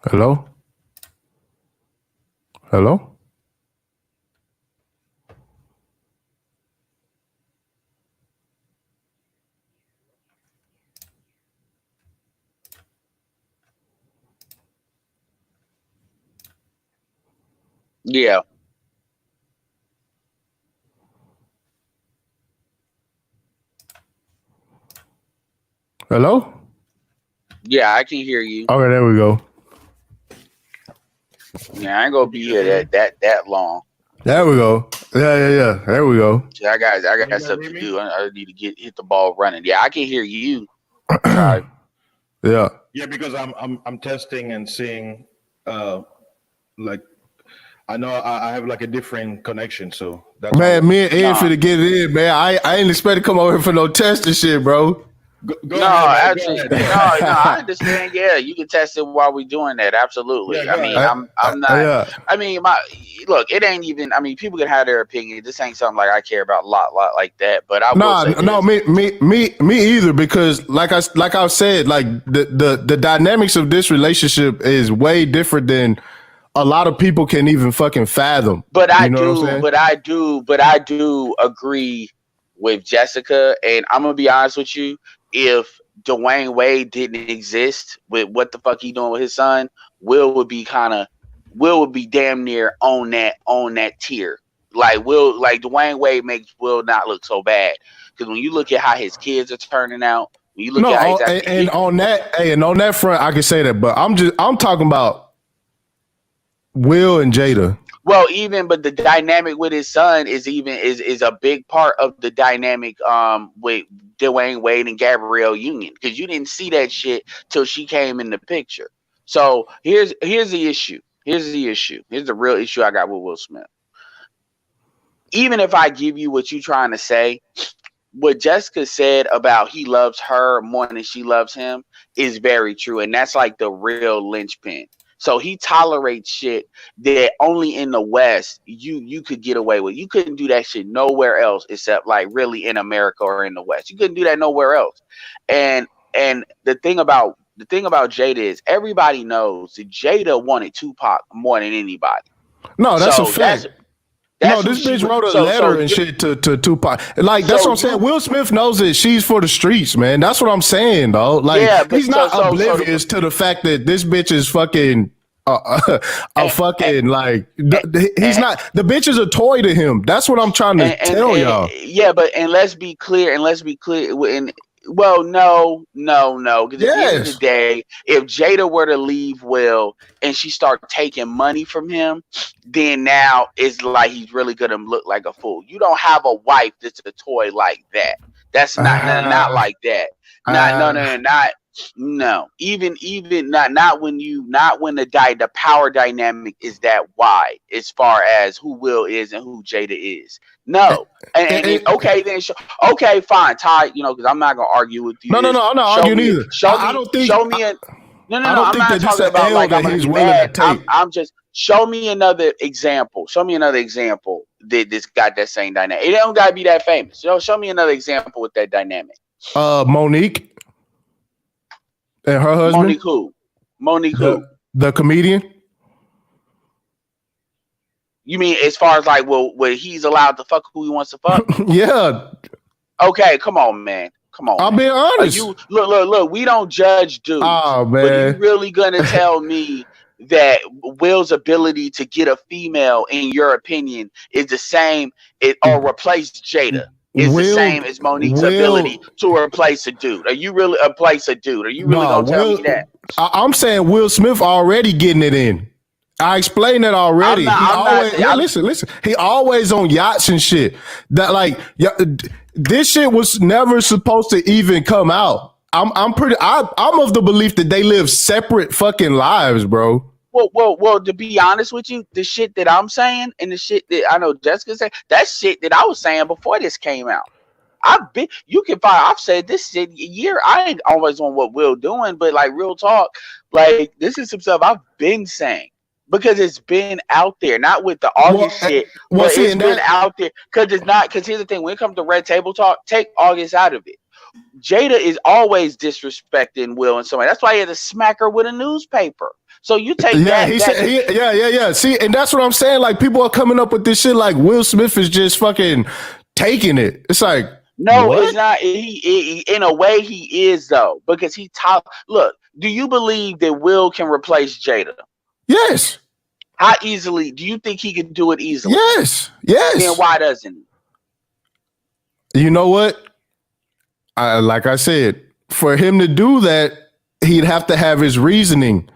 Hello? Hello? Yeah, Hello? yeah, I can hear you. Okay, there we go. Yeah, I ain't gonna be here that long. There we go. Yeah. There we go. Yeah, I Can got you guys stuff hear to me? do. I need to get hit the ball running. Yeah, I can hear you. Sorry. Yeah. Yeah, because I'm testing and seeing like I know I have like a different connection, so that's all. Man, me and Ed No, finna get it in, man. I ain't expect to come over here for no testing shit, bro. Go ahead, no, man. Go actually, ahead. Yeah, no. I understand. Yeah, you can test it while we're doing that. yeah. Absolutely. I Go mean, ahead. I'm not. Yeah. I mean, my look. It ain't even. I mean, people can have their opinion. This ain't something like I care about a lot like that. But I will Nah, say no, this. me either. Because like I said, like the dynamics of this relationship is way different than a lot of people can even fucking fathom. But You know what I'm saying? but I do agree with Jessica. And I'm gonna be honest with you. If Dwayne Wade didn't exist with what the fuck he doing with his son, Will would be kind of Will would be damn near on that tier. Like Dwayne Wade makes Will not look so bad because when you look at how his kids are turning out, when you look No, at how he's and on that, hey, and on that front, I can say that. But I'm talking about Will and Jada. well, even but the dynamic with his son is a big part of the dynamic with Dwayne Wade and Gabrielle Union because you didn't see that shit till she came in the picture. So here's the issue. Here's the issue. Here's the real issue I got with Will Smith. Even if I give you what you're trying to say, what Jessica said about he loves her more than she loves him is very true, and that's like the real linchpin. So he tolerates shit that only in the West you could get away with. You couldn't do that shit nowhere else except like really in America or in the West. You couldn't do that nowhere else. And the thing about Jada is everybody knows that Jada wanted Tupac more than anybody. No, that's a So fact. No, that's who this she bitch would. wrote a So letter and you shit to Tupac. Like that's so what I'm saying. you Will Smith knows that she's for the streets, man. That's what I'm saying, though. Like yeah, he's but not so oblivious to the fact that this bitch is fucking a and, fucking like and, he's not the bitch is a toy to him. That's what I'm trying to tell and y'all. yeah, but and let's be clear. And well, no, because at the end of the Yes. day, if Jada were to leave Will and she start taking money from him, then now it's like he's really gonna look like a fool. You don't have a wife that's a toy like that. That's not Uh, like that. Not no uh, no no not no. Even not when the power dynamic is that wide as far as who Will is and who Jada is. No. And then okay then okay fine Ty, you know, because I'm not gonna argue with you no, this. I'm not arguing either. I don't think Show me a I no, don't I'm think not that this is talking an about L like I'm that gonna he's be willing to mad. take. I'm just show me another example. Show me another example that this got that same dynamic. It don't gotta be that famous. Show me another example with that dynamic. Monique and her husband, Monique who? Monique who? the comedian. You mean as far as like well he's allowed to fuck who he wants to fuck? Yeah, Okay, come on, man. Come on, I'm man. being Are honest. you look? We don't judge dudes, Oh but are you man. really gonna tell me that Will's ability to get a female, in your opinion, is the same or replace Jada? Is the Will same as Monique's ability Will to replace a dude? Are you really replace a dude? Are you really no gonna tell me Will that? I'm saying Will Smith already getting it in. I explained it I'm already. not. He I'm not. always listen. He always on yachts and shit. That like this shit was never supposed to even come out. I'm of the belief that they live separate fucking lives, bro. Well. To be honest with you, the shit that I'm saying and the shit that I know Jessica said, that's shit that I was saying before this came out. I've been you can find I've said this shit year. I ain't always on what Will doing, but like real talk, like this is some stuff I've been saying because it's been out there, not with the Well, August shit, well, but see, it's and been that out there because it's not. Because here's the thing: when it comes to Red Table Talk, take August out of it. Jada is always disrespecting Will and somebody. That's why he had to smack her with a newspaper. So you take Yeah, that. he said, yeah. See, and that's what I'm saying. Like, people are coming up with this shit like Will Smith is just fucking taking it. It's like, No, what? it's not. He in a way he is though, because he talk. Look, do you believe that Will can replace Jada? Yes. How easily? Do you think he can do it easily? Yes. Then why doesn't he? You know what? Like I said, for him to do that, he'd have to have his reasoning.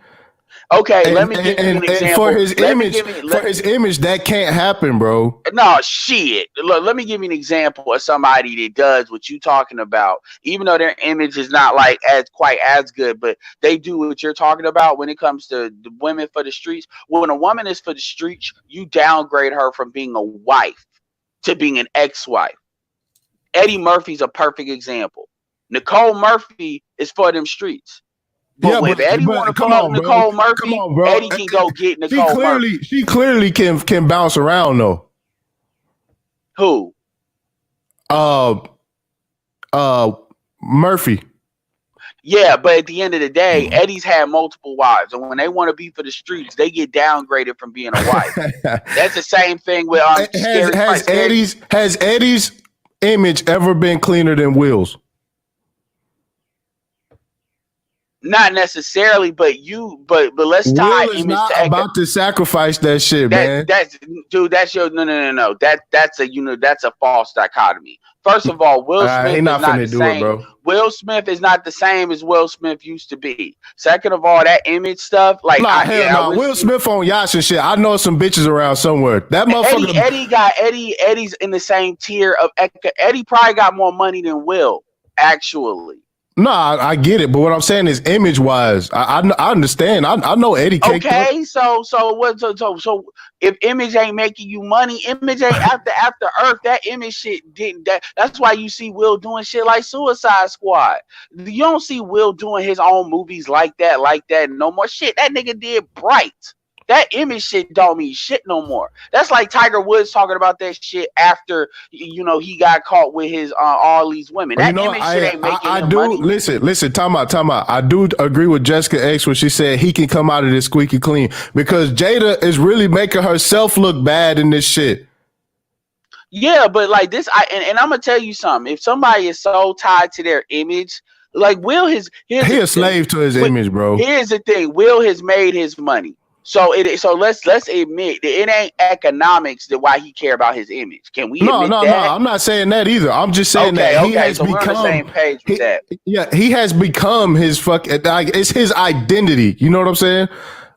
Okay, let me give you an example. And for his image, that can't happen, bro. No, shit. Look, let me give you an example of somebody that does what you talking about, even though their image is not like quite as good, but they do what you're talking about when it comes to the women for the streets. When a woman is for the streets, you downgrade her from being a wife to being an ex-wife. Eddie Murphy's a perfect example. Nicole Murphy is for them streets. But if Eddie want to come up Nicole Murphy, Eddie can go get Nicole Murphy. She clearly can bounce around though. Who? Murphy. Yeah, but at the end of the day, Eddie's had multiple wives, and when they want to be for the streets, they get downgraded from being a wife. That's the same thing with has Eddie's image ever been cleaner than Will's? Not necessarily, but let's tie Will is not about to sacrifice that shit, man. That's your no. That's a false dichotomy. First of all, Will Smith is not the same. Bro. Will Smith is not the same as Will Smith used to be. Second of all, that image stuff, like Will Smith on yachts and shit. I know some bitches around somewhere. That motherfucker. Eddie's in the same tier of Eddie. Probably got more money than Will, actually. No, I get it, but what I'm saying is image wise. I understand. I know Eddie. Okay, so if image ain't making you money, image ain't after Earth. That image shit didn't. That's why you see Will doing shit like Suicide Squad. You don't see Will doing his own movies like that no more. Shit, that nigga did Bright. That image shit don't mean shit no more. That's like Tiger Woods talking about that shit after he got caught with his all these women. That image shit ain't making him money. Listen, time out. I do agree with Jessica X when she said he can come out of this squeaky clean, because Jada is really making herself look bad in this shit. Yeah, but like this, and I'm gonna tell you something. If somebody is so tied to their image, like Will, he's a slave to his image, bro. Here's the thing: Will has made his money. So let's admit that it ain't economics that why he care about his image. Can we admit that? No, I'm not saying that either. I'm just saying that he has become. We're on the same page with that. Yeah, he has become his it's his identity. You know what I'm saying?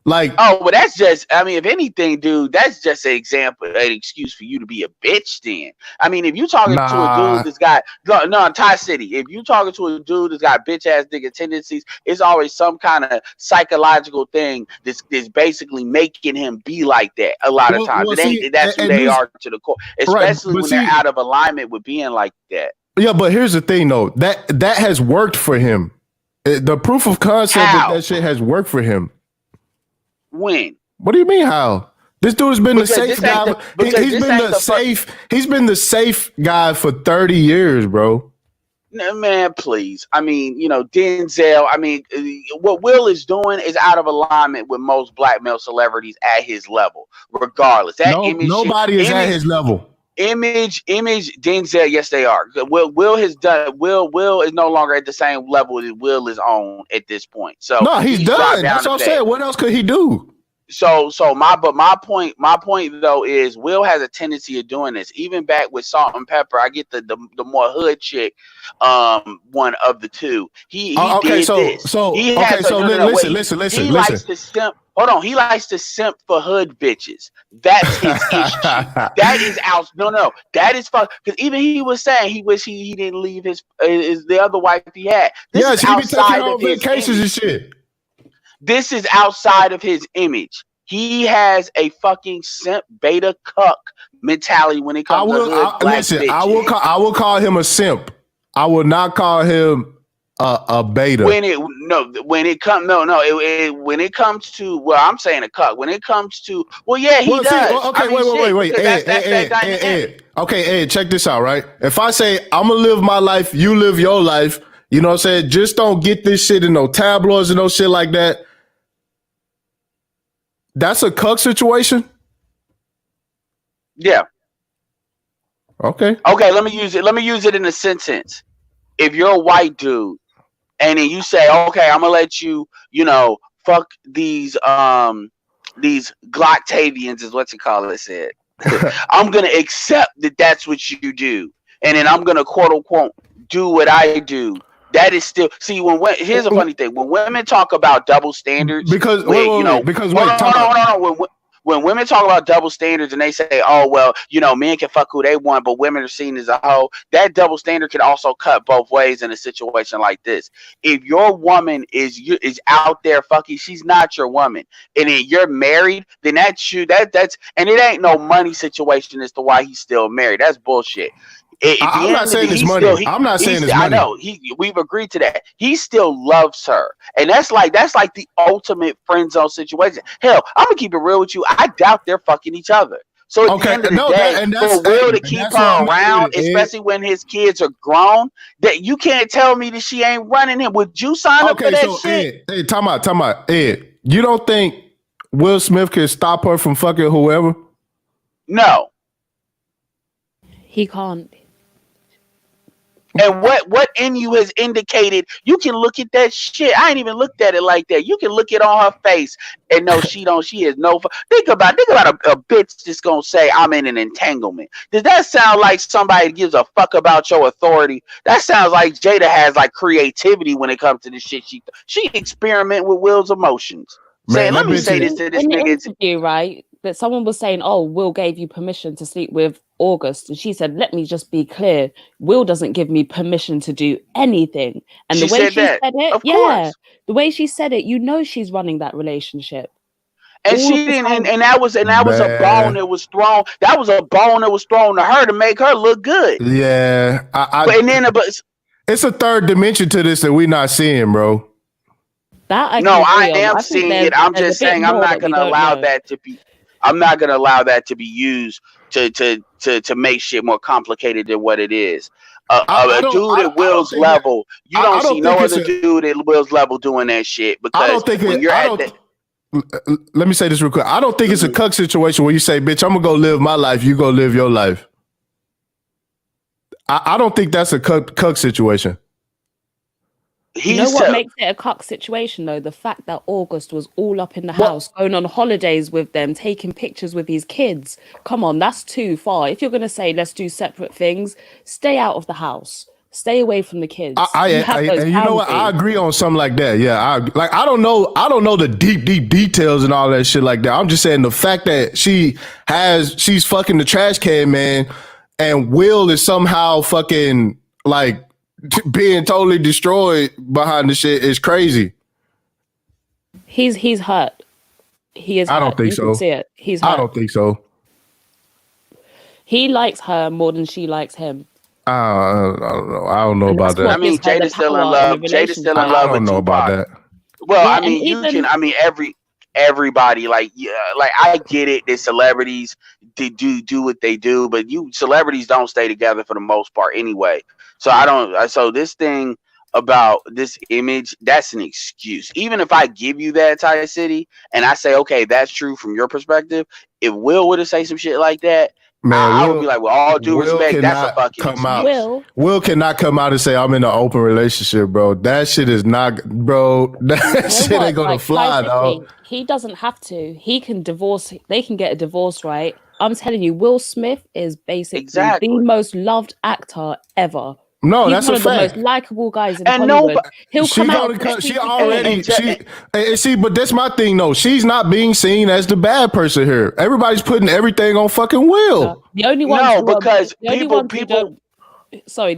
Like, oh, well, that's just, I mean, if anything, dude, that's just an example, an excuse for you to be a bitch then. I mean, if you talking to a dude that's got, no, Thai City, if you talking to a dude that's got bitch ass nigga tendencies, it's always some kind of psychological thing that's basically making him be like that a lot of times. That's who they are to the core, especially when they're out of alignment with being like that. Yeah, but here's the thing though, that has worked for him. The proof of concept that shit has worked for him. When? What do you mean how? This dude has been the safe guy. He's been the safe guy for 30 years, bro. Man, please. I mean, Denzel, I mean, what Will is doing is out of alignment with most black male celebrities at his level, regardless. Nobody is at his level. Image, Denzel, yes, they are. Will is no longer at the same level that Will is on at this point. So no, he's done. That's what I'm saying. What else could he do? So my point though is Will has a tendency of doing this. Even back with Salt and Pepper, I get the more hood chick, one of the two. He did this. Listen. He likes to simp. Hold on, he likes to simp for hood bitches. That's his issue. That is out. No, that is fuck. Because even he was saying he wish he didn't leave his the other wife he had. This is outside of his vacations and shit. This is outside of his image. He has a fucking simp beta cuck mentality when it comes to hood black bitches. I will call him a simp. I will not call him a beta. When it comes to, well, I'm saying a cuck. When it comes to, well, yeah, he does. Wait. Ed, check this out, right? If I say I'm gonna live my life, you live your life. You know what I'm saying? Just don't get this shit in no tabloids and no shit like that. That's a cuck situation? Yeah. Okay. Okay, let me use it in a sentence. If you're a white dude and then you say, okay, I'm gonna let you, fuck these Glocktavians is what you call it said. I'm gonna accept that that's what you do, and then I'm gonna quote unquote do what I do. That is still here's a funny thing. When women talk about double standards, Because when women talk about double standards and they say, oh well, men can fuck who they want, but women are seen as a hoe, that double standard can also cut both ways in a situation like this. If your woman is out there fucking, she's not your woman, and then you're married, then that's you. That's and it ain't no money situation as to why he's still married. That's bullshit. I'm not saying it's money. I'm not saying it's money. I know we've agreed to that. He still loves her, and that's like the ultimate friend zone situation. Hell, I'm gonna keep it real with you. I doubt they're fucking each other. So at the end of the day, for Will to keep her around, especially when his kids are grown, that you can't tell me that she ain't running him. Would you sign up for that shit? Ed, time out. Ed, you don't think Will Smith can stop her from fucking whoever? No, he can't. And what in you has indicated, you can look at that shit. I ain't even looked at it like that. You can look it on her face and know she is no. Think about a bitch that's gonna say I'm in an entanglement. Does that sound like somebody gives a fuck about your authority? That sounds like Jada has like creativity when it comes to the shit. She experiment with Will's emotions. Saying, let me say this to this nigga. In the interview, right? That someone was saying, oh, Will gave you permission to sleep with August. And she said, let me just be clear. Will doesn't give me permission to do anything. And the way she said it, the way she said it, she's running that relationship. And she didn't, and that was a bone that was thrown. That was a bone that was thrown to her to make her look good. Yeah. But it's a third dimension to this that we're not seeing, bro. I am seeing it. I'm just saying I'm not gonna allow that to be. I'm not going to allow that to be used to make shit more complicated than what it is. A dude at Will's level, you don't see no other dude at Will's level doing that shit. Because let me say this real quick. I don't think it's a cuck situation where you say, bitch, I'm going to go live my life. You go live your life. I don't think that's a cuck situation. What makes it a cuck situation, though? The fact that August was all up in the house, going on holidays with them, taking pictures with his kids. Come on, that's too far. If you're going to say, let's do separate things, stay out of the house. Stay away from the kids. And you know what? I agree on something like that. Yeah, I don't know the deep details and all that shit like that. I'm just saying the fact that she's fucking the trash can man, and Will is somehow fucking like being totally destroyed behind the shit is crazy. He's hurt. He is. I don't think so. You can see it. He's hurt. I don't think so. He likes her more than she likes him. I don't know. I don't know about that. I mean, Jada's still in love. Jada's still in love with Tupac. I don't know about that. Well, I mean, everybody like I get it that celebrities do what they do, but celebrities don't stay together for the most part anyway. So this thing about this image, that's an excuse. Even if I give you that Ty City and I say, okay, that's true from your perspective, if Will would have said some shit like that, man, I would be like, well, all due respect, that's a fucking excuse. Will cannot come out and say I'm in an open relationship, bro. That shit is not, bro. That shit ain't gonna fly, dog. He doesn't have to. He can divorce. They can get a divorce, right? I'm telling you, Will Smith is basically the most loved actor ever. No, He's that's a fact. One of the most likable guys in Hollywood. He'll come out. But that's my thing, though. She's not being seen as the bad person here. Everybody's putting everything on fucking Will. The only ones the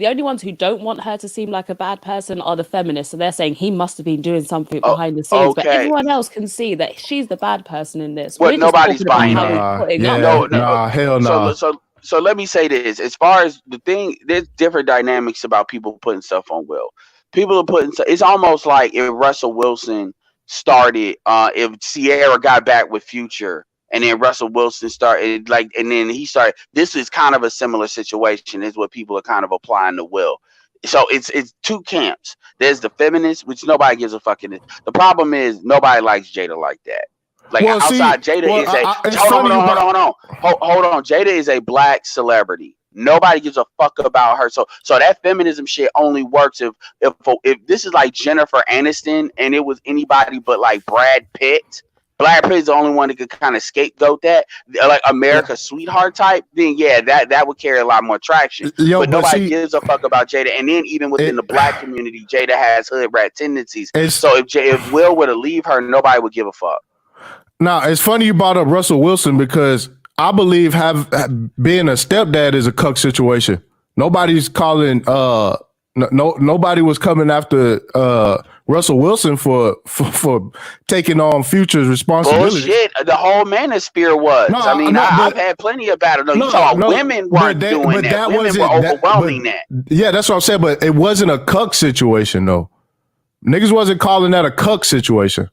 only ones who don't want her to seem like a bad person are the feminists. So they're saying he must have been doing something behind the scenes. Okay. But everyone else can see that she's the bad person in this. Well, nobody's buying it. Hell no. So let me say this. As far as the thing, there's different dynamics about people putting stuff on Will. People are putting stuff. It's almost like if Russell Wilson started, if Sierra got back with Future, and then Russell Wilson started, and then he started. This is kind of a similar situation, is what people are kind of applying to Will. So it's two camps. There's the feminists, which nobody gives a fuck in it. The problem is nobody likes Jada like that. Like outside, Jada is a hold on. Jada is a black celebrity. Nobody gives a fuck about her. So that feminism shit only works if this is like Jennifer Aniston and it was anybody but like Brad Pitt. Brad Pitt is the only one that could kind of scapegoat that, like America's sweetheart type. Then that would carry a lot more traction. But nobody gives a fuck about Jada. And then even within the black community, Jada has hood rat tendencies. So if Will were to leave her, nobody would give a fuck. Now it's funny you brought up Russell Wilson because I believe being a stepdad is a cuck situation. Nobody's calling. Nobody was coming after Russell Wilson for taking on Future's responsibility. Bullshit. The whole manosphere was. I've had plenty of battles. No, you talking about women weren't doing that. Women were overwhelming that. Yeah, that's what I'm saying. But it wasn't a cuck situation, though. Niggas wasn't calling that a cuck situation.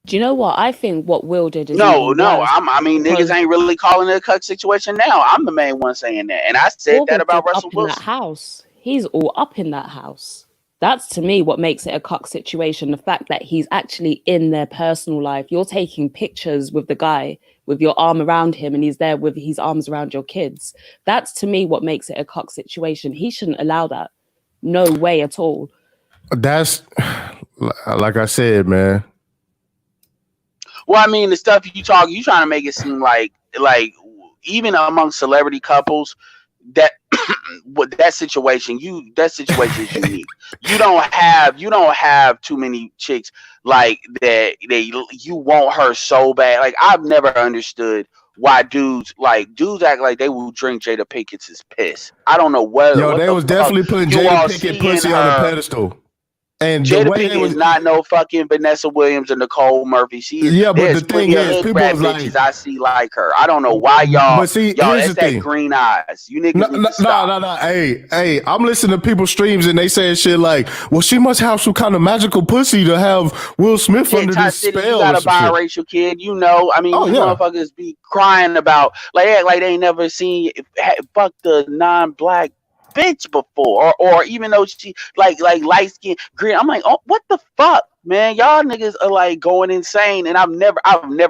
Do you know what? I think what Will did is niggas ain't really calling it a cuck situation now. I'm the main one saying that. And I said that about Russell Wilson. That house. He's all up in that house. That's to me what makes it a cuck situation. The fact that he's actually in their personal life. You're taking pictures with the guy with your arm around him and he's there with his arms around your kids. That's to me what makes it a cuck situation. He shouldn't allow that. No way at all. That's like I said, man. Well, I mean, the stuff you trying to make it seem like even among celebrity couples, that situation is unique. You don't have too many chicks like that. You want her so bad. Like I've never understood why dudes act like they will drink Jada Pinkett's piss. I don't know what. Yo, they was definitely putting Jada Pinkett pussy on a pedestal. And Jada Pinkett is not no fucking Vanessa Williams and Nicole Murphy. But the thing is, people is like, I see like her. I don't know why y'all. But see, that's that green eyes. You niggas need to stop. No. Hey, I'm listening to people's streams and they saying shit like, "Well, she must have some kind of magical pussy to have Will Smith under this spell." You got a biracial kid, you know. I mean, motherfuckers be crying about like they ain't never seen fuck the non-black bitch before, or even though she like light skin green. I'm like, oh, what the fuck, man? Y'all niggas are like going insane, and I've never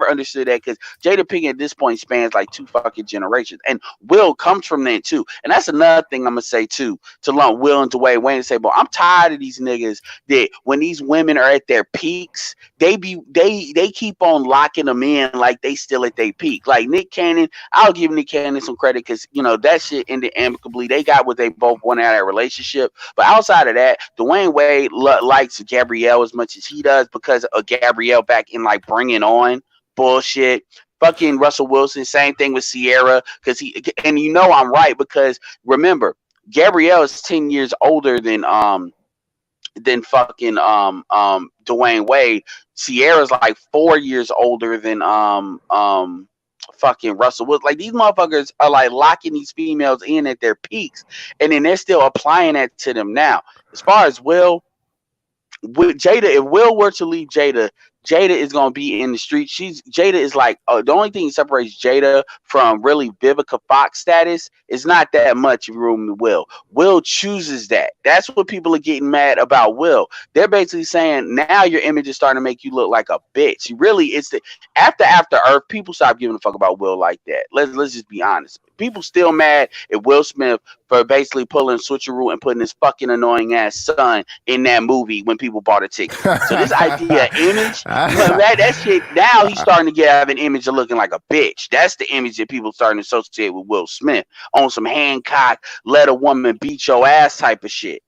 understood that because Jada Pinkett at this point spans like 2 fucking generations, and Will comes from that too. And that's another thing I'm gonna say too to lump Will and Dwayne Wayne and say, but I'm tired of these niggas that when these women are at their peaks, they keep on locking them in like they still at their peak. Like Nick Cannon, I'll give Nick Cannon some credit because that shit ended amicably. They got what they both wanted out of that relationship. But outside of that, Dwayne Wade likes Gabrielle as much as he does because of Gabrielle back in like Bringing On bullshit. Fucking Russell Wilson, same thing with Sierra because I'm right because remember Gabrielle is 10 years older than fucking Dwayne Wade. Sierra's like 4 years older than fucking Russell Wilson. Like these motherfuckers are like locking these females in at their peaks, and then they're still applying that to them now. As far as Will, with Jada, if Will were to leave Jada is gonna be in the street. Jada is like the only thing that separates Jada from really Vivica Fox status is not that much room to Will. Will chooses that. That's what people are getting mad about Will. They're basically saying now your image is starting to make you look like a bitch. Really, it's after Earth, people stop giving a fuck about Will like that. Let's just be honest. People still mad at Will Smith for basically pulling switcheroo and putting his fucking annoying ass son in that movie when people bought a ticket. So this idea image, that shit, now he's starting to have an image of looking like a bitch. That's the image that people starting to associate with Will Smith on some Hancock, let a woman beat your ass type of shit.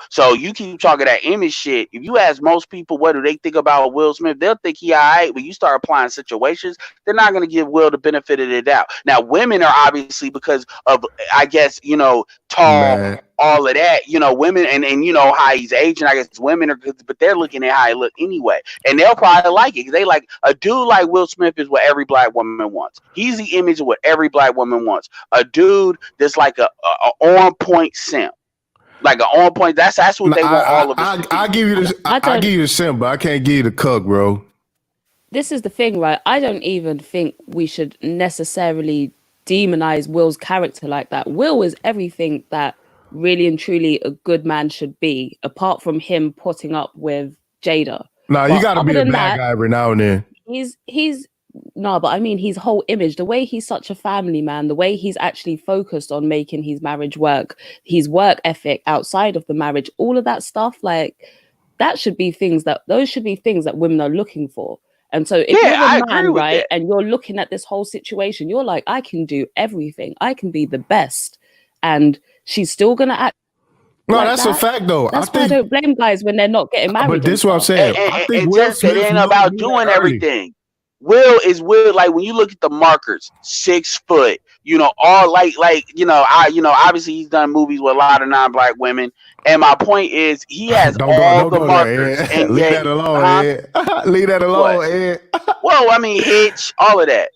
So you keep talking that image shit. If you ask most people what do they think about Will Smith, they'll think he all right. When you start applying situations, they're not going to give Will the benefit of the doubt. Now, women are obviously because of, I guess, tall, man, all of that, women and how he's aging. I guess women are good, but they're looking at how he look anyway. And they'll probably like it. They like a dude like Will Smith is what every black woman wants. He's the image of what every black woman wants. A dude that's like a on point simp. Like an on point. That's what they want all of us. I give you this. I give you the simp, but I can't give you the cuck, bro. This is the thing, right? I don't even think we should necessarily demonize Will's character like that. Will is everything that really and truly a good man should be, apart from him putting up with Jada. You got to be a bad guy every now and then. he's no, but I mean his whole image, the way he's such a family man, the way he's actually focused on making his marriage work, his work ethic outside of the marriage, all of that stuff, like those should be things that women are looking for. And so if you're a man, right, and you're looking at this whole situation, you're like, I can do everything. I can be the best. And she's still gonna act. No, like that's a fact, though. That's why I don't blame guys when they're not getting married. But this is what I'm saying. I think Will Smith ain't about doing everything. Will, like when you look at the markers, 6 foot, all obviously he's done movies with a lot of non-black women. And my point is, he has all the markers. And leave that alone, Ed. Leave that alone, Ed. Well, I mean, Hitch, all of that.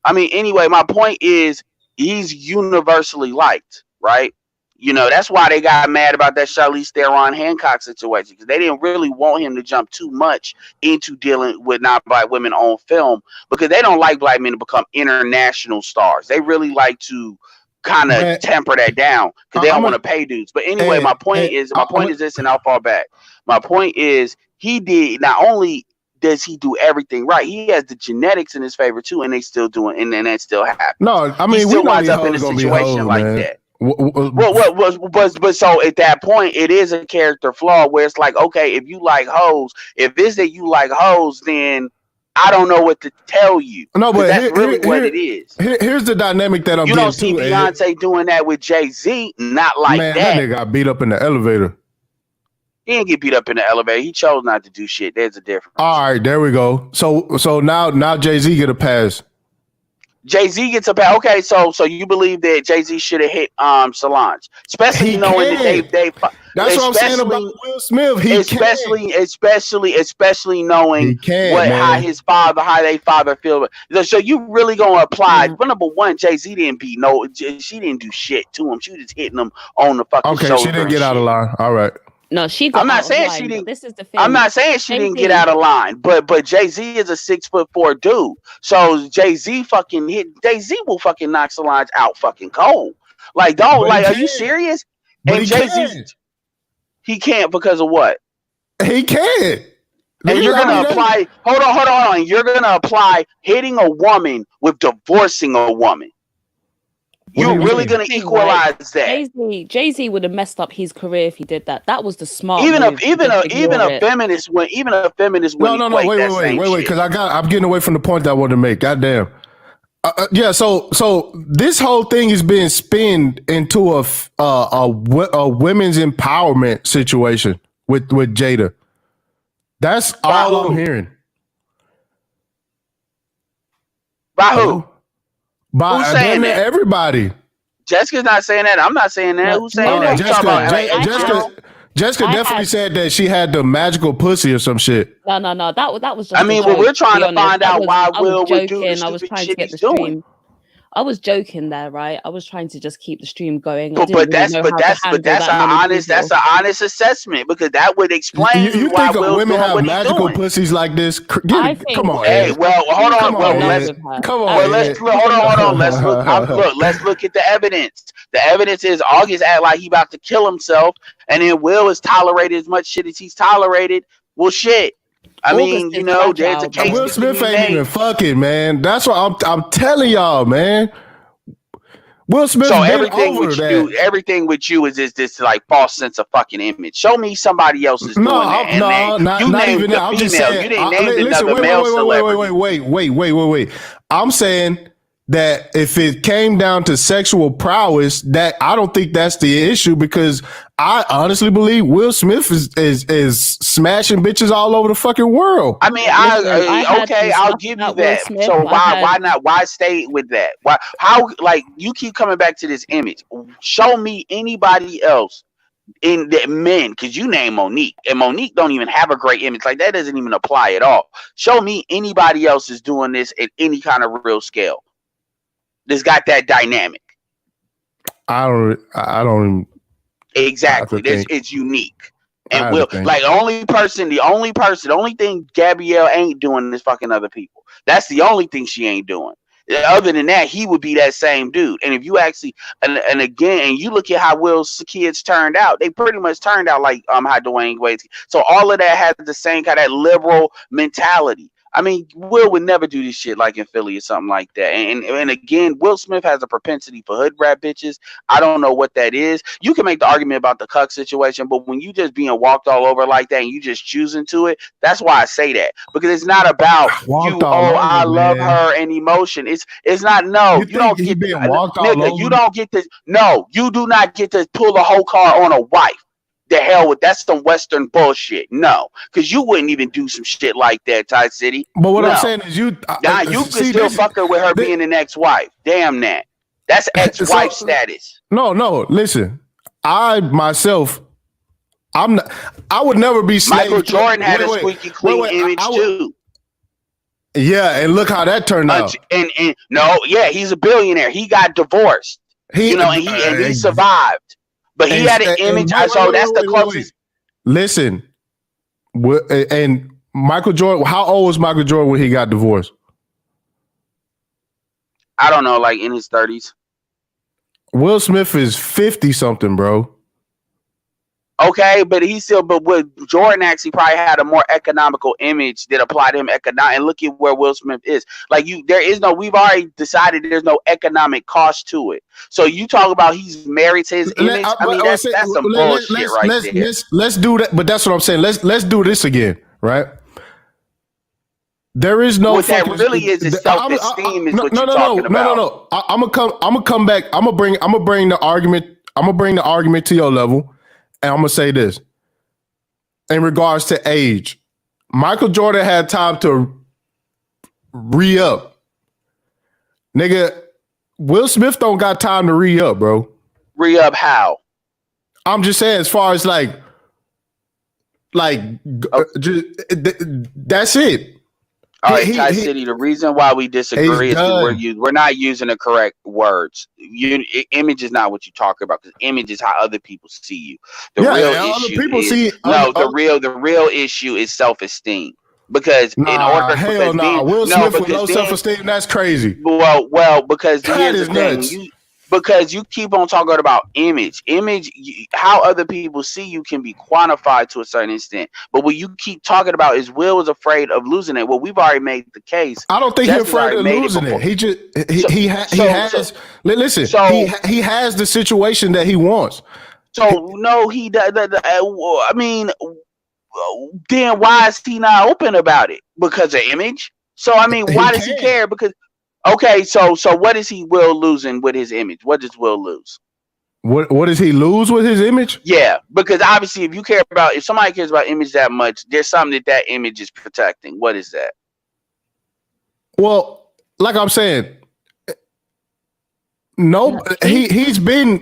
I mean, anyway, my point is, he's universally liked, right? That's why they got mad about that Charlize Theron Hancock situation, because they didn't really want him to jump too much into dealing with non-black women on film, because they don't like black men to become international stars. They really like to kind of temper that down because they don't want to pay dudes. But anyway, my point is this, and I'll fall back. My point is, he did not only does he do everything right, he has the genetics in his favor too, and they still doing, and that still happens. No, I mean, he still winds up in a situation like that. But so at that point, it is a character flaw where it's like, okay, if you like hoes, if it's that you like hoes, then I don't know what to tell you. No, but that's really what it is. Here's the dynamic that I'm. You don't see Beyonce doing that with Jay-Z, not like that. That nigga got beat up in the elevator. He didn't get beat up in the elevator. He chose not to do shit. There's a difference. All right, there we go. So now Jay-Z get a pass. Jay-Z gets a pass. Okay, so you believe that Jay-Z should have hit Solange, especially knowing that they. That's what I'm saying about Will Smith. Especially knowing how their father feel. So you really gonna apply? Well, number one, Jay-Z didn't beat she didn't do shit to him. She was just hitting him on the fucking shoulder. Okay, she didn't get out of line. All right. No, she got. I'm not saying she didn't. This is the thing. I'm not saying she didn't get out of line, but Jay-Z is a 6'4" dude. So Jay-Z will fucking knock Solange out fucking cold. Like, don't are you serious? But and Jay-Z, he can't because of what? He can't. And you're gonna apply. Hold on. You're gonna apply hitting a woman with divorcing a woman. You're really going to equalize that. Jay-Z would have messed up his career if he did that. That was the smart even move. Even a feminist would. No. Wait. Because I'm getting away from the point that I want to make. Goddamn. Yeah. So this whole thing is being spinned into a women's empowerment situation with Jada. That's all I'm hearing. By who? By who's saying that? Everybody. Jessica's not saying that. I'm not saying that. Who's saying that? Jessica definitely said that she had the magical pussy or some shit. No. That was just. I mean, we're trying to find out why Will would do the I was trying to get the stream. I was joking there, right? I was trying to just keep the stream going. But that's an honest assessment, because that would explain you why think Will's women doing have what magical he's doing. pussies like this? Come on, hey, well, hold on. Let's look at the evidence. The evidence is August act like he about to kill himself, and then Will is tolerated as much shit as he's tolerated. Well, shit. I mean, there's a case. Will Smith ain't even fucking, man. That's what I'm telling y'all, man. Will Smith. So everything with you is this like false sense of fucking image. Show me somebody else is doing that. Not even that. I'm just saying. You didn't name another male celebrity. Wait. I'm saying that if it came down to sexual prowess, that I don't think that's the issue, because I honestly believe Will Smith is smashing bitches all over the fucking world. I mean, I'll give you that. So why not? Why stay with that? Why? How? Like, you keep coming back to this image. Show me anybody else in the men, because you name Monique, and Monique don't even have a great image. Like, that doesn't even apply at all. Show me anybody else is doing this at any kind of real scale. That's got that dynamic. I don't. Exactly. It's unique. And Will, like, the only thing Gabrielle ain't doing is fucking other people. That's the only thing she ain't doing. Other than that, he would be that same dude. And if you actually, and again, you look at how Will's kids turned out, they pretty much turned out like how Dwayne Wade's. So all of that has the same kind of liberal mentality. I mean, Will would never do this shit like in Philly or something like that. And again, Will Smith has a propensity for hood rat bitches. I don't know what that is. You can make the argument about the cuck situation, but when you just being walked all over like that and you just choosing to it, that's why I say that. Because it's not about you, I love her and emotion. It's not, no, you don't get to, nigga, you don't get to, no, you do not get to pull the whole car on a wife. The hell with that's some Western bullshit. No, because you wouldn't even do some shit like that, Ty City. But what I'm saying is, you can still fuck her with her being an ex-wife. Damn that. That's ex-wife status. No, listen. I myself, I'm not. I would never be slave. Michael Jordan had a squeaky clean image too. Yeah, and look how that turned out. And no, yeah, he's a billionaire. He got divorced. He survived. But he had an image. So that's the closest. Listen, and Michael Jordan, how old was Michael Jordan when he got divorced? I don't know, like in his 30s. Will Smith is 50 something, bro. Okay, but with Jordan actually probably had a more economical image that applied to him and look at where Will Smith is. Like we've already decided there's no economic cost to it. So you talk about he's married to his image. That's some bullshit right there. Let's do that, but that's what I'm saying. Let's do this again, right? There is no. What that really is self-esteem. Is what you're talking about. No. I'm gonna come back. I'm gonna bring the argument. I'm gonna bring the argument to your level. And I'm going to say this. In regards to age, Michael Jordan had time to re-up. Nigga, Will Smith don't got time to re-up, bro. Re-up how? I'm just saying as far as that's it. All right, Ty City, the reason why we disagree is we're not using the correct words. Image is not what you talk about, because image is how other people see you. The real issue is self-esteem. Because in order Will Smith with low self-esteem, that's crazy. Well, because here's the thing. Because you keep on talking about image, how other people see you can be quantified to a certain extent. But what you keep talking about is Will is afraid of losing it. Well, we've already made the case. I don't think he's afraid of losing it. He has the situation that he wants. So no, he does. I mean, then why is he not open about it? Because of image. So I mean, why does he care? Because okay, so what is Will losing with his image? What does Will lose? What does he lose with his image? Yeah, because obviously if somebody cares about image that much, there's something that image is protecting. What is that? Well, like I'm saying, no, he's been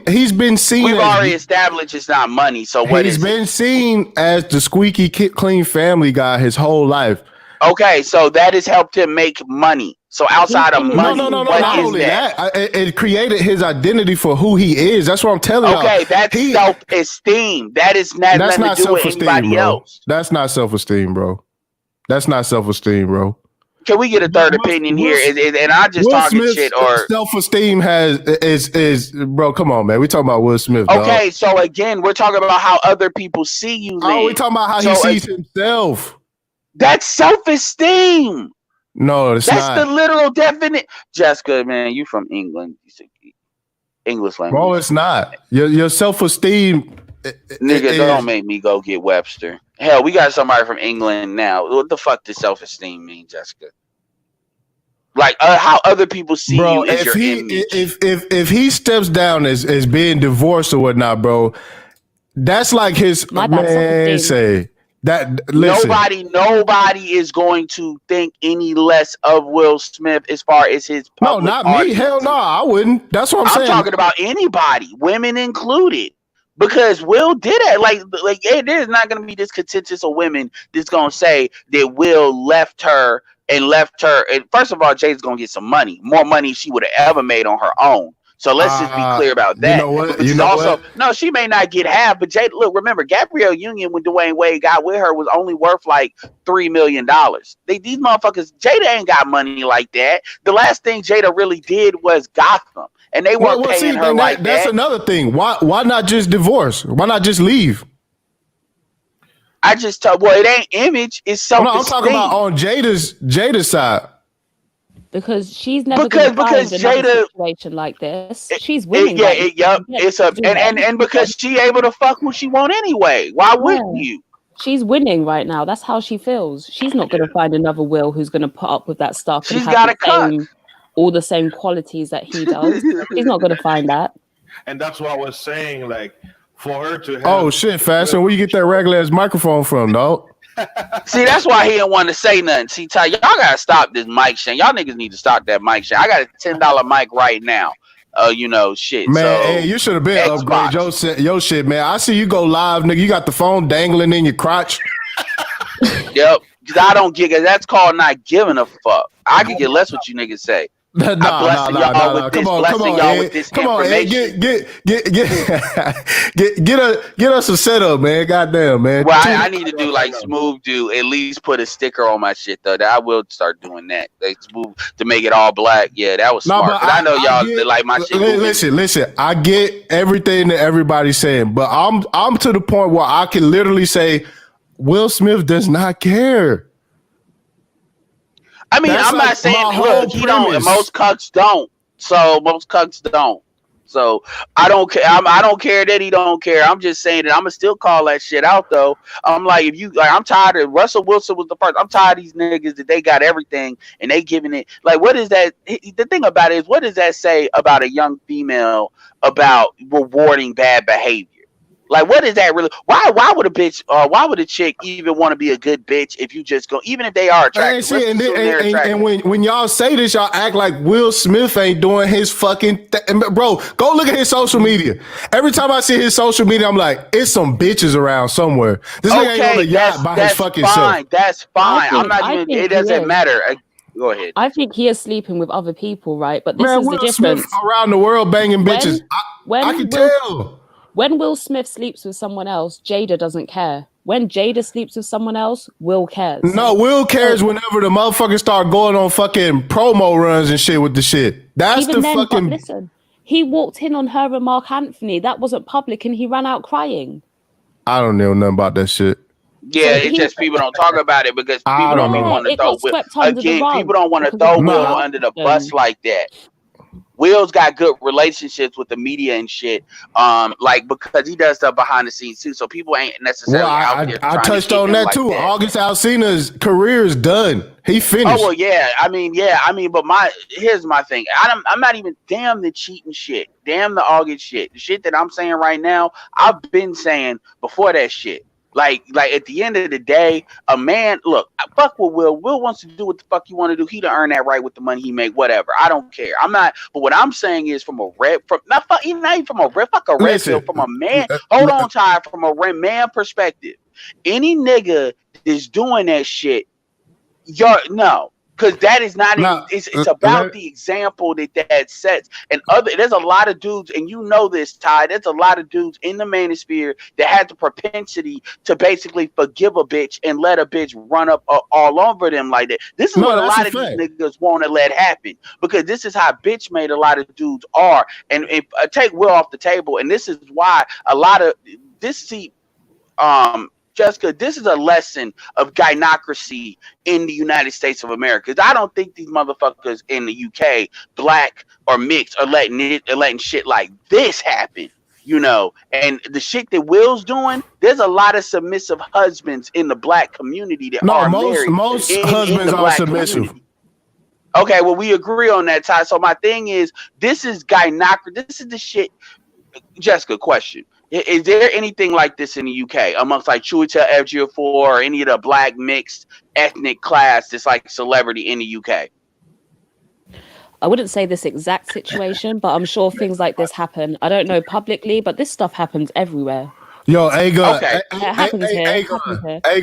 seen. We've already established it's not money. So what he's been seen as the squeaky clean family guy his whole life. Okay, so that has helped him make money. So outside of money, no. Not only that, it created his identity for who he is. That's what I'm telling you. Okay, that's self-esteem. That's not to do with anybody else. That's not self-esteem, bro. That's not self-esteem, bro. Can we get a third opinion here? And I just talking Smith's shit or self-esteem is bro? Come on, man. We talking about Will Smith. Okay, so again, we're talking about how other people see you. Oh, we talking about how he sees himself. That's self-esteem. No, that's not. The literal definition. Jessica, man, you from England. You speak English language. Bro, it's not. Your self-esteem. Nigga, don't make me go get Webster. Hell, we got somebody from England now. What the fuck does self-esteem mean, Jessica? Like how other people see you is your image. If he steps down as being divorced or whatnot, bro, that's like his man say. Nobody is going to think any less of Will Smith as far as his public not me. Hell no, I wouldn't. That's what I'm saying. I'm talking about anybody, women included, because Will did it. Like there's not going to be this consensus of women that's going to say that Will left her. And first of all, Jada's going to get some money, more money she would have ever made on her own. So let's just be clear about that. You know what? No, she may not get half, but Jada, look, remember, Gabrielle Union, when Dwayne Wade got with her, was only worth like $3 million. These motherfuckers, Jada ain't got money like that. The last thing Jada really did was Gotham, and they weren't paying her like that. That's another thing. Why not just divorce? Why not just leave? I just tell. Well, it ain't image. It's self-esteem. No, I'm talking about on Jada's side. Because she's never going to find another situation like this. She's winning. And because she able to fuck who she want anyway. Why wouldn't you? She's winning right now. That's how she feels. She's not going to find another Will who's going to put up with that stuff. She's got a cut. All the same qualities that he does. She's not going to find that. And that's what I was saying. Like for her to have. Oh shit, Fashion. Where you get that regular ass microphone from, dog? See, that's why he didn't want to say nothing. See, Ty, y'all gotta stop this mic shit. Y'all niggas need to stop that mic shit. I got a $10 mic right now. Shit. Man, so, hey, you should have been upgrade your shit, man. I see you go live, nigga. You got the phone dangling in your crotch. Yep. Because I don't get it. That's called not giving a fuck. I could get less what you niggas say. Come on, Ed. Come on, Ed. Get us a setup, man. Goddamn, man. Well, I need to do like Smooth do. At least put a sticker on my shit though. I will start doing that. Like Smooth to make it all black. Yeah, that was smart. I know y'all like my shit. Listen. I get everything that everybody's saying, but I'm to the point where I can literally say Will Smith does not care. I mean, I'm not saying look, he don't, and most cucks don't. So most cucks don't. So I don't care. I don't care that he don't care. I'm just saying that I'm gonna still call that shit out though. I'm like, if you like, I'm tired of Russell Wilson was the first. I'm tired of these niggas that they got everything and they giving it. Like, what is that? The thing about it is, what does that say about a young female about rewarding bad behavior? Like, what is that really? Why would a bitch? Why would a chick even want to be a good bitch if you just go, even if they are attractive? And when y'all say this, y'all act like Will Smith ain't doing his fucking bro. Go look at his social media. Every time I see his social media, I'm like, it's some bitches around somewhere. This nigga ain't on the yacht by his fucking self. That's fine. I'm not even. It doesn't matter. Go ahead. I think he is sleeping with other people, right? But this is Will the difference. Smith around the world banging bitches. I can tell. When Will Smith sleeps with someone else, Jada doesn't care. When Jada sleeps with someone else, Will cares. No, Will cares whenever the motherfuckers start going on fucking promo runs and shit with the shit. That's even the then, fucking. But listen, he walked in on her and Mark Anthony. That wasn't public, and he ran out crying. I don't know nothing about that shit. Yeah, it's just people don't talk about it because people don't want to throw Will. Again, people don't want to throw Will under the bus like that. Will's got good relationships with the media and shit, like because he does stuff behind the scenes too. So people ain't necessarily out there. I touched on that too. August Alsina's career is done. He finished. Oh well, yeah. I mean, but here's my thing. I'm not even damn the cheating shit, damn the August shit. The shit that I'm saying right now, I've been saying before that shit. Like at the end of the day, a man, look, fuck with Will. Will wants to do what the fuck he want to do. He to earn that right with the money he make, whatever. I don't care. I'm not. But what I'm saying is from a red, not even from a red, fuck a red pill, from a man. Hold on, Ty. From a man perspective, any nigga that's doing that shit, no. Because that is not, it's about the example that sets. And there's a lot of dudes, and you know this, Ty, there's a lot of dudes in the manosphere that have the propensity to basically forgive a bitch and let a bitch run up all over them like that. This is what a lot of these niggas want to let happen. Because this is how bitch made a lot of dudes are. And if take Will off the table, and this is why a lot of this, Jessica, this is a lesson of gynocracy in the United States of America. Because I don't think these motherfuckers in the UK, black or mixed, are letting shit like this happen. You know, and the shit that Will's doing, there's a lot of submissive husbands in the black community that are married. Most husbands are submissive. Community. Okay, well, we agree on that, Ty. So my thing is, this is gynocracy. This is the shit. Jessica, question. Is there anything like this in the UK amongst like Chiwetel Ejiofor or any of the black mixed ethnic class that's like celebrity in the UK? I wouldn't say this exact situation, but I'm sure things like this happen. I don't know publicly, but this stuff happens everywhere. Yo, A-Gun. Okay. It happens here.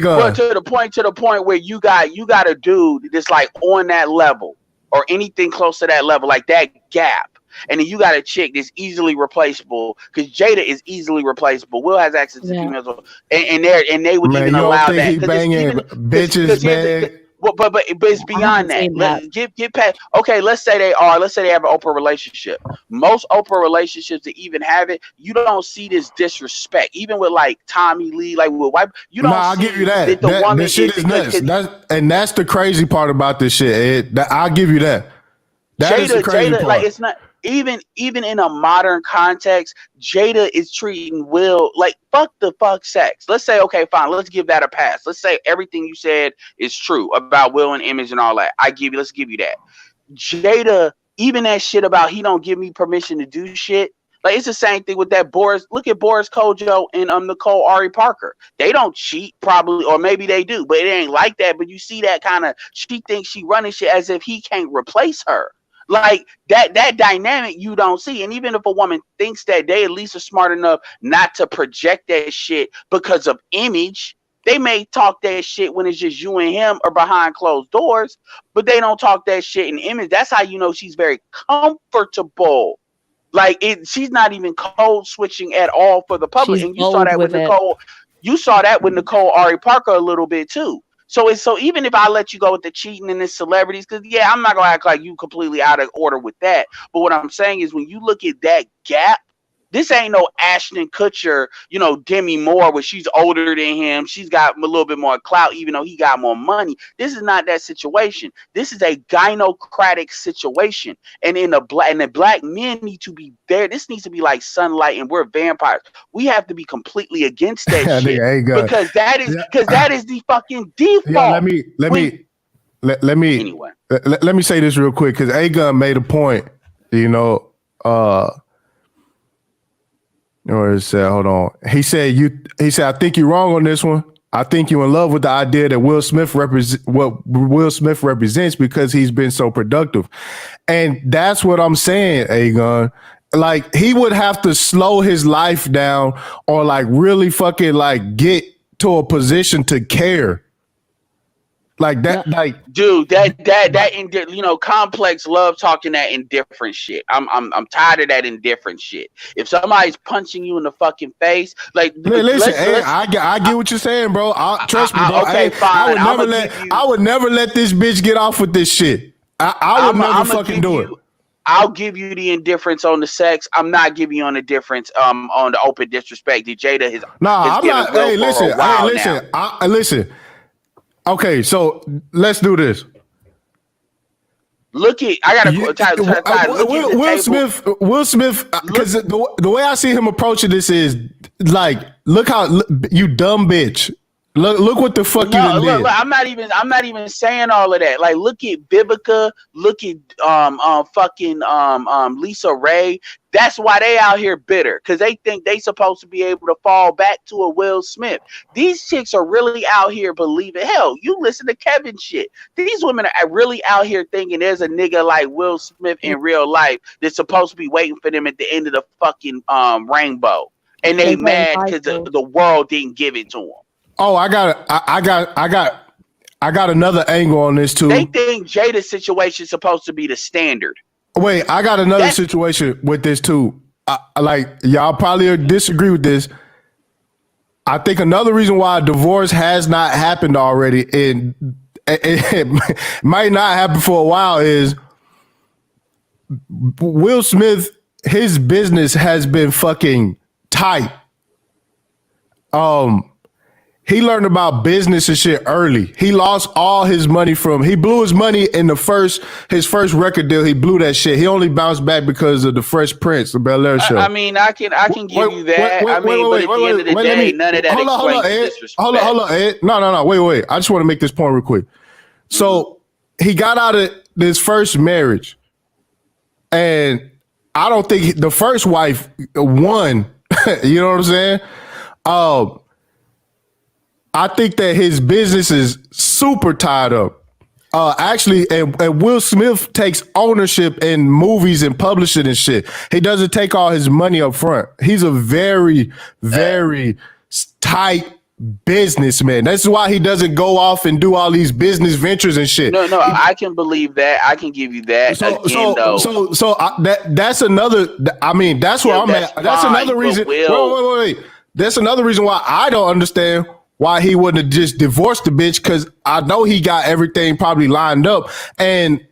Well, to the point where you got a dude that's like on that level or anything close to that level, like that gap. And then you got a chick that's easily replaceable because Jada is easily replaceable. Will has access to females, and they would even allow that. He banging bitches, man. Well, but it's beyond that. Get past. Okay, let's say they are. Let's say they have an open relationship. Most open relationships that even have it, you don't see this disrespect. Even with like Tommy Lee, like with white, you don't. I'll give you that. The shit is nuts. That's the crazy part about this shit, Ed. I'll give you that. That is the crazy part. Like it's not. Even in a modern context, Jada is treating Will like fuck sex. Let's say, okay, fine, let's give that a pass. Let's say everything you said is true about Will and Image and all that. Let's give you that. Jada, even that shit about he don't give me permission to do shit. Like it's the same thing with that Boris. Look at Boris Kojo and Nicole Ari Parker. They don't cheat, probably, or maybe they do, but it ain't like that. But you see that kind of, she thinks she running shit as if he can't replace her. Like that dynamic you don't see. And even if a woman thinks that, they at least are smart enough not to project that shit because of image. They may talk that shit when it's just you and him or behind closed doors, but they don't talk that shit in image. That's how you know she's very comfortable. Like she's not even code switching at all for the public. She's and you saw that with Nicole. You saw that with Nicole Ari Parker a little bit too. So even if I let you go with the cheating and the celebrities, because yeah, I'm not gonna act like you completely out of order with that. But what I'm saying is when you look at that gap, this ain't no Ashton Kutcher, Demi Moore, where she's older than him. She's got a little bit more clout, even though he got more money. This is not that situation. This is a gynocratic situation. And the black men need to be there. This needs to be like sunlight, and we're vampires. We have to be completely against that shit. Because that is the fucking default. Yeah, let me say this real quick, because A-Gun made a point, Or it said, hold on. He said, I think you're wrong on this one. I think you're in love with the idea that Will Smith represents because he's been so productive. And that's what I'm saying, A-Gun. Like, he would have to slow his life down or like really fucking like get to a position to care. Like that, like, dude, that complex love talking that indifferent shit. I'm tired of that indifferent shit. If somebody's punching you in the fucking face, like, listen, I get what you're saying, bro. Trust me, bro. Okay, fine. I would never let this bitch get off with this shit. I would never fucking do it. I'll give you the indifference on the sex. I'm not giving you on the difference on the open disrespect that Jada has. I'm not. Hey, listen. Okay, so let's do this. Look at Will Smith, because the way I see him approaching this is like, look you dumb bitch. Look what the fuck you did. Look, I'm not even saying all of that. Like, look at Vivica, look at Lisa Ray. That's why they out here bitter, because they think they supposed to be able to fall back to a Will Smith. These chicks are really out here believing. Hell, you listen to Kevin shit. These women are really out here thinking there's a nigga like Will Smith in real life that's supposed to be waiting for them at the end of the fucking rainbow, and they mad because the world didn't give it to them. Oh, I got another angle on this too. They think Jada's situation is supposed to be the standard. Wait, I got another situation with this too. Like, y'all probably disagree with this. I think another reason why a divorce has not happened already, and it might not happen for a while, is Will Smith, his business has been fucking tight. He learned about business and shit early. He lost all his money he blew his money in his first record deal. He blew that shit. He only bounced back because of the Fresh Prince, the Bel Air show. I mean, I can give you that. But at the end of the day, none of that explains the disrespect. Hold on, Ed. No, wait. I just want to make this point real quick. So he got out of this first marriage, and I don't think the first wife won. You know what I'm saying? I think that his business is super tied up. Actually, and Will Smith takes ownership in movies and publishing and shit. He doesn't take all his money up front. He's a very, very tight businessman. That's why he doesn't go off and do all these business ventures and shit. No, I can believe that. I can give you that. That's another. I mean, that's where I'm at. That's another reason. Wait. That's another reason why I don't understand why he wouldn't have just divorced the bitch, because I know he got everything probably lined up. And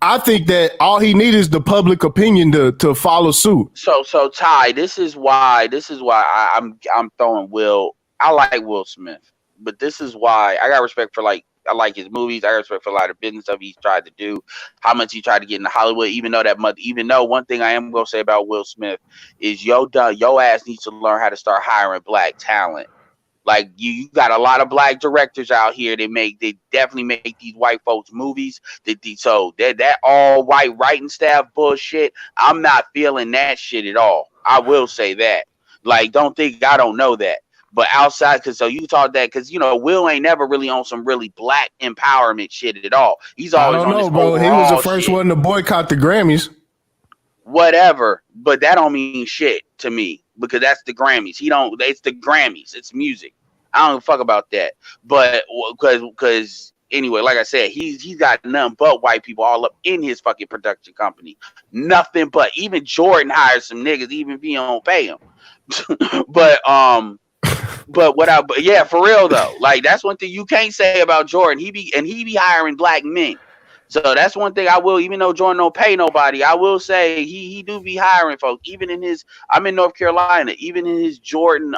I think that all he needs is the public opinion to follow suit. So Ty, this is why I'm throwing Will. I like Will Smith, but this is why I got respect for, like, I like his movies. I got respect for a lot of business stuff he's tried to do, how much he tried to get into Hollywood. Even though one thing I am gonna say about Will Smith is your ass needs to learn how to start hiring black talent. Like, you got a lot of black directors out here they definitely make these white folks movies. So that all white writing staff bullshit, I'm not feeling that shit at all. I will say that. Like, don't think I don't know that. But outside, because Will ain't never really on some really black empowerment shit at all. He's always on this bro. He was the first shit. one to boycott the Grammys. Whatever, but that don't mean shit to me, because that's the Grammys. It's the Grammys. It's music. I don't fuck about that. But because anyway, like I said, he's got nothing but white people all up in his fucking production company. Nothing but. Even Jordan hires some niggas, even if he don't pay him. But yeah, for real though. Like, that's one thing you can't say about Jordan. He be hiring black men. So that's one thing I will, even though Jordan don't pay nobody, I will say he do be hiring folks. Even in I'm in North Carolina, even in his Jordan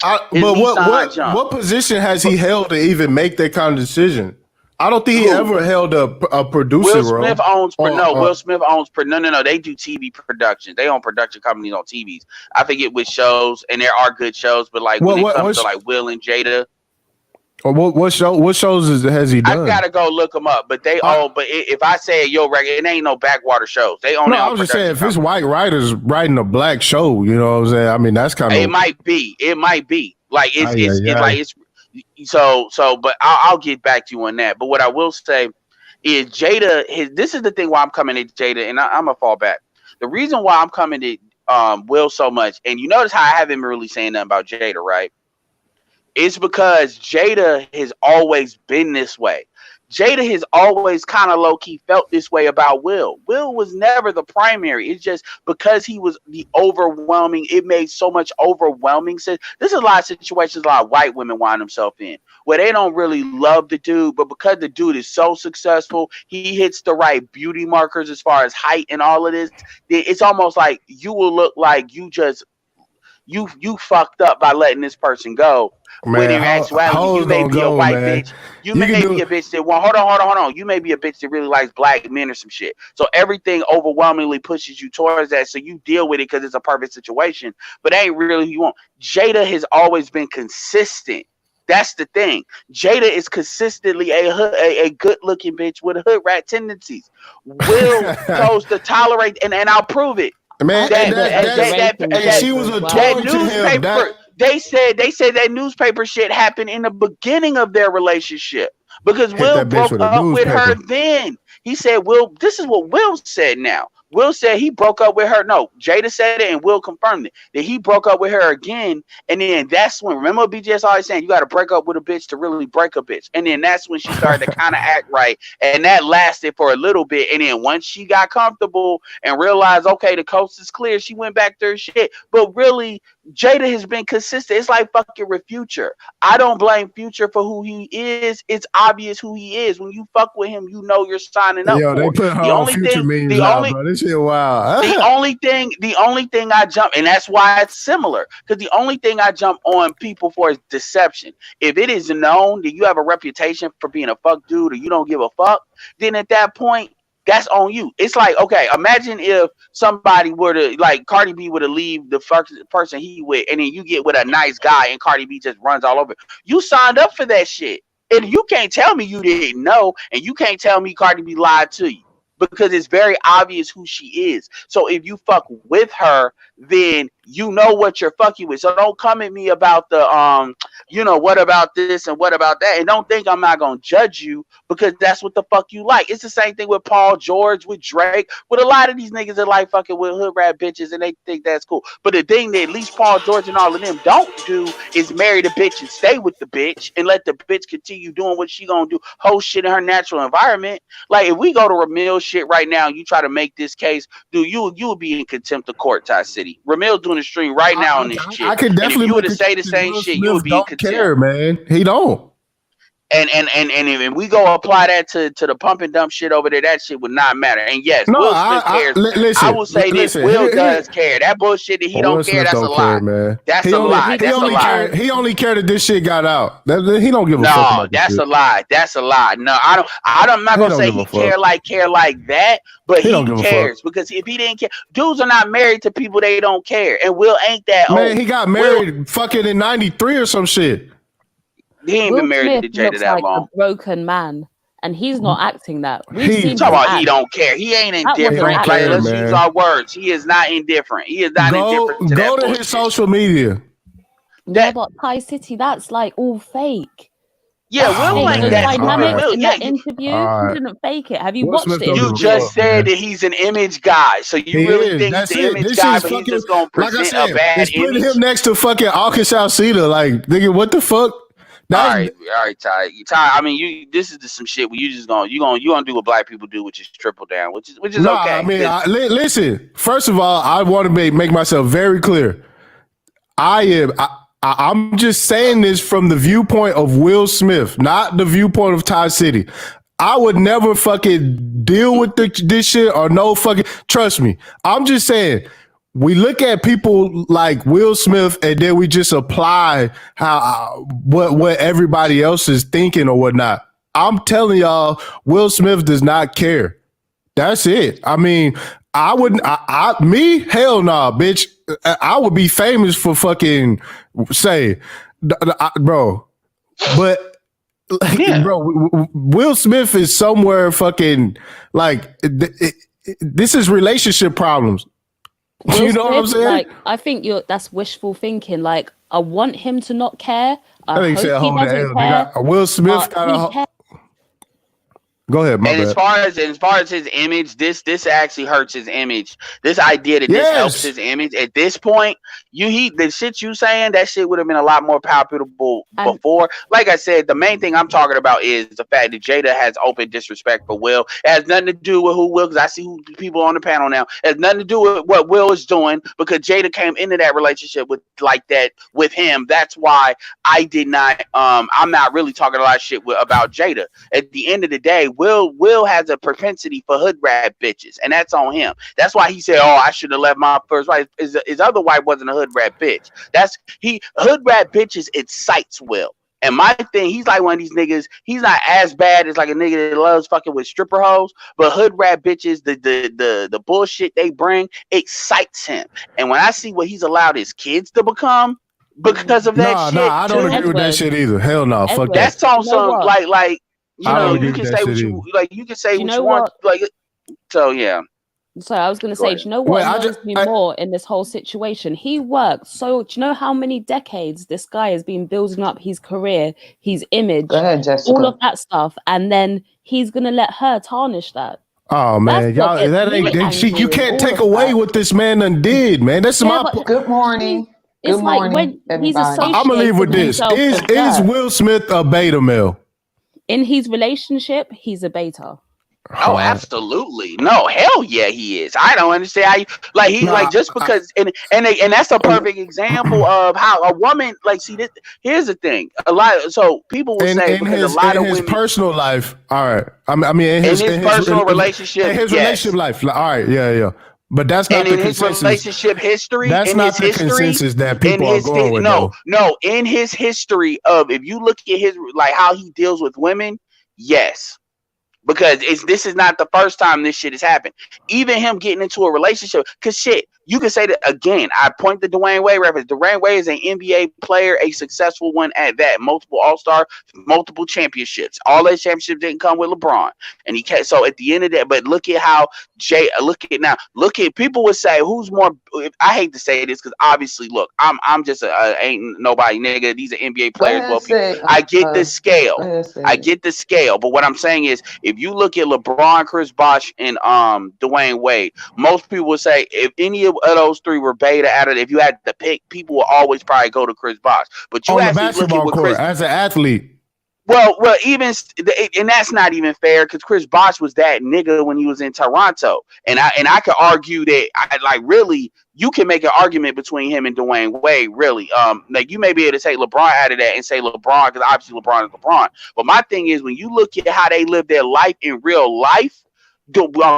but what position has he held to even make that kind of decision? I don't think he ever held a producer role. Will Smith owns no. They do TV productions. They own production companies on TVs. I forget which shows, and there are good shows, but like when it comes to like Will and Jada. What shows has he done? I gotta go look them up, but they own. But if I say it ain't no backwater shows. They own. No, I was just saying, if it's white writers writing a black show, you know what I'm saying? I mean, that's kind of. It might be. Like it's. So, but I'll get back to you on that. But what I will say is Jada. This is the thing why I'm coming at Jada, and I'm gonna fall back. The reason why I'm coming at Will so much, and you notice how I haven't been really saying nothing about Jada, right? It's because Jada has always been this way. Jada has always kind of low-key felt this way about Will. Will was never the primary. It's just because he was the overwhelming, it made so much overwhelming sense. This is a lot of situations a lot of white women find themselves in, where they don't really love the dude, but because the dude is so successful, he hits the right beauty markers as far as height and all of this, it's almost like you will look like you fucked up by letting this person go. Man, when in actuality, you may be a white bitch. You may be a bitch that hold on. You may be a bitch that really likes black men or some shit. So everything overwhelmingly pushes you towards that. So you deal with it because it's a perfect situation. But it ain't really who you want. Jada has always been consistent. That's the thing. Jada is consistently a good-looking bitch with hood rat tendencies. Will chose to tolerate, and I'll prove it. Man, she was a toy to him. They said that newspaper shit happened in the beginning of their relationship because Will broke up with her then. He said, this is what Will said now. Will said he broke up with her. No, Jada said it and Will confirmed it. That he broke up with her again. And then that's when, remember BGS always saying, you got to break up with a bitch to really break a bitch. And then that's when she started to kind of act right. And that lasted for a little bit. And then once she got comfortable and realized, okay, the coast is clear, she went back to her shit. But really, Jada has been consistent. It's like fucking with Future. I don't blame Future for who he is. It's obvious who he is. When you fuck with him, you know you're signing up. Yo, they put her on Future memes out, bro. This shit wild. The only thing I jump, and that's why it's similar, because the only thing I jump on people for is deception. If it is known that you have a reputation for being a fuck dude or you don't give a fuck, then at that point, that's on you. It's like, okay, imagine if somebody were to, like, Cardi B were to leave the first person he with, and then you get with a nice guy and Cardi B just runs all over. You signed up for that shit. And you can't tell me you didn't know, and you can't tell me Cardi B lied to you, because it's very obvious who she is. So if you fuck with her, then you know what you're fucking with. So don't come at me about the what about this and what about that, and don't think I'm not gonna judge you because that's what the fuck you like. It's the same thing with Paul George, with Drake, with a lot of these niggas that like fucking with hood rat bitches, and they think that's cool. But the thing that at least Paul George and all of them don't do is marry the bitch and stay with the bitch and let the bitch continue doing what she gonna do, whole shit in her natural environment. Like, if we go to Ramil shit right now and you try to make this case, dude, you would be in contempt of court, Ty City. Ramil doing in the stream right now on this shit. I can definitely. And if you were to say the same shit, you would be don't care, man. He don't. And if we go apply that to the pump and dump shit over there, that shit would not matter. And yes, Will Smith cares. I will say this: Will does care. That bullshit that he don't care, that's a lie, man. That's a lie. That's a lie. He only cared that this shit got out. He don't give a fuck. No, that's a lie. That's a lie. No, I'm not gonna say he care like that, but he cares because if he didn't care, dudes are not married to people they don't care, and Will ain't that old. Man, he got married fucking in '93 or some shit. He ain't been married to Jada that long. A broken man, and he's not acting that. He's talking about he don't care. He ain't indifferent. Like, let's use our words. He is not indifferent. He is not indifferent. Go to his social media. Yeah, but Thai City, that's like all fake. Yeah, Will ain't that dynamic in that interview. He didn't fake it. Have you watched it? You just said that he's an image guy, so you really think he's an image guy, but he's just gonna present a bad image. Putting him next to fucking Arkansas Cedar, like, nigga, what the fuck? All right, Ty. I mean, this is just some shit where you gonna do what black people do, which is triple down, which is okay. I mean, listen. First of all, I want to make myself very clear. I'm just saying this from the viewpoint of Will Smith, not the viewpoint of Ty City. I would never fucking deal with this shit or no fucking. Trust me. I'm just saying. We look at people like Will Smith and then we just apply what everybody else is thinking or whatnot. I'm telling y'all, Will Smith does not care. That's it. I mean, I wouldn't. Hell nah, bitch. I would be famous for fucking bro. But bro, Will Smith is somewhere fucking like this is relationship problems. You know what I'm saying? Like, I think that's wishful thinking. Like, I want him to not care. I hope he doesn't care. Will Smith got a. Go ahead, my bad. As far as his image, this actually hurts his image. This idea that this helps his image at this point, the shit you saying, that shit would have been a lot more palpable before. Like I said, the main thing I'm talking about is the fact that Jada has open disrespect for Will. It has nothing to do with who Will, because I see people on the panel now. It has nothing to do with what Will is doing, because Jada came into that relationship with him. That's why I did not. I'm not really talking a lot of shit about Jada. At the end of the day, Will has a propensity for hood rat bitches, and that's on him. That's why he said, "Oh, I should have left my first wife." His other wife wasn't a hood rat bitch. Hood rat bitches excites Will. And my thing, he's like one of these niggas. He's not as bad as like a nigga that loves fucking with stripper hoes, but hood rat bitches, the bullshit they bring excites him. And when I see what he's allowed his kids to become because of that shit, I don't agree with that shit either. Hell no, fuck that. That's on some like. You know, you can say what you like. You can say what you want. Like, so yeah. So I was going to say, do you know what annoys me more in this whole situation? He worked. So do you know how many decades this guy has been building up his career, his image, all of that stuff, and then he's going to let her tarnish that? Oh man, y'all, that ain't. You can't take away what this man done did, man. That's my. Good morning. It's like when he's associated. I'm gonna leave with this: is Will Smith a beta male? In his relationship, he's a beta. Oh, absolutely. No, hell yeah, he is. I don't understand how just because and that's a perfect example of how a woman here's the thing. So people will say because a lot of women personal life. All right. I mean in his personal relationship. In his relationship life. All right, yeah. But that's not the consensus. His relationship history. That's not the consensus that people are going with. No. In his history of, if you look at his how he deals with women, yes, because this is not the first time this shit has happened. Even him getting into a relationship, because shit, you can say that again. I point the Dwayne Wade reference. Dwayne Wade is an NBA player, a successful one at that. Multiple All-Star, multiple championships. All those championships didn't come with LeBron, and he can't. So at the end of that, but look at how Look at people would say who's more. I hate to say this because obviously, look, I'm just ain't nobody nigga. These are NBA players. I get the scale. I get the scale. But what I'm saying is, if you look at LeBron, Chris Bosh, and Dwayne Wade, most people would say if any of those three were beta out of, if you had to pick, people will always probably go to Chris Bosh. But you on the basketball court as an athlete. Well, and that's not even fair because Chris Bosh was that nigga when he was in Toronto, and I could argue that really you can make an argument between him and Dwayne Wade. Really, like you may be able to take LeBron out of that and say LeBron because obviously LeBron is LeBron. But my thing is when you look at how they live their life in real life.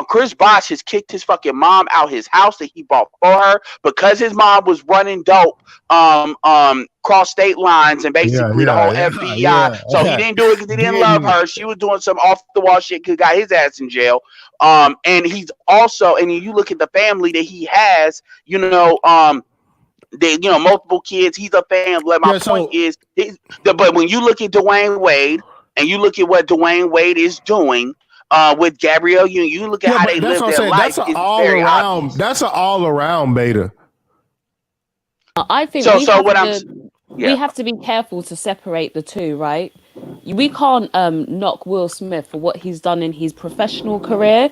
Chris Bosh has kicked his fucking mom out his house that he bought for her because his mom was running dope cross state lines and basically the whole FBI. So he didn't do it because he didn't love her. She was doing some off the wall shit because got his ass in jail. And he's also, and you look at the family that he has, multiple kids. He's a fan. But my point is, but when you look at Dwayne Wade and you look at what Dwayne Wade is doing. With Gabrielle Union, you look at how they live their life. That's an all around beta. I think we have to be careful to separate the two, right? We can't knock Will Smith for what he's done in his professional career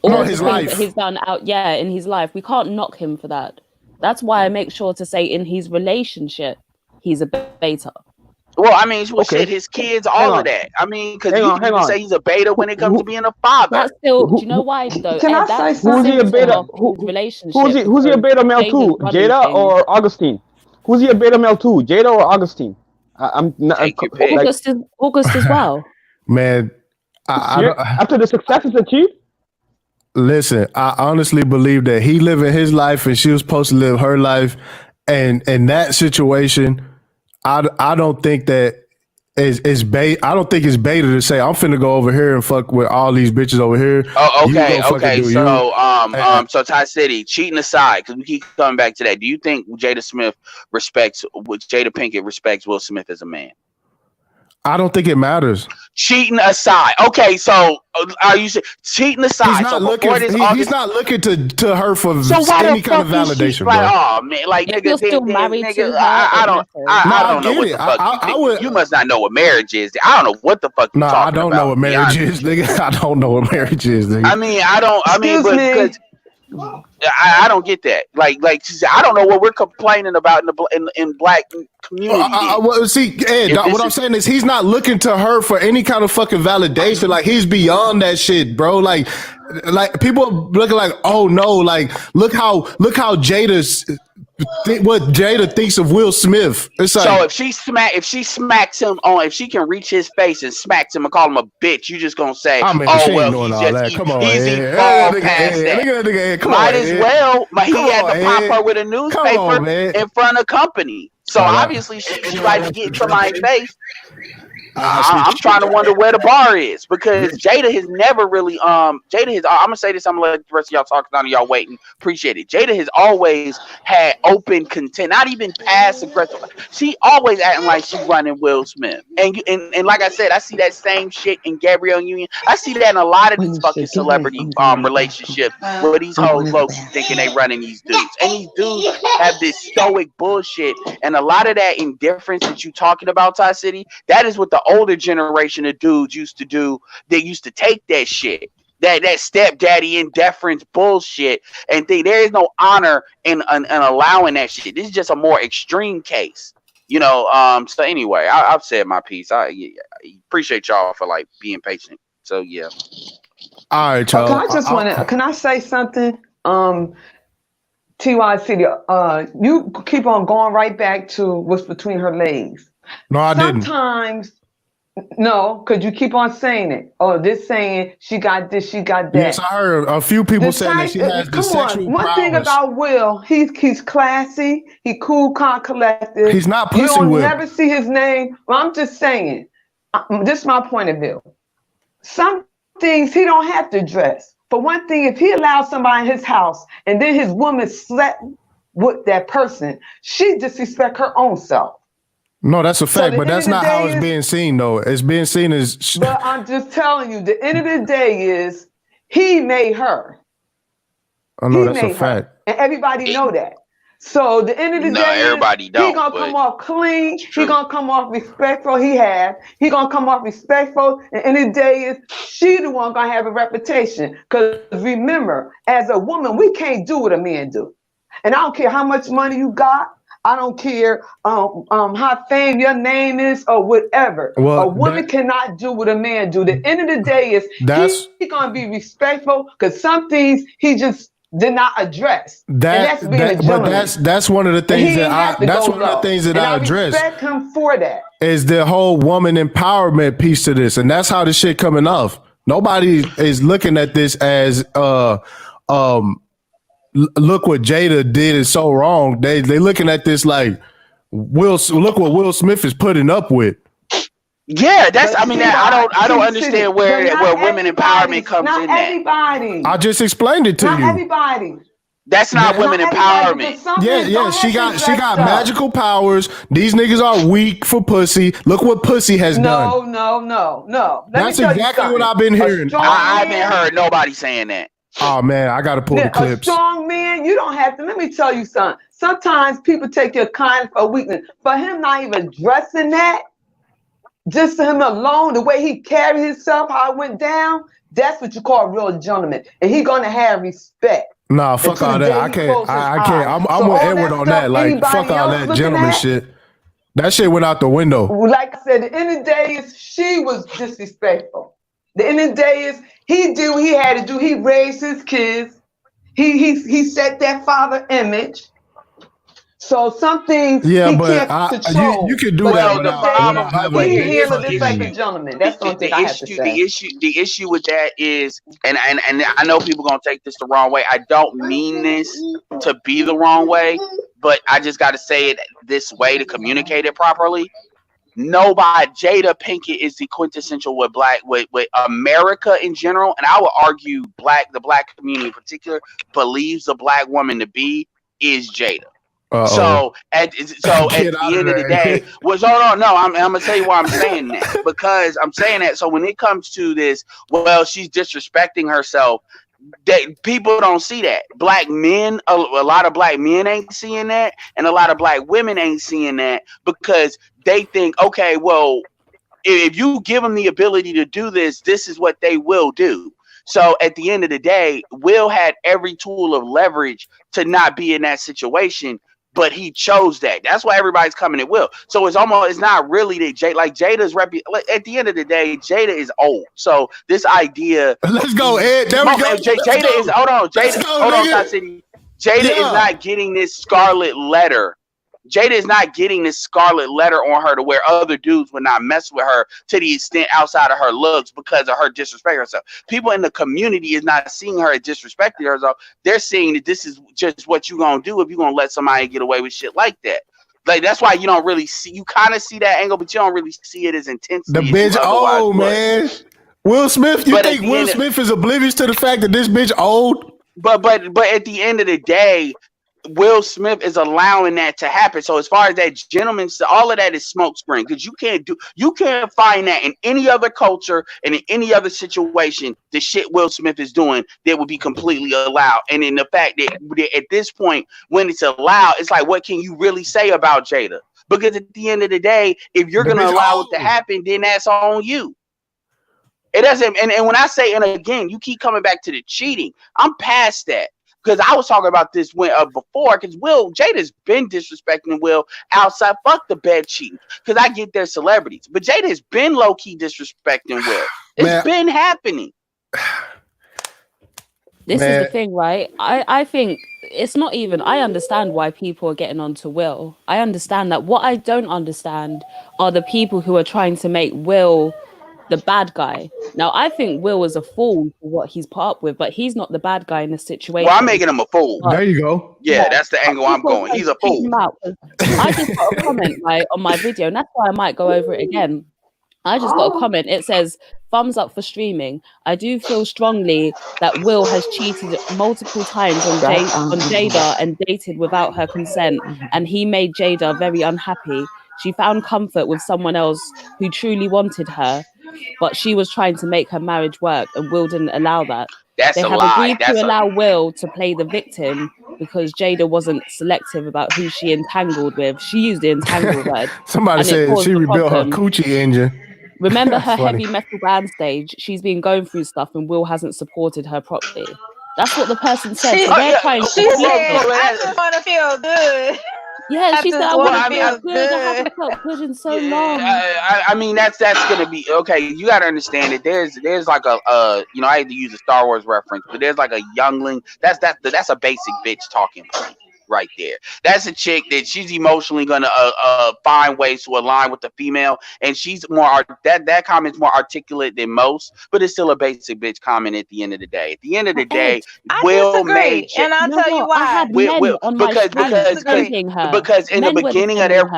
or his life that he's done in his life. We can't knock him for that. That's why I make sure to say in his relationship, he's a beta. Well, I mean, shit, his kids, all of that. I mean, because you can say he's a beta when it comes to being a father. That's still, do you know why though? Can I say something? Who's he a beta? Who's he a beta male to? Jada or Augustine? Who's he a beta male to? Jada or Augustine? August as well. Man, after the success is achieved. Listen, I honestly believe that he living his life and she was supposed to live her life, and in that situation. I don't think that it's bait. I don't think it's beta to say I'm finna go over here and fuck with all these bitches over here. Oh, okay. So Ty City, cheating aside, because we keep coming back to that. Do you think Jada Pinkett respects Will Smith as a man? I don't think it matters. Cheating aside, okay. So are you cheating aside? He's not looking to her for any kind of validation, bro. Oh man, like nigga, still married to her. I don't know what the fuck. You must not know what marriage is. I don't know what the fuck. No, I don't know what marriage is, nigga. I don't know what marriage is, nigga. I don't get that. Like I don't know what we're complaining about in black community. See, Ed, what I'm saying is he's not looking to her for any kind of fucking validation. Like he's beyond that shit, bro. Like people looking like, oh no, like look how Jada's. What Jada thinks of Will Smith. It's like, so if she smacks him if she can reach his face and smacks him and call him a bitch, you just gonna say, he's evolved past that. Might as well, but he had to pop her with a newspaper in front of company. So obviously she likes to get in somebody's face. I'm trying to wonder where the bar is because Jada has never really I'm gonna say this, I'm gonna let the rest of y'all talk, none of y'all waiting. Appreciate it. Jada has always had open content, not even passive aggressive. She always acting like she's running Will Smith. And like I said, I see that same shit in Gabrielle Union. I see that in a lot of these fucking celebrity relationships where these hoes folks thinking they running these dudes. And these dudes have this stoic bullshit. And a lot of that indifference that you talking about, Ty City, that is what the older generation of dudes used to do. They used to take that shit, that stepdaddy indifference bullshit, and think there is no honor in allowing that shit. This is just a more extreme case, So anyway, I've said my piece. I appreciate y'all for like being patient. So yeah. All right, y'all. Can I say something? TY City, you keep on going right back to what's between her legs. No, I didn't. Sometimes. No, because you keep on saying it. Oh, this saying she got this, she got that. Yes, I heard a few people saying that she has the sexual prowess. One thing about Will, he's classy, he cool, calm, collected. He's not pussy. You'll never see his name. Well, I'm just saying, this is my point of view. Some things he don't have to dress. For one thing, if he allows somebody in his house and then his woman slept with that person, she disrespect her own self. No, that's a fact, but that's not how it's being seen, though. It's being seen as... But I'm just telling you, the end of the day is he made her. Oh, no, that's a fact. And everybody know that. So the end of the day everybody don't, he gonna come off clean. He gonna come off respectful. He gonna come off respectful. And the end of the day is she the one gonna have a reputation. Because remember, as a woman, we can't do what a man do. And I don't care how much money you got. I don't care how famous your name is or whatever. Well, a woman cannot do what a man do. The end of the day is he's gonna be respectful because some things he just did not address. And that's being a gentleman. But that's one of the things that I address. Respect him for that. Is the whole woman empowerment piece to this, and that's how this shit coming off. Nobody is looking at this as look what Jada did is so wrong. They looking at this like look what Will Smith is putting up with. Yeah, that's. I mean, I don't understand where women empowerment comes in. Not everybody. I just explained it to you. Not everybody. That's not women empowerment. Yeah. She got magical powers. These niggas are weak for pussy. Look what pussy has done. No. That's exactly what I've been hearing. I haven't heard nobody saying that. Oh man, I gotta pull the clips. A strong man, you don't have to. Let me tell you something. Sometimes people take your kindness for weakness. For him not even addressing that, just him alone, the way he carried himself, how it went down, that's what you call a real gentleman. And he gonna have respect. Nah, fuck all that. I can't. I'm with Edward on that. Like, fuck all that gentleman shit. That shit went out the window. Like I said, the end of the day is she was disrespectful. The end of the day is he did what he had to do. He raised his kids. He set that father image. So some things he can't control. You can do that. He handled this like a gentleman. That's the thing I have to say. The issue with that is, and I know people gonna take this the wrong way. I don't mean this to be the wrong way, but I just got to say it this way to communicate it properly. Nobody, Jada Pinkett is the quintessential with America in general, and I would argue the black community in particular believes the black woman to be is Jada. So at the end of the day, I'm gonna tell you why I'm saying that, because I'm saying that so when it comes to this, well, she's disrespecting herself. That people don't see that. Black men, a lot of black men ain't seeing that, and a lot of black women ain't seeing that because they think, okay, well, if you give them the ability to do this, this is what they will do. So at the end of the day, Will had every tool of leverage to not be in that situation, but he chose that. That's why everybody's coming at Will. So it's not really that Jada's at the end of the day, Jada is old. So this idea. Let's go, Ed. There we go. Jada is Jada is not getting this scarlet letter. Jada is not getting this scarlet letter on her to where other dudes would not mess with her to the extent outside of her looks because of her disrespecting herself. People in the community is not seeing her as disrespecting herself. They're seeing that this is just what you're going to do if you're going to let somebody get away with shit like that. Like, that's why you don't really see, you kind of see that angle, but you don't really see it as intensely. The bitch man. Will Smith, you think Will Smith is oblivious to the fact that this bitch old? But at the end of the day, Will Smith is allowing that to happen. So as far as that gentleman, all of that is smokescreen because you can't find that in any other culture and in any other situation. The shit Will Smith is doing that would be completely allowed. And in the fact that at this point, when it's allowed, it's like, what can you really say about Jada? Because at the end of the day, if you're going to allow it to happen, then that's on you. It doesn't. And when I say, and again, you keep coming back to the cheating. I'm past that. Because I was talking about this before, because Jada's been disrespecting Will outside. Fuck the bed cheating, because I get their celebrities. But Jada's been low-key disrespecting Will. It's been happening. This is the thing, right? I think it's not even, I understand why people are getting onto Will. I understand that. What I don't understand are the people who are trying to make Will the bad guy. Now, I think Will is a fool for what he's put up with, but he's not the bad guy in this situation. Well, I'm making him a fool. There you go. Yeah, that's the angle I'm going. He's a fool. I just got a comment on my video, and that's why I might go over it again. I just got a comment. It says, thumbs up for streaming. I do feel strongly that Will has cheated multiple times on Jada and dated without her consent, and he made Jada very unhappy. She found comfort with someone else who truly wanted her, but she was trying to make her marriage work, and Will didn't allow that. They have agreed to allow Will to play the victim because Jada wasn't selective about who she entangled with. She used the entangle word. Somebody said she rebuilt her coochie engine. Remember her heavy metal band stage? She's been going through stuff and Will hasn't supported her properly. That's what the person said. She said, I just want to feel good. Yeah, she said, I Well, want to I mean, feel good. I haven't felt good in so long. I mean, that's gonna be okay. You gotta understand that there's like a you know, I had to use a Star Wars reference, but there's like a youngling. That's a basic bitch talking point right there. That's a chick that she's emotionally gonna find ways to align with the female, and she's more that comment's more articulate than most, but it's still a basic bitch comment at the end of the day. At the end of the day, Will made, and I'll tell you why. I had men on my stream her. Because in men the beginning of their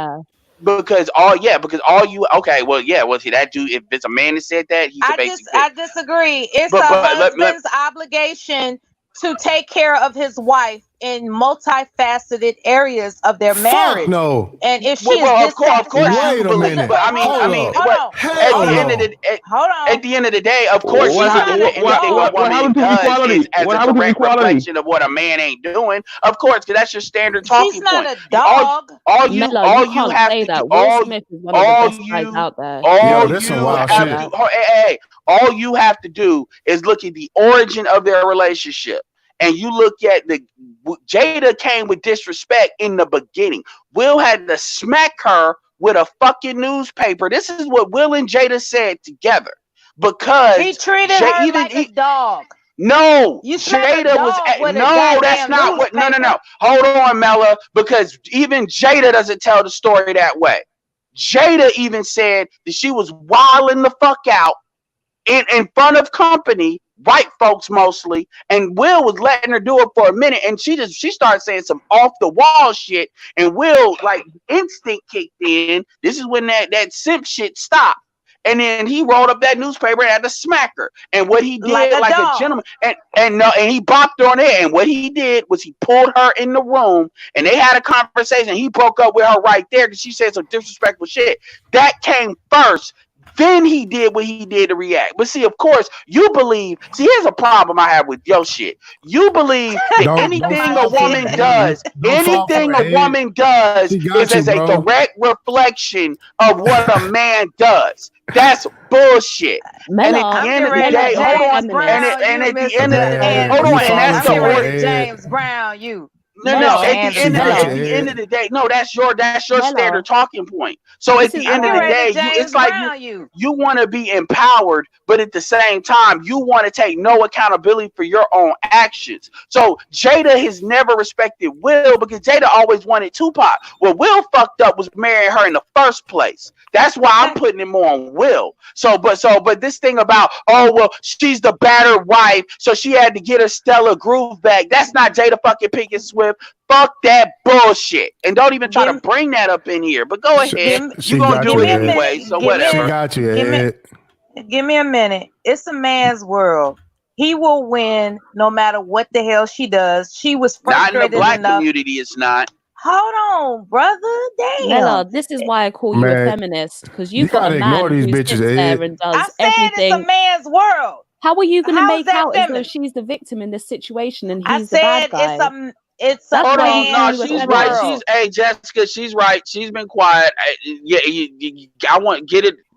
because all you see that dude, if it's a man that said that, he's a basic bitch. I disagree. It's a husband's obligation to take care of his wife in multifaceted areas of their marriage. No. And if she of course, wait a minute. But at the end of the day, of course, what happened to equality? As a direct reflection of what a man ain't doing. Of course, because that's your standard talking point. She's not a dog. All you have to do, Will Smith is one of the best guys out there. All you have to do is look at the origin of their relationship. And you look at Jada came with disrespect in the beginning. Will had to smack her with a fucking newspaper. This is what Will and Jada said together. Because he treated her like a dog. No, Jada was no. That's not what. No. Hold on, Mella. Because even Jada doesn't tell the story that way. Jada even said that she was wilding the fuck out in front of company, white folks mostly, and Will was letting her do it for a minute, and she started saying some off the wall shit, and Will, like, instinct kicked in. This is when that simp shit stopped. And then he rolled up that newspaper and had to smack her. And what he did, like a gentleman, and he bopped her on there. And what he did was he pulled her in the room, and they had a conversation. He broke up with her right there because she said some disrespectful shit. That came first. Then he did what he did to react. But see, of course, you believe. See, here's a problem I have with your shit. You believe that anything a woman does is as a direct reflection of what a man does. That's bullshit. And at the end of the day, that's the word James Brown. You. No. At the end of the day, no. That's your standard talking point. So at the end of the day, it's like you want to be empowered, but at the same time, you want to take no accountability for your own actions. So Jada has never respected Will because Jada always wanted Tupac. What Will fucked up was marrying her in the first place. That's why I'm putting it more on Will. But this thing about, she's the battered wife, so she had to get her Stella groove back. That's not Jada fucking Pinkett Swift. Fuck that bullshit. And don't even try to bring that up in here. But go ahead. You're going to do it anyway, so whatever. She got you. Give me a minute. It's a man's world. He will win no matter what the hell she does. She was frustrated enough. Not in the black community, it's not. Hold on, brother. Damn. Mella, this is why I call you a feminist, because you've got a man who sits there and does everything. It's a man's world. How are you going to make out as though she's the victim in this situation and he's the bad guy? It's a hold on, no, she's right. Jessica, she's right. She's been quiet. I want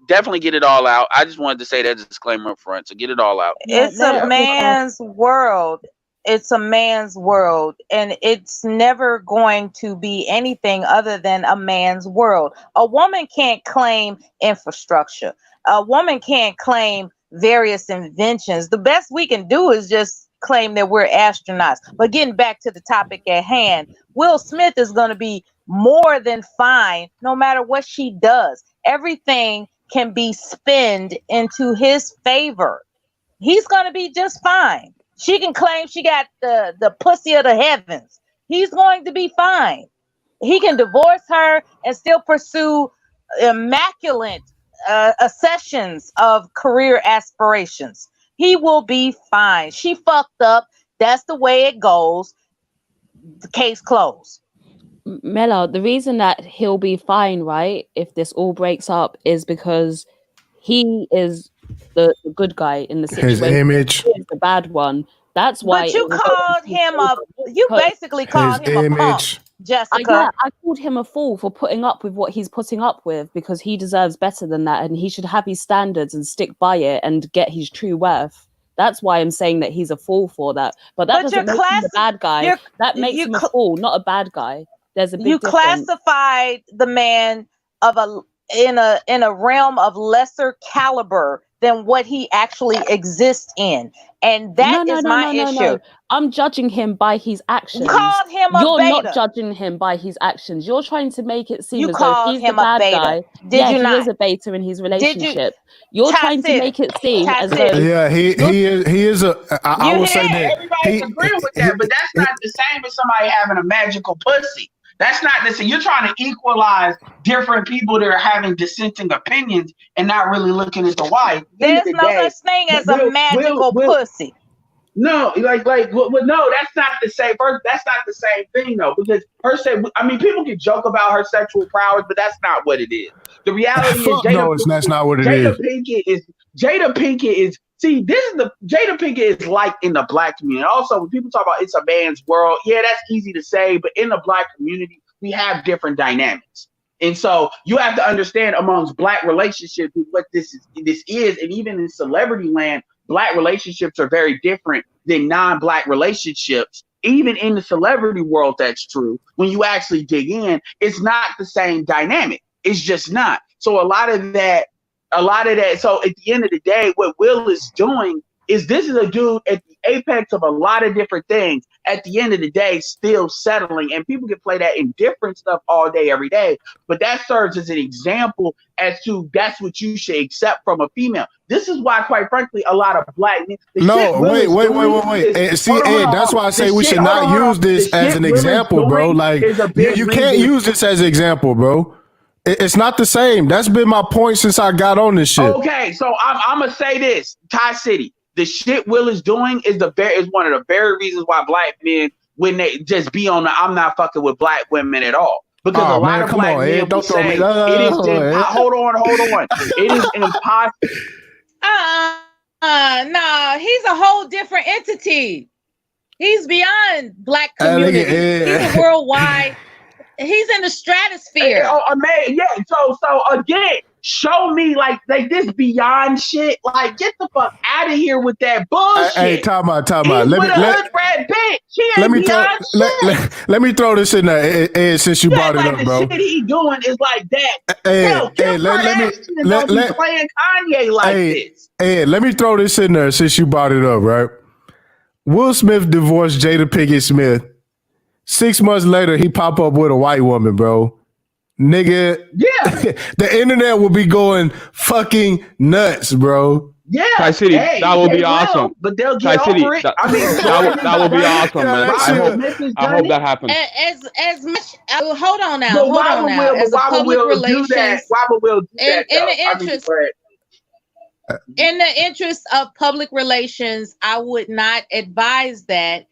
definitely get it all out. I just wanted to say that disclaimer up front. So get it all out. It's a man's world. It's a man's world, and it's never going to be anything other than a man's world. A woman can't claim infrastructure. A woman can't claim various inventions. The best we can do is just claim that we're astronauts. But getting back to the topic at hand, Will Smith is going to be more than fine no matter what she does. Everything can be spinned into his favor. He's going to be just fine. She can claim she got the pussy of the heavens. He's going to be fine. He can divorce her and still pursue immaculate accessions of career aspirations. He will be fine. She fucked up. That's the way it goes. The case closed. Mella, the reason that he'll be fine, right, if this all breaks up, is because he is the good guy in the situation. His image. He is the bad one. That's why. But you called him a. You basically called him a punk, Jessica. I called him a fool for putting up with what he's putting up with, because he deserves better than that, and he should have his standards and stick by it and get his true worth. That's why I'm saying that he's a fool for that. But that doesn't make him a bad guy. That makes him a fool, not a bad guy. There's a big you difference. classified the man in a realm of lesser caliber than what he actually exists in, and that is my issue. No. I'm judging him by his actions. You called him a You're beta. not judging him by his actions. You're trying to make it seem You as though called he's the him a bad beta. guy. Did you he not? is a beta in his Did you? relationship. You're trying to make it seem as though Yeah, he is a. I will say that everybody's agreeing with that, but that's not the same as somebody having a magical pussy. That's not the same. You're trying to equalize different people that are having dissenting opinions and not really looking at the why. There's no such thing as a magical pussy. No, no, that's not the same. First, that's not the same thing though, because her say, I mean, people can joke about her sexual prowess, but that's not what it is. The reality is, that's not what it Jada is. Jada Pinkett is. See, Jada Pinkett is like in the black community. Also, when people talk about it's a man's world, yeah, that's easy to say, but in the black community, we have different dynamics. And so you have to understand amongst black relationships what this is, and even in celebrity land, black relationships are very different than non-black relationships. Even in the celebrity world, that's true. When you actually dig in, it's not the same dynamic. It's just not. So a lot of that. So at the end of the day, what Will is doing is this is a dude at the apex of a lot of different things. At the end of the day, still settling, and people can play that in different stuff all day, every day. But that serves as an example as to that's what you should accept from a female. This is why, quite frankly, a lot of black men. Wait. See, Ed, that's why I say we should not use this as an example, bro. Like you can't use this as an example, bro. It's not the same. That's been my point since I got on this shit. Okay, so I'm gonna say this, Ty City. The shit Will is doing is one of the very reasons why black men, when they just be on the I'm not fucking with black women at all. Because a lot of black men will say it is hold on. It is impossible. No, he's a whole different entity. He's beyond black community. He's a worldwide. He's in the stratosphere. So again, show me like this beyond shit. Like, get the fuck out of here with that bullshit. Hey, time out. He's with a hood rat bitch. She ain't beyond shit. Let me throw this in there, Ed, since you brought it up, bro. The shit he doing is like that. Let me playing Kanye like this. Ed, let me throw this in there since you brought it up, right? Will Smith divorced Jada Pinkett Smith. 6 months later, he pop up with a white woman, bro. Nigga, yeah, the internet will be going fucking nuts, bro. Yeah, Ty City, that will be awesome. But they'll get over it. I mean, that will be awesome, man. I hope that happens. As much, hold on now. As a public relations, why would Will do that? In the interest of public relations, I would not advise that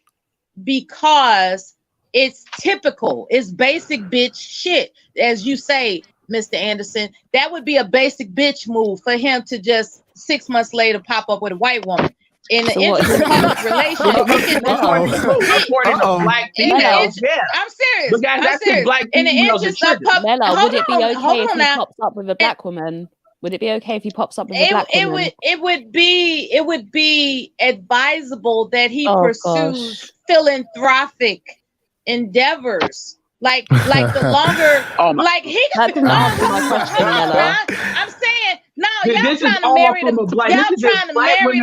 because it's typical. It's basic bitch shit. As you say, Mr. Anderson, that would be a basic bitch move for him to just 6 months later pop up with a white woman. In the interest of public relations, according to black females, I'm serious. I'm serious. Black in the interest of public, would it be okay if he pops up with a black woman? Would it be okay if he pops up with a black woman? It would be advisable that he pursues philanthropic endeavors. Like the longer, like he could be. I'm saying, no, y'all trying to marry the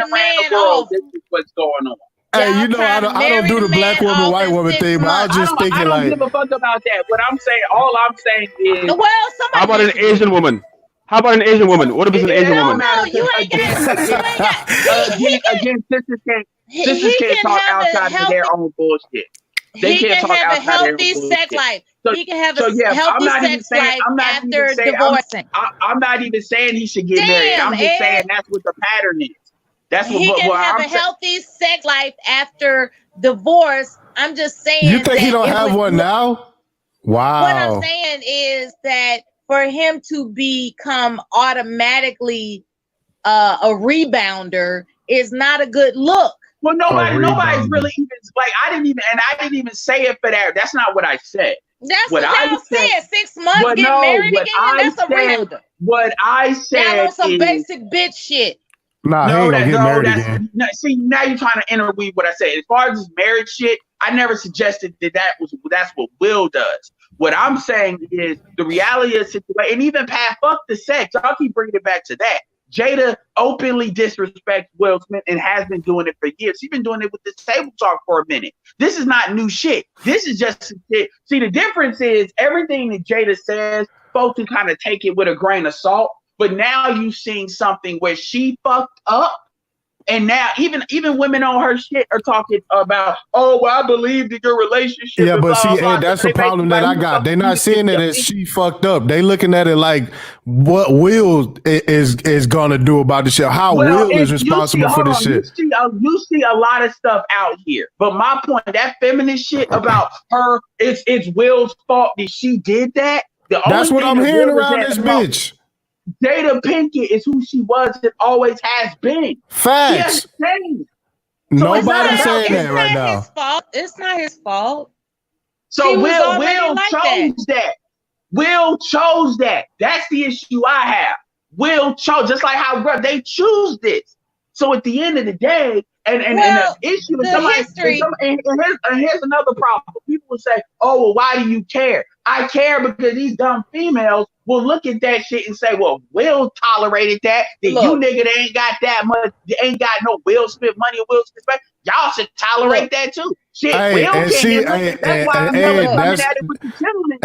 man off. This is what's going on. Hey, you know, I don't do the black woman, white woman thing, but I was just thinking I don't give a fuck about that. What I'm saying, all I'm saying is, how about an Asian woman? What if it's an Asian woman? No, you ain't got. Again, sisters can't talk outside of their own bullshit. They can't talk have a healthy sex life. He can have a healthy sex life after divorcing. I'm not even saying he should get married. I'm just saying that's what the pattern is. That's what he can have a healthy sex life after divorce. I'm just saying. You think he don't have one now? Wow. What I'm saying is that for him to become automatically a rebounder is not a good look. Well, nobody's really even like I didn't even say it for that. That's not what I said. That's what I said. 6 months, get married again. That's a rebounder. What I said that was some basic bitch shit. Nah, he ain't gonna get married again. See, now you're trying to interweave what I said. As far as this marriage shit, I never suggested that's what Will does. What I'm saying is the reality of the situation, and even past fuck the sex, I'll keep bringing it back to that. Jada openly disrespects Will Smith and has been doing it for years. She's been doing it with this table talk for a minute. This is not new shit. This is just shit. See, the difference is everything that Jada says, folks can kind of take it with a grain of salt. But now you've seen something where she fucked up. And now even women on her shit are talking about, oh, well, I believed in your relationship. Yeah, but blah, see, blah, blah. that's the problem that I got. They're not seeing it as she fucked up. They looking at it like what Will is gonna do about this shit. How Will is responsible for this shit. You see a lot of stuff out here. But my point, that feminist shit about her, it's Will's fault that she did that. That's what I'm hearing around this bitch. Jada Pinkett is who she was and always has been. Facts. Nobody's saying that right now. It's not his fault. So Will chose that. Will chose that. That's the issue I have. Will chose, just like how they choose this. So at the end of the day, and the issue is and here's another problem. People will say, oh, well, why do you care? I care because these dumb females will look at that shit and say, well, Will tolerated that. That you nigga that ain't got that much, ain't got no Will Smith money or Will Smith money. Y'all should tolerate that too. Shit, Will can't. That's why I'm coming at it with the gentleman.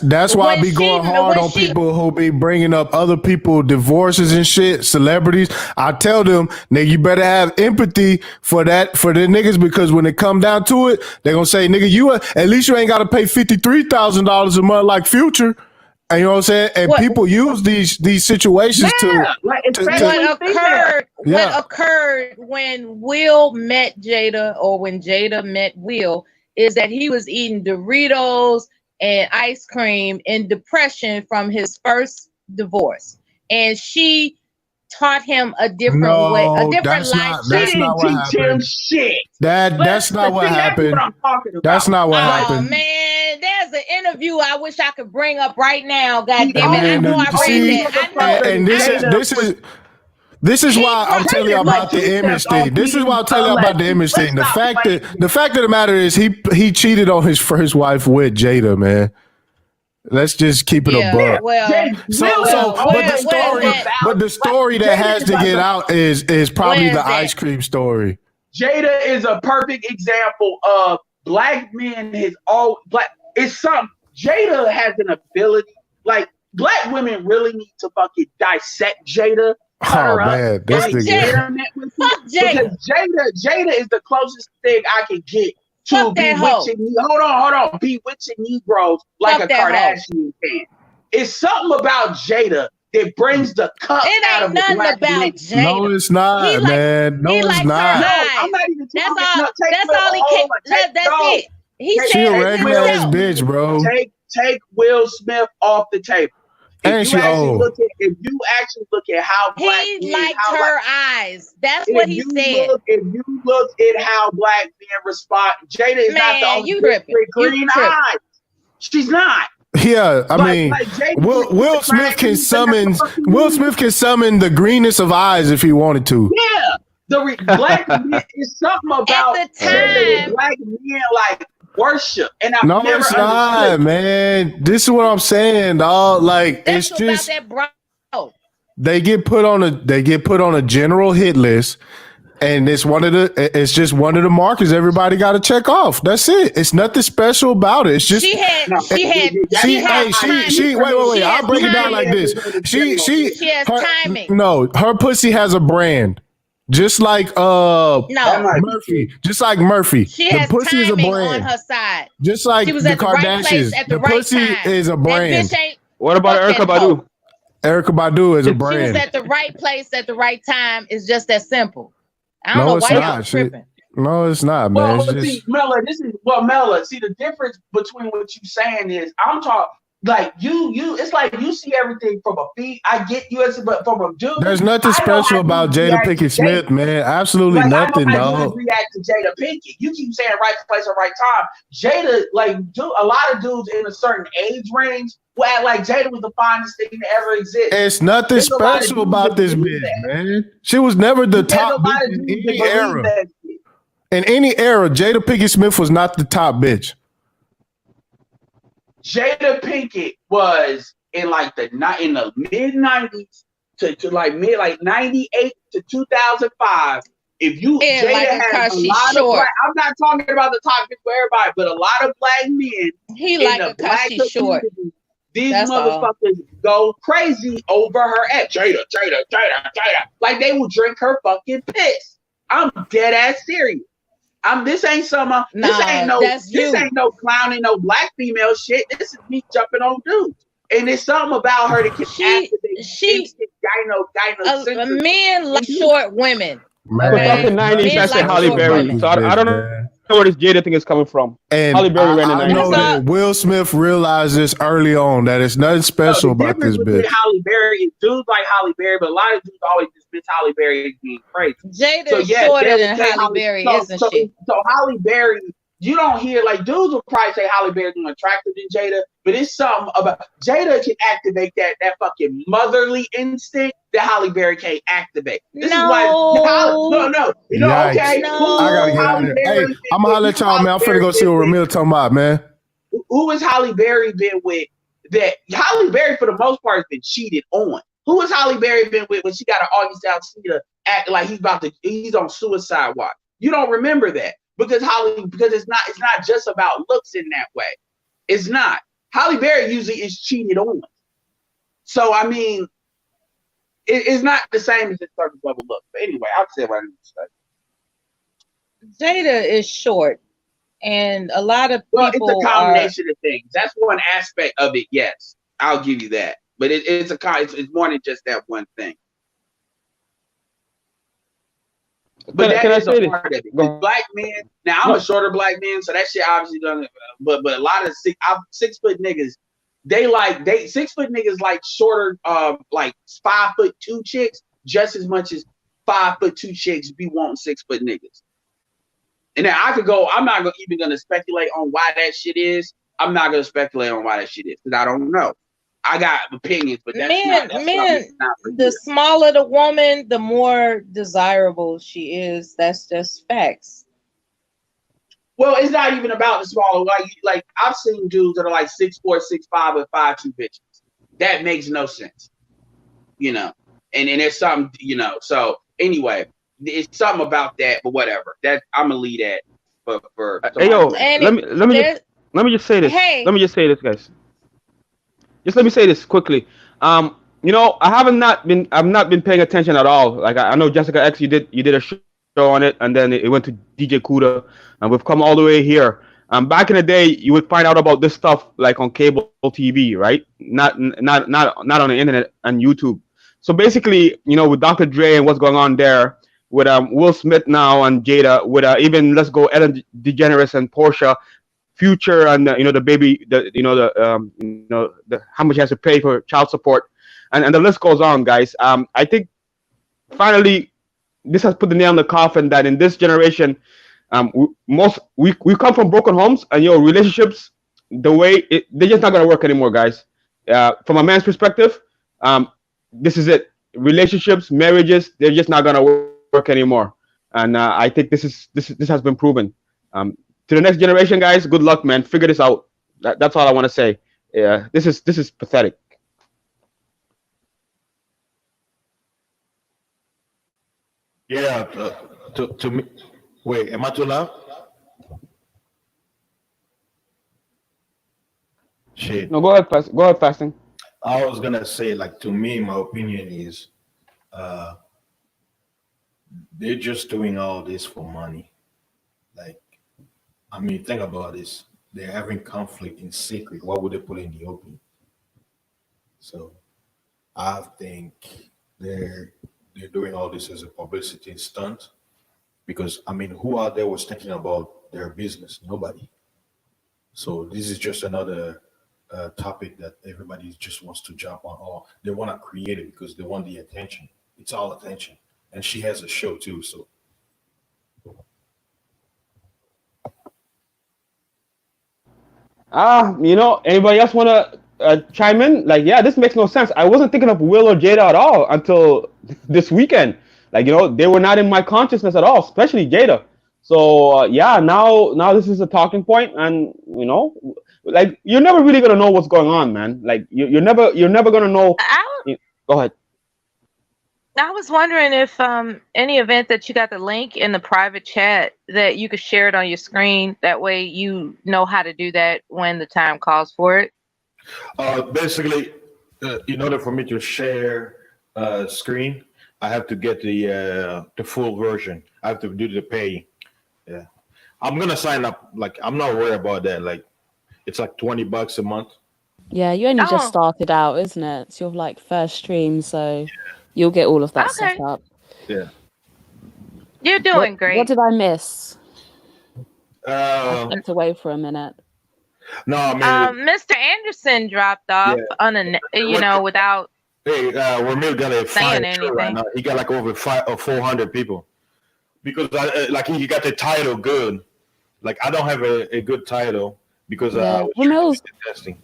That's why I be going hard on people who be bringing up other people divorces and shit, celebrities. I tell them, nigga, you better have empathy for the niggas, because when it come down to it, they gonna say, nigga, you at least you ain't got to pay $53,000 a month like Future. And you know what I'm saying? And people use these situations what occurred when Will met Jada, or when Jada met Will, is that he was eating Doritos and ice cream in depression from his first divorce. And she taught him a different way, a different life. She didn't teach him shit. That's not what happened. That's not what happened. Oh man, there's an interview I wish I could bring up right now. God damn it! I know I read that. And this is why I'm telling you about the image thing. This is why I'm telling you about the image thing. The fact of the matter is he cheated on his first wife with Jada, man. Let's just keep it a buck. But the story that has to get out is probably the ice cream story. Jada is a perfect example of black men. It's something. Jada has an ability. Like, black women really need to fucking dissect Jada. Oh man, this Jada. Because Jada is the closest thing I can get to bewitching. Hold on. Bewitching Negroes like a Kardashian can. It's something about Jada that brings the cup out of the black man. No, it's not, man. No, it's not. No, I'm not even talking. That's all he can. That's it. She a regular ass bitch, bro. Take Will Smith off the table. If you actually look at how black he liked her eyes. That's what he said. If you look at how black men respond, Jada is not the only green eyes. She's not. Yeah, I mean, Will Smith can summon the greenness of eyes if he wanted to. Yeah, the black men is something about at the time. Black men like worship, and I've no, never it's not, man. This is what I'm saying, dog. Like, it's just that, bro. They get put on a general hit list, and it's just one of the markers everybody got to check off. That's it. It's nothing special about it. It's just wait. I'll break it down like this. She has timing. No, her pussy has a brand. Just like Murphy. Just like Murphy. She has pussy is a brand on her side. Just like she was the at the Kardashians. Right place at the pussy right time. is a brand. What about Erykah Badu? Erykah Badu is a brand. She was at the right place at the right time. It's just that simple. I don't know why y'all tripping. No, it's not, man. Well, see, Mela, Mela, see, the difference between what you're saying is I'm talking. Like you, it's like you see everything from a feet. I get you, but from a dude, there's nothing special about Jada Pinkett Smith, man. Absolutely nothing, dog. React to Jada Pinkett. You keep saying right place at right time. Jada, a lot of dudes in a certain age range will act like Jada was the finest thing to ever exist. It's nothing special about this bitch, man. She was never the top bitch in any era. In any era, Jada Pinkett Smith was not the top bitch. Jada Pinkett was in like the mid 90s to like mid like 98 to 2005. If you And Jada like has a Akashi lot Short. of black, I'm not talking about the topic for everybody, but a lot of black men He in like the black Akashi Short. community, these That's all. motherfuckers go crazy over her ex. Jada. Like they will drink her fucking piss. I'm dead ass serious. This ain't some this ain't no clowning no black female shit. This is me jumping on dudes. And it's something about her that can activate instant gyno men like short women. So back in the 90s, I said Halle Berry. So I don't know where this Jada thing is coming from. And Halle Berry ran the I 90s. know that Will Smith realized this early on, that it's nothing special about this bitch. Halle Berry is dudes like Halle Berry, but a lot of dudes always dismiss Halle Berry as being crazy. Jada is shorter than Halle Berry, isn't she? So Halle Berry, you don't hear like dudes will probably say Halle Berry is more attractive than Jada, but it's something about Jada can activate that fucking motherly instinct that Halle Berry can't activate. This is why okay. No. I gotta get out of here. Hey, I'm gonna let y'all, man. I'm finna go see what Ramil talking about, man. Who has Halle Berry been with? That Halle Berry for the most part has been cheated on. Who has Halle Berry been with when she got an August Alsina act like he's on suicide watch? You don't remember that. Because it's not just about looks in that way. It's not. Halle Berry usually is cheated on. So I mean, it's not the same as the surface level look. But anyway, I'll say what I need to say. Jada is short, and a lot of people. Well, it's a combination of things. That's one aspect of it. Yes, I'll give you that. But it's more than just that one thing. But can I say this? Black men. Now I'm a shorter black man, so that shit obviously doesn't. But a lot of 6 foot niggas, 6 foot niggas like shorter, like 5'2" chicks just as much as 5'2" chicks be wanting 6 foot niggas. And then I could go. I'm not even gonna speculate on why that shit is. I'm not gonna speculate on why that shit is because I don't know. I got opinions, but that's not the smaller the woman, the more desirable she is. That's just facts. Well, it's not even about the smaller. Like I've seen dudes that are like 6'4", 6'5", with 5'2" bitches. That makes no sense, you know. And there's something, you know. So anyway, it's something about that, but whatever. That I'm gonna leave that for. Hey yo, let me just say this. Hey. Let me just say this, guys. Just let me say this quickly. You know, I've not been paying attention at all. Like I know Jessica X, you did a show on it, and then it went to DJ Cuda, and we've come all the way here. Back in the day, you would find out about this stuff like on cable TV, right? Not on the internet and YouTube. So basically, you know, with Dr. Dre and what's going on there, with Will Smith now and Jada, with even let's go Ellen DeGeneres and Portia. Future and you know the baby, how much he has to pay for child support, and the list goes on, guys. I think finally this has put the nail in the coffin that in this generation, we come from broken homes, and relationships, they're just not gonna work anymore, guys. From a man's perspective, this is it. Relationships, marriages, they're just not gonna work anymore, and I think this has been proven. To the next generation, guys, good luck, man. Figure this out. That's all I want to say. Yeah, this is pathetic. Yeah, to me. Wait, am I too loud? Shit. No, go ahead, fasting. I was gonna say, like, to me, my opinion is, they're just doing all this for money. Like, I mean, think about this. They're having conflict in secret. What would they put in the open? So I think they're doing all this as a publicity stunt because, I mean, who out there was thinking about their business? Nobody. So this is just another topic that everybody just wants to jump on. Or they want to create it because they want the attention. It's all attention. And she has a show too, so. Anybody else want to chime in? Like, yeah, this makes no sense. I wasn't thinking of Will or Jada at all until this weekend. Like, they were not in my consciousness at all, especially Jada. So, now this is a talking point, and, like you're never really gonna know what's going on, man. Like you're never gonna know. Go ahead. I was wondering if any event that you got the link in the private chat that you could share it on your screen. That way you know how to do that when the time calls for it. Basically, in order for me to share screen, I have to get the full version. I have to do the pay. Yeah, I'm gonna sign up. Like, I'm not worried about that. Like, it's like $20 a month. Yeah, you only just started out, isn't it? It's your like first stream, so you'll get all of that set up. Yeah. You're doing great. What did I miss? I stepped away for a minute. No, I mean, Mr. Anderson dropped off without. Hey, Ramil got a fine anything. show right now. He got like over 400 people because he got the title good. Like, I don't have a good title because I was testing.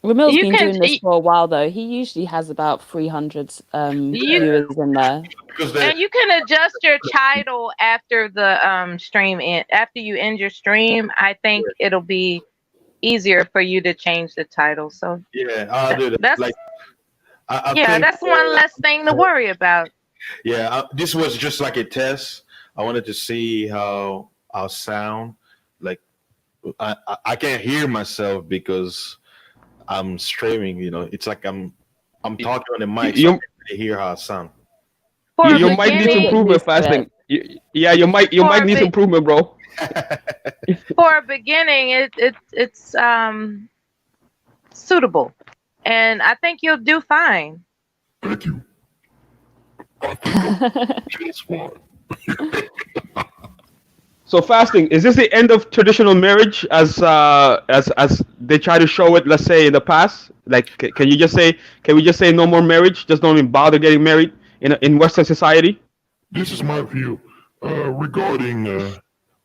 Ramil's been doing this for a while though. He usually has about 300 viewers in there. And you can adjust your title after the stream after you end your stream. I think it'll be easier for you to change the title. So yeah, I'll do that. That's like, I think, that's one less thing to worry about. Yeah, this was just like a test. I wanted to see how I'll sound. Like, I can't hear myself because I'm streaming. You know, it's like I'm talking on the mic, so I can't really hear how I sound. Your mic needs improvement, Fasting. Yeah, your mic needs improvement, bro. For a beginning, it's suitable, and I think you'll do fine. Thank you. So Fasting, is this the end of traditional marriage as they try to show it? Let's say in the past, like can we just say no more marriage? Just don't even bother getting married in Western society. This is my view regarding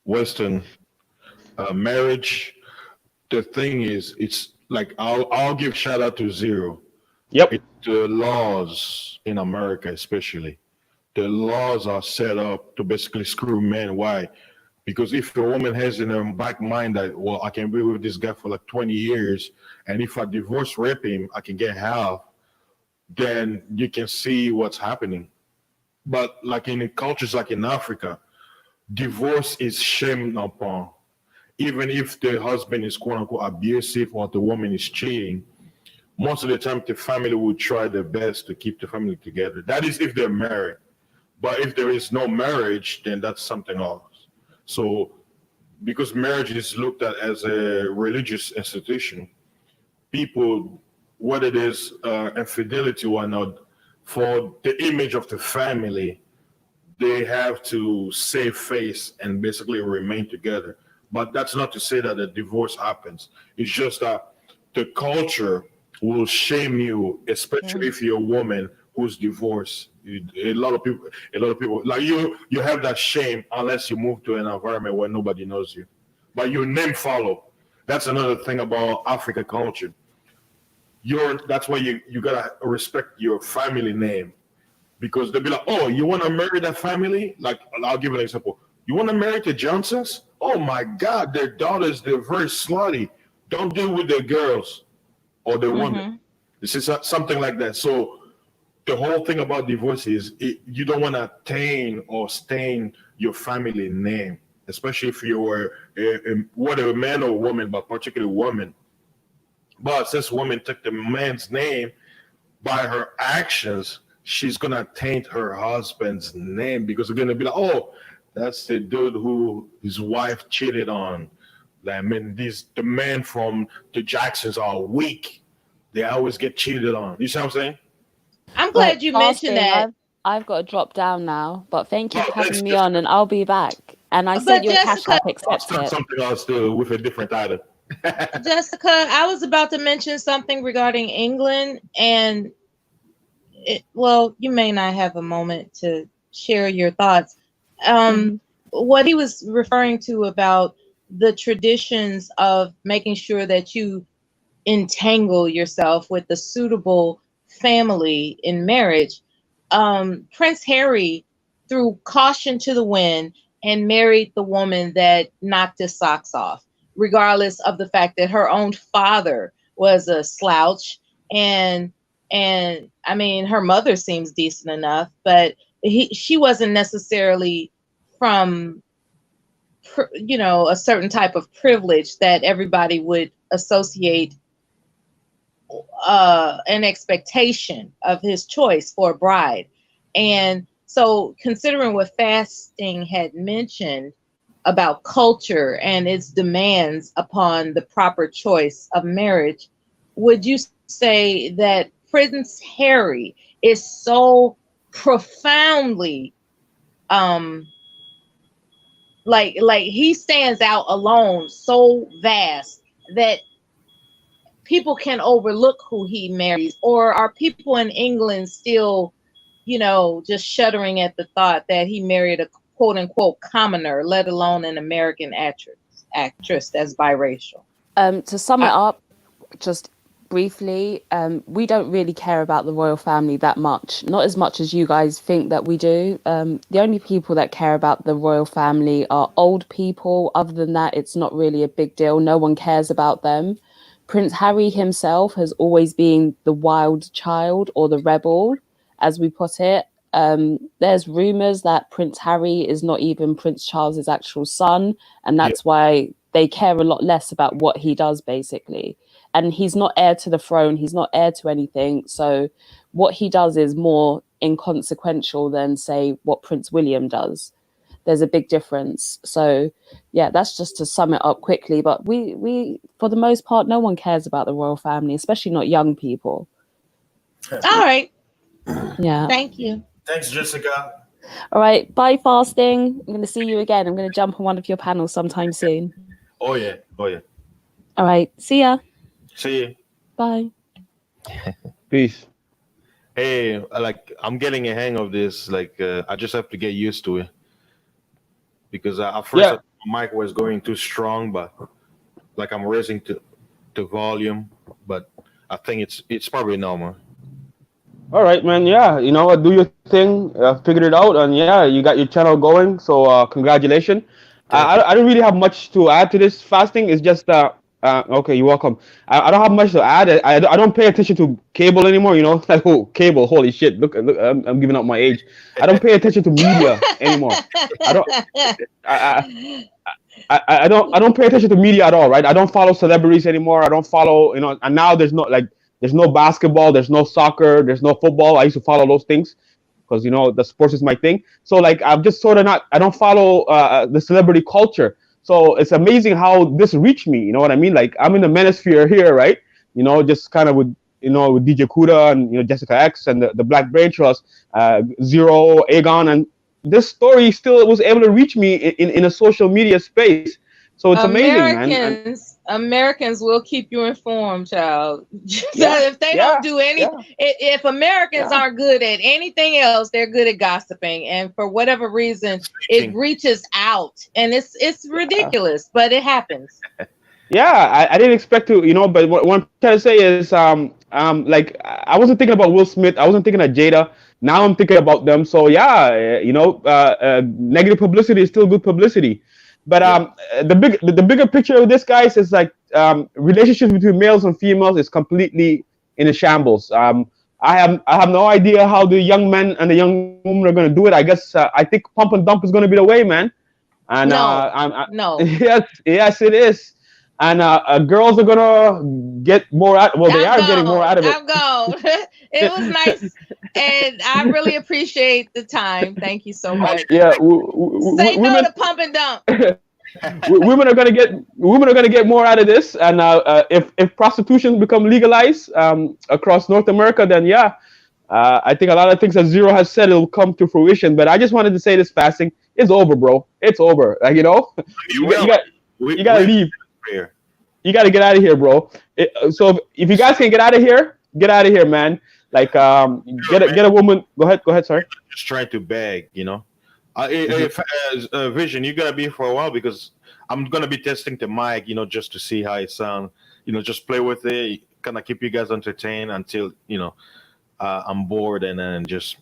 Western marriage. The thing is, it's like I'll give shout out to Zero. Yep. It's the laws in America, especially. The laws are set up to basically screw men. Why? Because if a woman has in her back mind that, well, I can be with this guy for like 20 years, and if I divorce rape him, I can get half, then you can see what's happening. But like in cultures like in Africa, divorce is shamed upon. Even if the husband is quote unquote abusive or the woman is cheating, most of the time the family will try their best to keep the family together. That is if they're married. But if there is no marriage, then that's something else. So because marriage is looked at as a religious institution, people, whether there's infidelity or not, for the image of the family, they have to save face and basically remain together. But that's not to say that a divorce happens. It's just that the culture will shame you, especially if you're a woman who's divorced. A lot of people like you have that shame unless you move to an environment where nobody knows you. But your name follow. That's another thing about African culture. That's why you gotta respect your family name, because they'll be like, oh, you want to marry that family? Like, I'll give an example. You want to marry the Johnsons? Oh my God, their daughters, they're very slutty. Don't deal with their girls or their women. This is something like that. So the whole thing about divorce is you don't want to taint or stain your family name, especially if you were whether a man or a woman, but particularly woman. But since woman took the man's name by her actions, she's gonna taint her husband's name, because they're gonna be like, oh, that's the dude who his wife cheated on. I mean, the men from the Jacksons are weak. They always get cheated on. You see what I'm saying? I'm glad you mentioned that. I've got to drop down now, but thank you for having me on, and I'll be back. And I sent you a cash app, accept it. Something else too with a different title. Jessica, I was about to mention something regarding England, and you may not have a moment to share your thoughts. What he was referring to about the traditions of making sure that you entangle yourself with a suitable family in marriage. Prince Harry threw caution to the wind and married the woman that knocked his socks off. regardless of the fact that her own father was a slouch, and I mean, her mother seems decent enough, but she wasn't necessarily from, you know, a certain type of privilege that everybody would associate an expectation of his choice for a bride. And so, considering what fasting had mentioned about culture and its demands upon the proper choice of marriage, would you say that Prince Harry is so profoundly like he stands out alone, so vast that people can overlook who he marries? Or are people in England still, you know, just shuddering at the thought that he married a quote unquote commoner, let alone an American actress that's biracial? To sum it up, just briefly, we don't really care about the royal family that much, not as much as you guys think that we do. The only people that care about the royal family are old people. Other than that, it's not really a big deal. No one cares about them. Prince Harry himself has always been the wild child, or the rebel, as we put it. There's rumors that Prince Harry is not even Prince Charles's actual son, and that's why they care a lot less about what he does, basically. And he's not heir to the throne. He's not heir to anything. So what he does is more inconsequential than, say, what Prince William does. There's a big difference. So, yeah, that's just to sum it up quickly. But we for the most part, no one cares about the royal family, especially not young people. All right. Yeah. Thank you. Thanks, Jessica. All right. Bye, Fasting. I'm going to see you again. I'm going to jump on one of your panels sometime soon. Oh, yeah. Oh, yeah. All right. See ya. See you. Bye. Peace. Hey, like, I'm getting a hang of this. Like, I just have to get used to it. Because at first, I thought my mic was going too strong, but like I'm raising to volume. But I think it's probably normal. All right, man. Yeah, you know what? Do your thing. Figured it out, and yeah, you got your channel going. So congratulations. I don't really have much to add to this fasting. It's just okay, you're welcome. I don't have much to add. I don't pay attention to cable anymore. You know, like cable. Holy shit! Look, I'm giving up my age. I don't pay attention to media anymore. I don't pay attention to media at all. Right? I don't follow celebrities anymore. I don't follow. You know, and now there's no basketball. There's no soccer. There's no football. I used to follow those things because, you know, the sports is my thing. So like I'm just sort of not. I don't follow the celebrity culture. So it's amazing how this reached me. You know what I mean? Like I'm in the manosphere here, right? You know, just kind of with DJ Cuda and, you know, Jessica X and the Black Brain Trust, Zero, Aegon, and this story still was able to reach me in a social media space. So it's amazing, man. Americans will keep you informed, child. If they don't do if Americans aren't good at anything else, they're good at gossiping. And for whatever reason, it reaches out, and it's ridiculous, but it happens. Yeah, I didn't expect to, you know, but what I'm trying to say is, like I wasn't thinking about Will Smith. I wasn't thinking of Jada. Now I'm thinking about them. So yeah, you know, negative publicity is still good publicity. But the bigger picture of this, guys, is like relationships between males and females is completely in a shambles. I have no idea how the young men and the young women are going to do it. I guess I think pump and dump is going to be the way, man. And no. Yes, it is. And girls are gonna get more out. Well, they are getting more out of it. I'm gone. It was nice, and I really appreciate the time. Thank you so much. Yeah, say no to pump and dump. Women are gonna get more out of this, and if prostitution become legalized across North America, then yeah, I think a lot of things that Zero has said will come to fruition. But I just wanted to say this: fasting is over, bro. It's over. Like, you know, you gotta leave. You got to get out of here, bro. So if you guys can get out of here, man. Like, get a woman. Go ahead. Sorry. Just trying to beg, you know. If Vision, you gotta be for a while because I'm gonna be testing the mic, you know, just to see how it sounds. You know, just play with it, kind of keep you guys entertained until, you know, I'm bored and then just,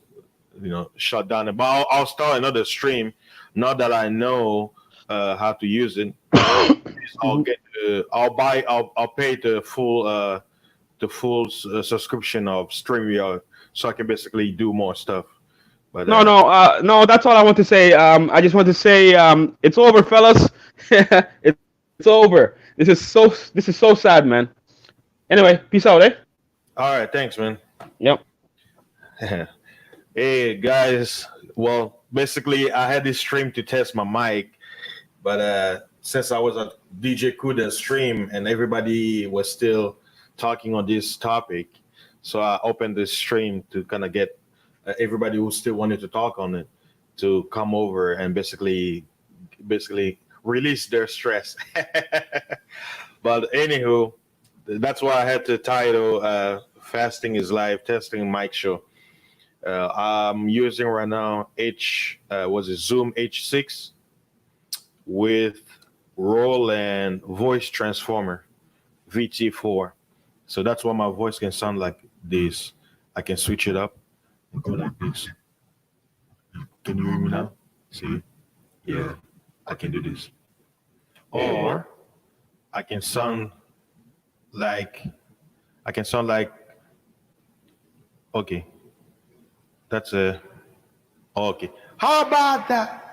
you know, shut down. But I'll start another stream now that I know how to use it. I'll pay the full subscription of StreamYard so I can basically do more stuff. But No. That's all I want to say. I just want to say, it's over, fellas. It's over. This is so sad, man. Anyway, peace out, eh? all right, thanks, man. Yep. Hey guys, well, basically I had this stream to test my mic, but since I was at DJ Cuda's stream and everybody was still talking on this topic, so I opened this stream to kind of get everybody who still wanted to talk on it to come over and basically release their stress. But anywho, that's why I had to title "Fasting is Live" Testing Mic Show. I'm using right now Zoom H6 with Roland Voice Transformer VT4. So that's why my voice can sound like this. I can switch it up and go like this. Can you hear me now? See? Yeah, I can do this. Or I can sound like okay. That's okay. How about that?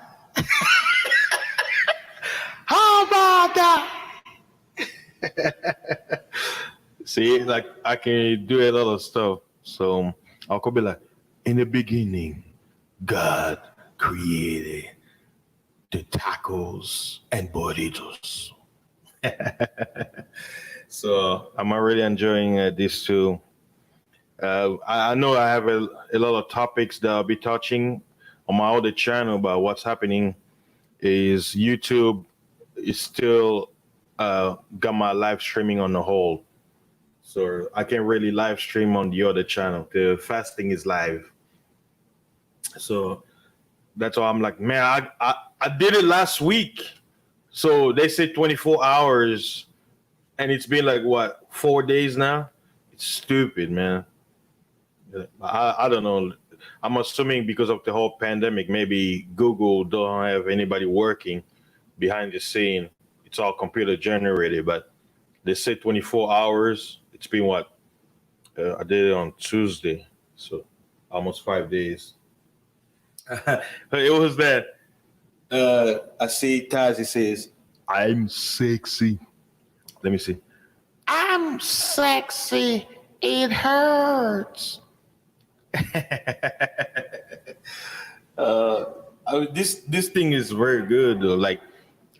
How about that? See, like I can do a lot of stuff. So I could be like, in the beginning, God created the tacos and burritos. So I'm already enjoying this too. I know I have a lot of topics that I'll be touching on my other channel, but what's happening is YouTube is still got my live streaming on the hold. So I can't really live stream on the other channel. The fasting is live. So that's why I'm like, man, I did it last week. So they say 24 hours and it's been like, what, 4 days now? It's stupid, man. I don't know. I'm assuming because of the whole pandemic, maybe Google don't have anybody working behind the scene. It's all computer generated, but they say 24 hours. It's been what? I did it on Tuesday, so almost 5 days. It was that. I see Tazi says, "I'm sexy." Let me see. I'm sexy. It hurts. This thing is very good though. Like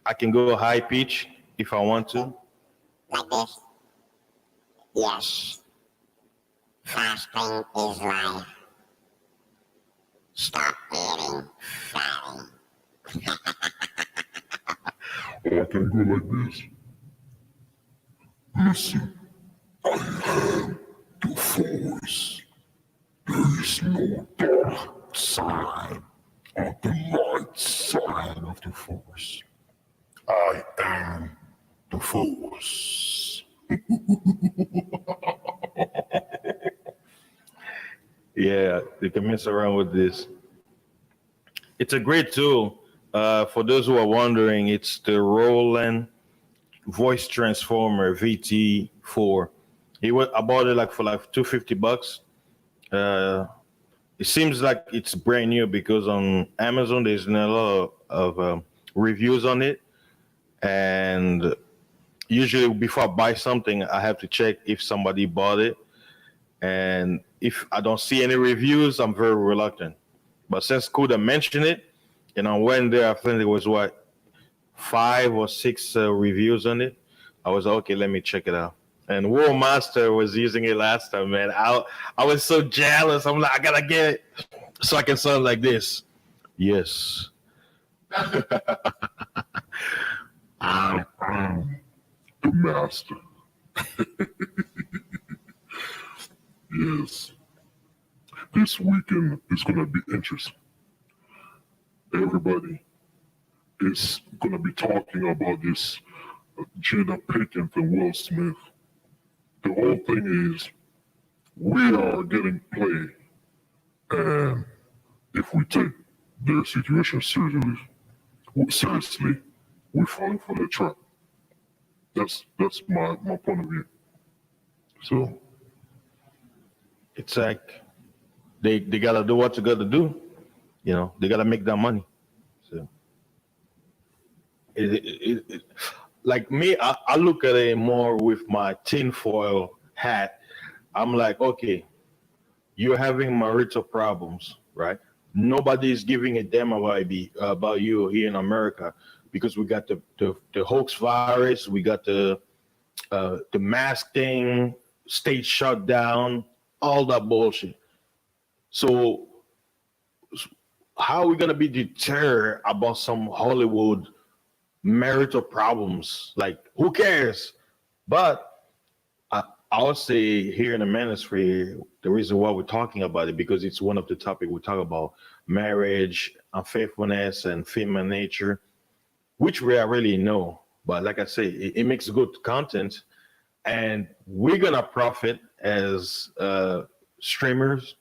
I can go high pitch if I want to. Like this. Yes. Fasting is life. Stop eating fatty. Or I can go like this. Listen, I am the force. There is no dark side or the light side of the force. I am the force. Yeah, you can mess around with this. It's a great tool. For those who are wondering, it's the Roland Voice Transformer VT4. I bought it like for like $250. It seems like it's brand new because on Amazon there's a lot of reviews on it, and usually before I buy something, I have to check if somebody bought it, and if I don't see any reviews, I'm very reluctant. But since Cuda mentioned it, and I went there, I think there was what 5 or 6 reviews on it. I was like, okay, let me check it out. And War Master was using it last time, man. I was so jealous. I'm like, I gotta get it so I can sound like this. Yes. I am the master. Yes. This weekend is going to be interesting. Everybody is going to be talking about this Jada Pinkett and Will Smith. The whole thing is we are getting played. And if we take their situation seriously, we're falling for the trap. That's my point of view. So it's like they gotta do what you gotta do. You know, they gotta make that money. So like me, I look at it more with my tinfoil hat. I'm like, okay, you're having marital problems, right? Nobody is giving a damn about you here in America because we got the hoax virus, we got the mask thing, state shutdown, all that bullshit. So how are we gonna be deterred about some Hollywood marital problems? Like, who cares? But I would say here in the ministry, the reason why we're talking about it because it's one of the topics we talk about: marriage, unfaithfulness, and female nature, which we already know. But like I say, it makes good content, and we're gonna profit as streamers.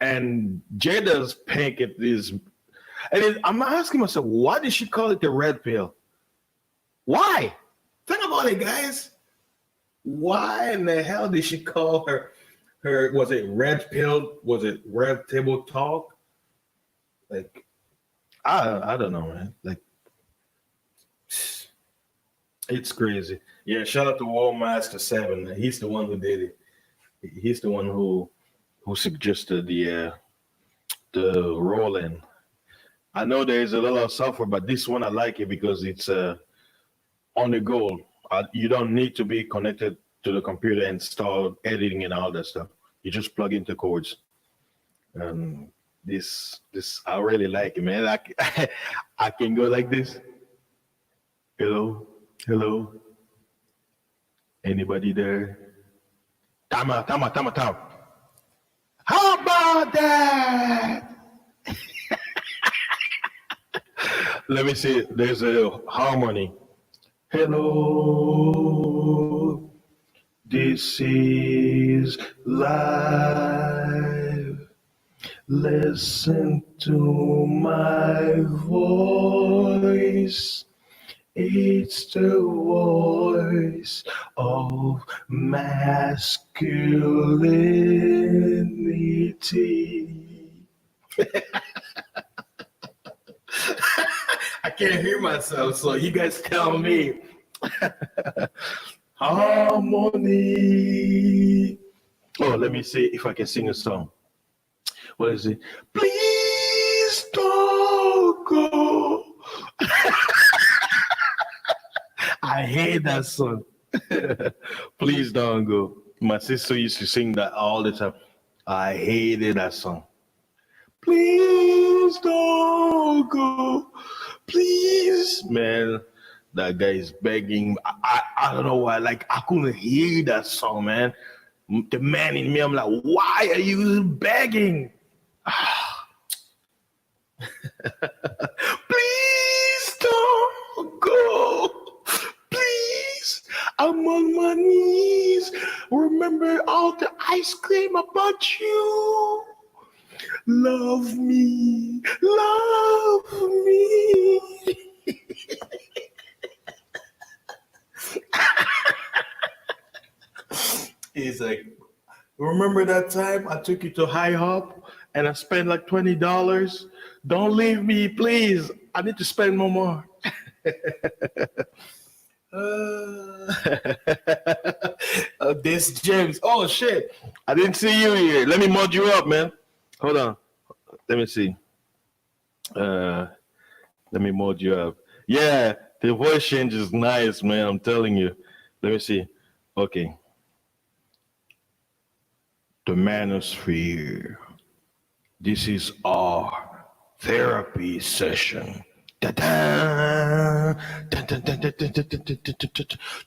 And Jada's Pinkett is, and I'm asking myself, why did she call it the red pill? Why? Think about it, guys. Why in the hell did she call her? Was it red pill? Was it red table talk? Like, I don't know, man. Like, it's crazy. Yeah, shout out to Wallmaster7. He's the one who did it. He's the one who suggested the roll-in. I know there's a lot of software, but this one I like it because it's on the go. You don't need to be connected to the computer and start editing and all that stuff. You just plug into chords. This I really like it, man. I can go like this. Hello. Anybody there? Time out. How about that? Let me see. There's a harmony. Hello, this is live. Listen to my voice. It's the voice of masculinity. I can't hear myself, so you guys tell me. Harmony. Oh, let me see if I can sing a song. What is it? Please don't go. I hate that song. Please don't go. My sister used to sing that all the time. I hated that song. Please don't go. Please, man. That guy is begging. I don't know why. Like, I couldn't hear that song, man. The man in me, I'm like, why are you begging? Please don't go. Please, I'm on my knees. Remember all the ice cream about you. Love me. He's like, remember that time I took you to IHOP and I spent like $20? Don't leave me, please. I need to spend more. This James. Oh shit! I didn't see you here. Let me mod you up, man. Hold on. Let me see. Let me mod you up. Yeah, the voice change is nice, man. I'm telling you. Let me see. Okay. The manosphere. This is our therapy session. Da-da!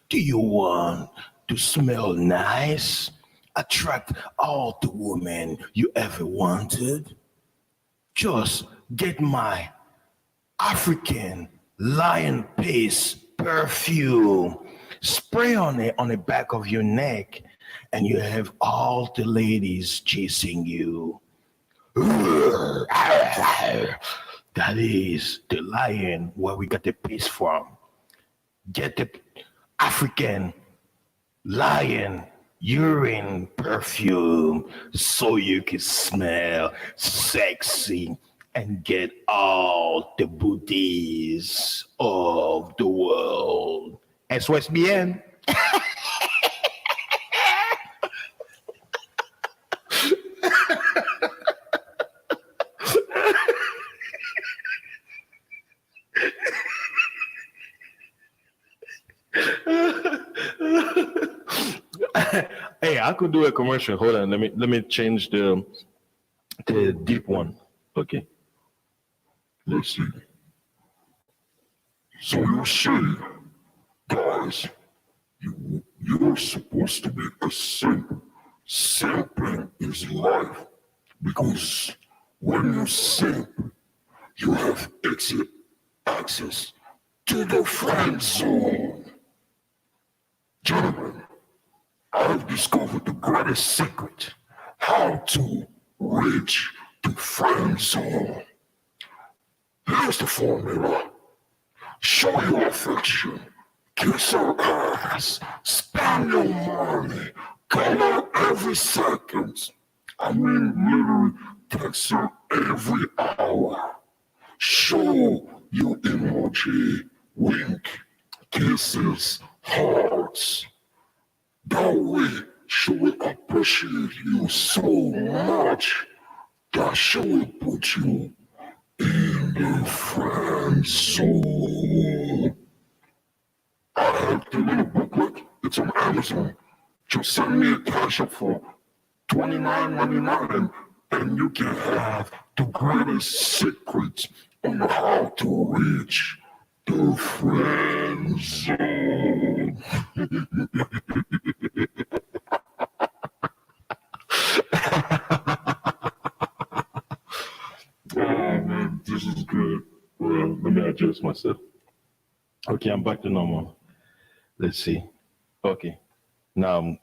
Do you want to smell nice? Attract all the women you ever wanted? Just get my African lion paste perfume. Spray on it on the back of your neck, and you have all the ladies chasing you. That is the lion where we got the paste from. African lion urine perfume so you can smell sexy and get all the booties of the world. Eso es bien. Hey, I could do a commercial. Hold on, let me change the deep one. Okay. Let's see. So you say, guys, you're supposed to be a simp. Simping is life. Because when you simp, you have access to the friend zone. Gentlemen, I've discovered the greatest secret. How to reach the friend zone. Here's the formula. Show your affection. Kiss her ass. Spend your money. Call her every second. I mean, literally text her every hour. Show your emoji. Wink. Kisses. Hearts. That way, she will appreciate you so much that she will put you in the friend zone. I have the little booklet. It's on Amazon. Just send me a cash up for $29.99 and you can have the greatest secret on how to reach the friend zone. Oh man, this is good. Well, let me adjust myself. Okay, I'm back to normal. Let's see. Okay, now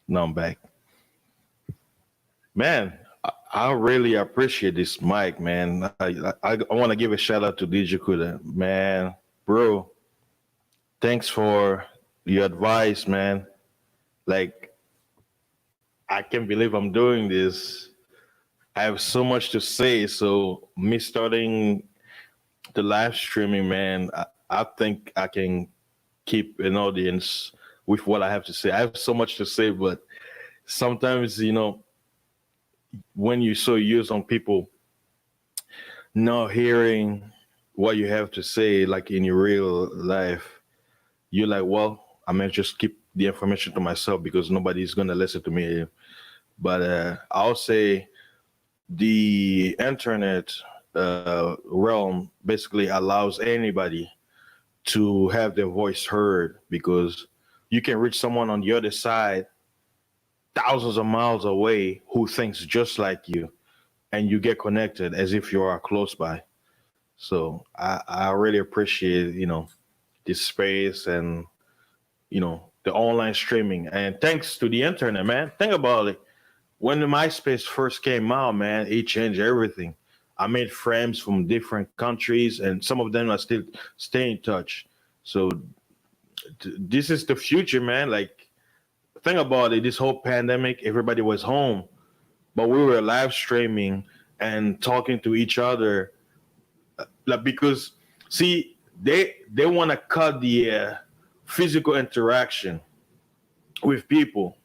I'm back. Man, I really appreciate this mic, man. I want to give a shout out to DJ Cuda, man, bro. Thanks for your advice, man. Like, I can't believe I'm doing this. I have so much to say. So me starting the live streaming, man, I think I can keep an audience with what I have to say. I have so much to say, but sometimes, when you're so used on people not hearing what you have to say, like in your real life, you're like, well, I may just keep the information to myself because nobody's going to listen to me. But I'll say the internet realm basically allows anybody to have their voice heard because you can reach someone on the other side thousands of miles away who thinks just like you, and you get connected as if you are close by. So I really appreciate, this space and, the online streaming. And thanks to the internet, man. Think about it. When the MySpace first came out, man, it changed everything. I made friends from different countries, and some of them are still stay in touch. So this is the future, man. Like, think about it. This whole pandemic, everybody was home, but we were live streaming and talking to each other. Like, because see, they want to cut the physical interaction with people,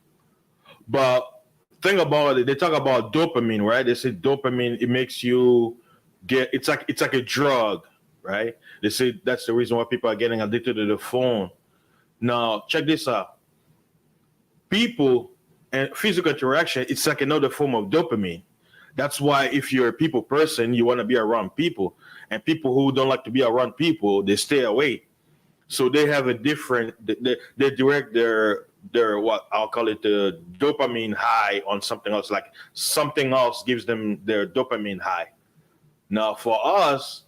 but think about it. They talk about dopamine, right? They say dopamine, it makes you it's like a drug, right? They say that's the reason why people are getting addicted to the phone. Now, check this out. People and physical interaction, it's like another form of dopamine. That's why if you're a people person, you want to be around people. And people who don't like to be around people, they stay away. So they have a different, they direct their what I'll call it the dopamine high on something else. Like something else gives them their dopamine high. Now for us,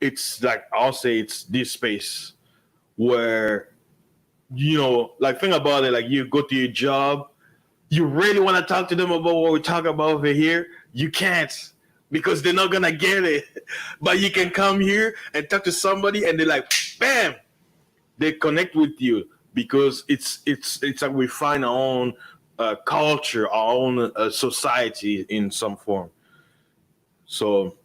it's like, I'll say it's this space where, like think about it, like you go to your job, you really want to talk to them about what we talk about over here. You can't because they're not going to get it. But you can come here and talk to somebody and they're like, bam, they connect with you. because it's like we find our own culture, our own society in some form. So,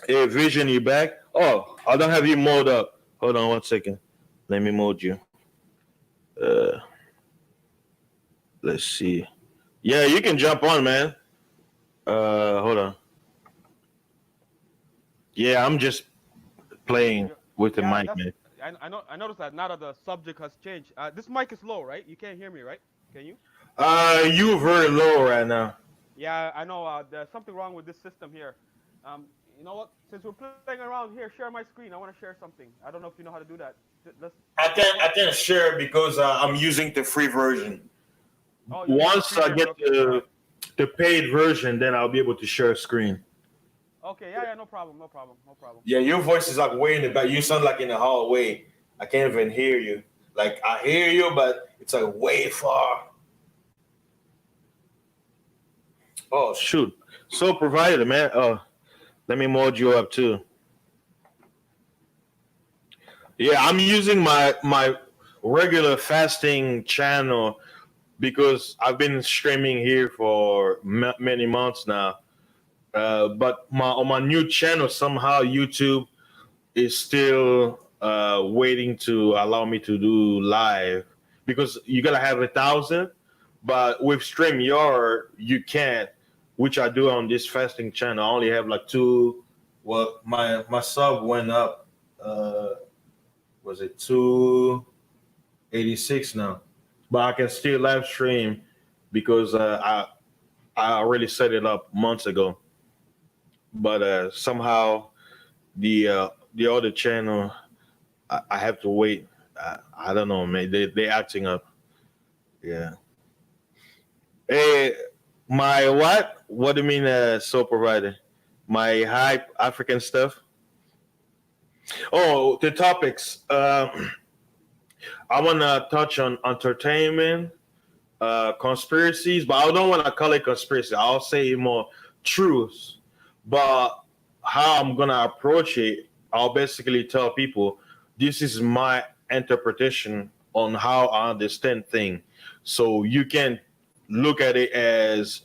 hey, Vision, you back? Oh, I don't have you mode up. Hold on 1 second. Let me mode you. Let's see. Yeah, you can jump on, man. Hold on. Yeah, I'm just playing with the mic, man. I noticed that now that the subject has changed. This mic is low, right? You can't hear me, right? Can you? You're very low right now. Yeah, I know. There's something wrong with this system here. You know what? Since we're playing around here, share my screen. I want to share something. I don't know if you know how to do that. Let's. I can't share because I'm using the free version. Oh, Once I get the paid version, then I'll be able to share a screen. Okay, yeah, no problem. Yeah, your voice is like way in the back. You sound like in the hallway. I can't even hear you. Like I hear you, but it's like way far. Oh shoot! So provided, man. Let me mod you up too. Yeah, I'm using my regular fasting channel because I've been streaming here for many months now. But on my new channel, somehow YouTube is still waiting to allow me to do live because you gotta have 1,000. But with StreamYard, you can't, which I do on this fasting channel. I only have like 2. Well, my sub went up. Was it 286 now? But I can still live stream because I already set it up months ago. But somehow the other channel, I have to wait. I don't know, man. They acting up. Yeah. Hey, my what? What do you mean, sole provider? My hype African stuff. Oh, the topics. I want to touch on entertainment, conspiracies, but I don't want to call it conspiracy. I'll say more truths. But how I'm gonna approach it, I'll basically tell people this is my interpretation on how I understand things. So you can look at it as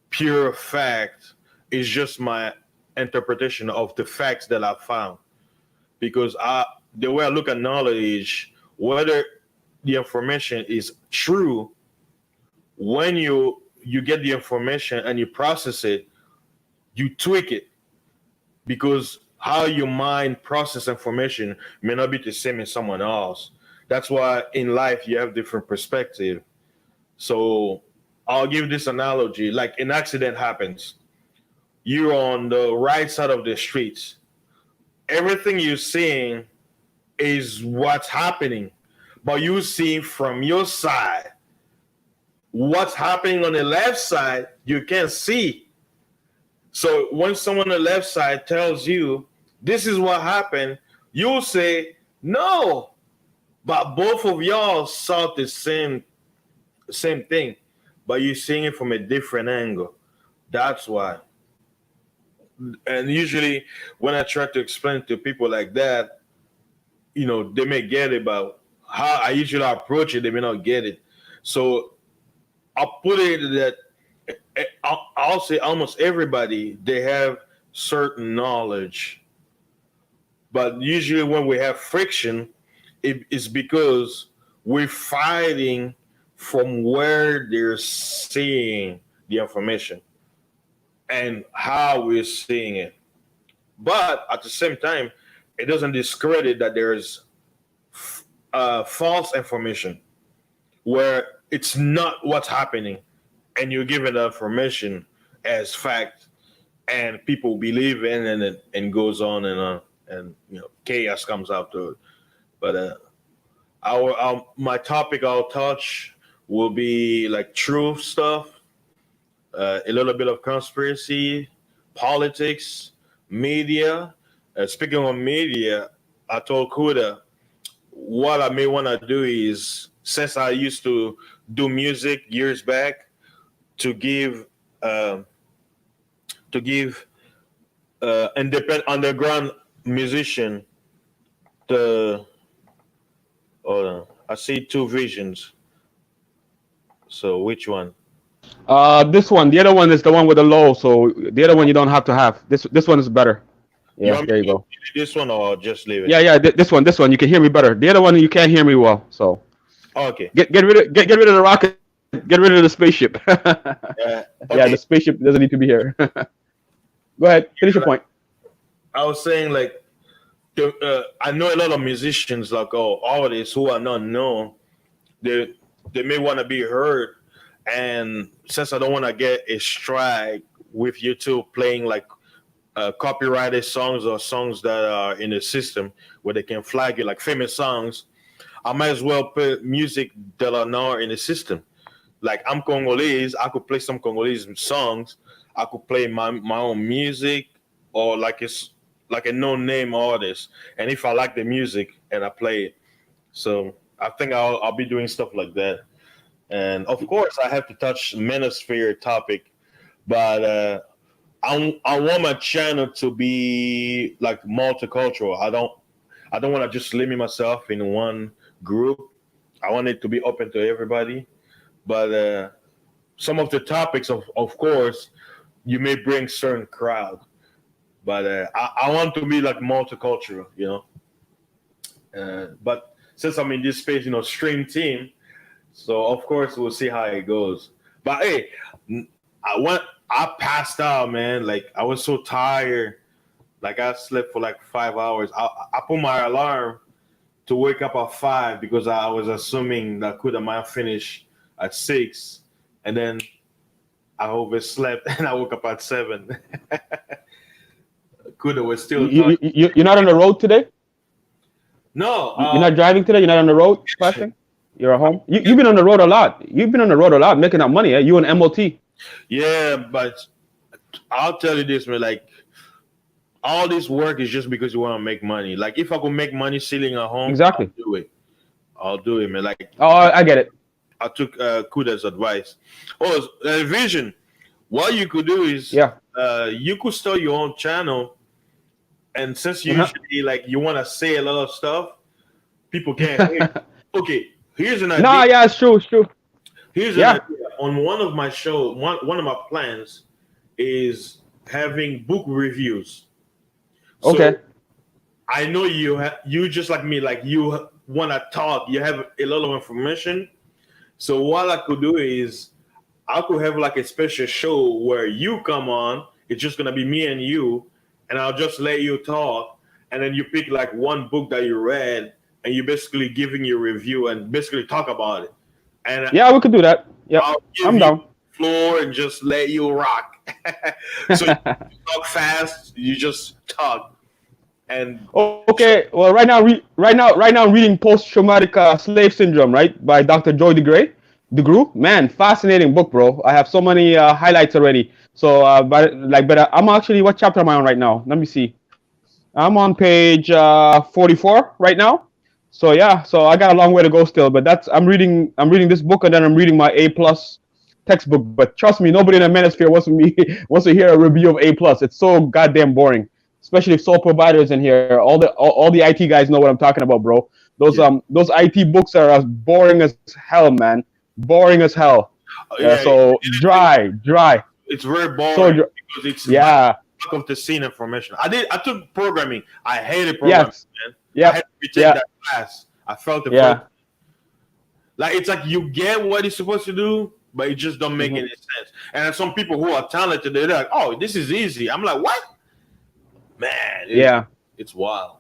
pure fact. It's just my interpretation of the facts that I found. Because the way I look at knowledge, whether the information is true, when you get the information and you process it, you tweak it because how your mind process information may not be the same as someone else. That's why in life you have different perspective. So I'll give this analogy: like an accident happens, you're on the right side of the street. Everything you're seeing is what's happening, but you see from your side what's happening on the left side. You can't see. So when someone on the left side tells you this is what happened, you'll say no, but both of y'all saw the same thing, but you're seeing it from a different angle. That's why. And usually when I try to explain to people like that, they may get it, but how I usually approach it, they may not get it. So I'll put it that I'll say almost everybody, they have certain knowledge. But usually when we have friction, it's because we're fighting from where they're seeing the information and how we're seeing it. But at the same time, it doesn't discredit that there's false information where it's not what's happening and you're given the information as fact and people believe in it and goes on and on and chaos comes after it. But my topic I'll touch will be like truth stuff, a little bit of conspiracy, politics, media. Speaking of media, I told Cuda what I may want to do is, since I used to do music years back, to give independent underground musician the I see two visions. So which one? This one. The other one is the one with the low. So the other one you don't have to have. This one is better. You Yeah, want there me you to go. do this one or just leave it? Yeah. This one. You can hear me better. The other one you can't hear me well. So Okay. get rid of the rocket. Get rid of the spaceship. Yeah, the Okay. spaceship doesn't need to be here. Go ahead. Finish your point. I was saying like, I know a lot of musicians like artists who are not known. They may want to be heard, and since I don't want to get a strike with YouTube playing like copyrighted songs or songs that are in the system where they can flag you like famous songs, I might as well put music that are not in the system. Like I'm Congolese, I could play some Congolese songs. I could play my own music, or like it's like a no-name artist. And if I like the music and I play it, so I think I'll be doing stuff like that. And of course, I have to touch manosphere topic, but I want my channel to be like multicultural. I don't want to just limit myself in one group. I want it to be open to everybody. But some of the topics, of course, you may bring certain crowd. But I want to be like multicultural, you know. But since I'm in this space, stream team, so of course we'll see how it goes. But hey, I passed out, man. Like I was so tired. Like I slept for like 5 hours. I put my alarm to wake up at 5 because I was assuming that Cuda might finish at 6, and then I overslept and I woke up at 7. Cuda was still talking. You're not on the road today? No. You're not driving today? You're not on the road, Flashing? You're at home? You've been on the road a lot. You've been on the road a lot, making that money, eh? You and MOT. Yeah, but I'll tell you this, man. Like, all this work is just because you want to make money. Like, if I could make money sitting at home, exactly, I'll do it, man. Like, oh, I get it. I took Cuda's advice. Oh, Vision. What you could do is, you could start your own channel, and since you usually like you want to say a lot of stuff, people can't hear. Okay, here's an idea. No, yeah, it's true, it's true. Here's an idea. On one of my shows, one of my plans is having book reviews. So I know you just like me, like you want to talk. You have a lot of information. So what I could do is I could have like a special show where you come on. It's just gonna be me and you, and I'll just let you talk, and then you pick like one book that you read, and you're basically giving your review and basically talk about it. And yeah, we could do that. Yeah, I'm down. Floor and just let you rock. So you talk fast, you just talk. And okay, well, right now I'm reading Post-Traumatic Slave Syndrome, right, by Dr. Joy DeGruy. Man, fascinating book, bro. I have so many highlights already. So, but I'm actually, what chapter am I on right now? Let me see. I'm on page 44 right now. So yeah, so I got a long way to go still. But I'm reading this book, and then I'm reading my A+ textbook. But trust me, nobody in the manosphere wants to hear a review of A+. It's so goddamn boring. Especially if sole providers in here, all the IT guys know what I'm talking about, bro. Those IT books are as boring as hell, man. Boring as hell. So dry. It's very boring because it's lack of the scene information. I took programming. I hated programming, man. Yeah. I had to retake that class. I felt it. Like it's like you get what it's supposed to do, but it just don't make any sense. And some people who are talented, they're like, "Oh, this is easy." I'm like, "What?" Man, it's wild.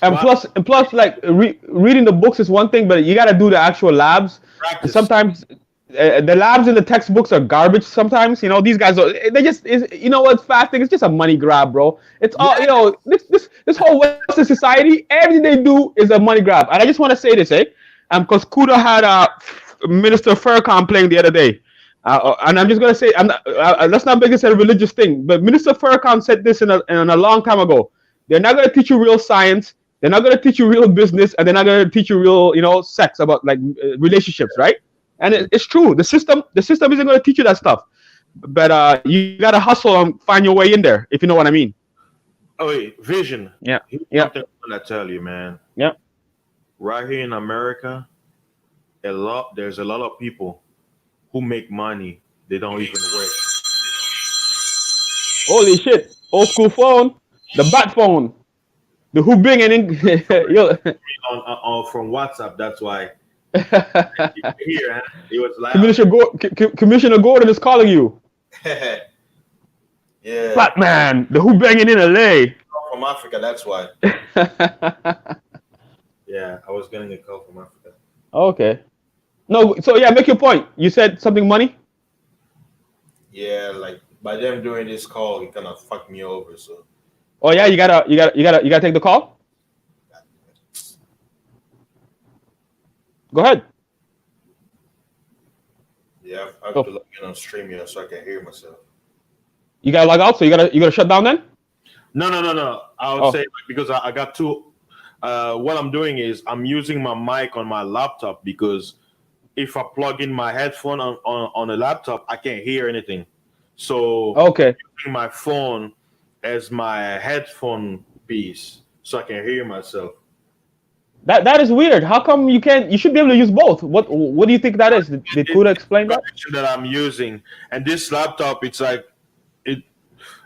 And plus, like reading the books is one thing, but you got to do the actual labs. Practice. Sometimes the labs in the textbooks are garbage. Sometimes, these guys what's fasting? It's just a money grab, bro. It's all this whole Western society. Everything they do is a money grab. And I just want to say this, because Cuda had Minister Farrakhan playing the other day. And I'm just gonna say, let's not make this a religious thing. But Minister Farrakhan said this in a long time ago. They're not gonna teach you real science. They're not gonna teach you real business, and they're not gonna teach you real, sex about like relationships, right? And it's true. The system isn't gonna teach you that stuff. But you gotta hustle and find your way in there, if you know what I mean. Oh wait, Vision. Yeah. Here's something I'm gonna tell you, man. Yeah. Right here in America, there's a lot of people who make money. They don't even work. Holy shit! Old school phone, the bat phone, the who bing and yo. From WhatsApp. That's why here it was loud. Commissioner Gordon is calling you. Yeah. Batman, the who banging in LA. From Africa. That's why. Yeah, I was getting a call from Africa. Okay. No, so yeah, make your point. You said something money? Yeah, like by them doing this call, it kind of fucked me over. So. Oh yeah, you gotta take the call. Go ahead. Yeah, I have to log in on StreamYard so I can hear myself. You gotta log out, so you gotta shut down then? No. I would say because I got two. What I'm doing is I'm using my mic on my laptop because if I plug in my headphone on a laptop, I can't hear anything. So okay, using my phone as my headphone piece so I can hear myself. That is weird. How come you can't? You should be able to use both. What do you think that is? Did Cuda explain that? That I'm using, and this laptop, it's like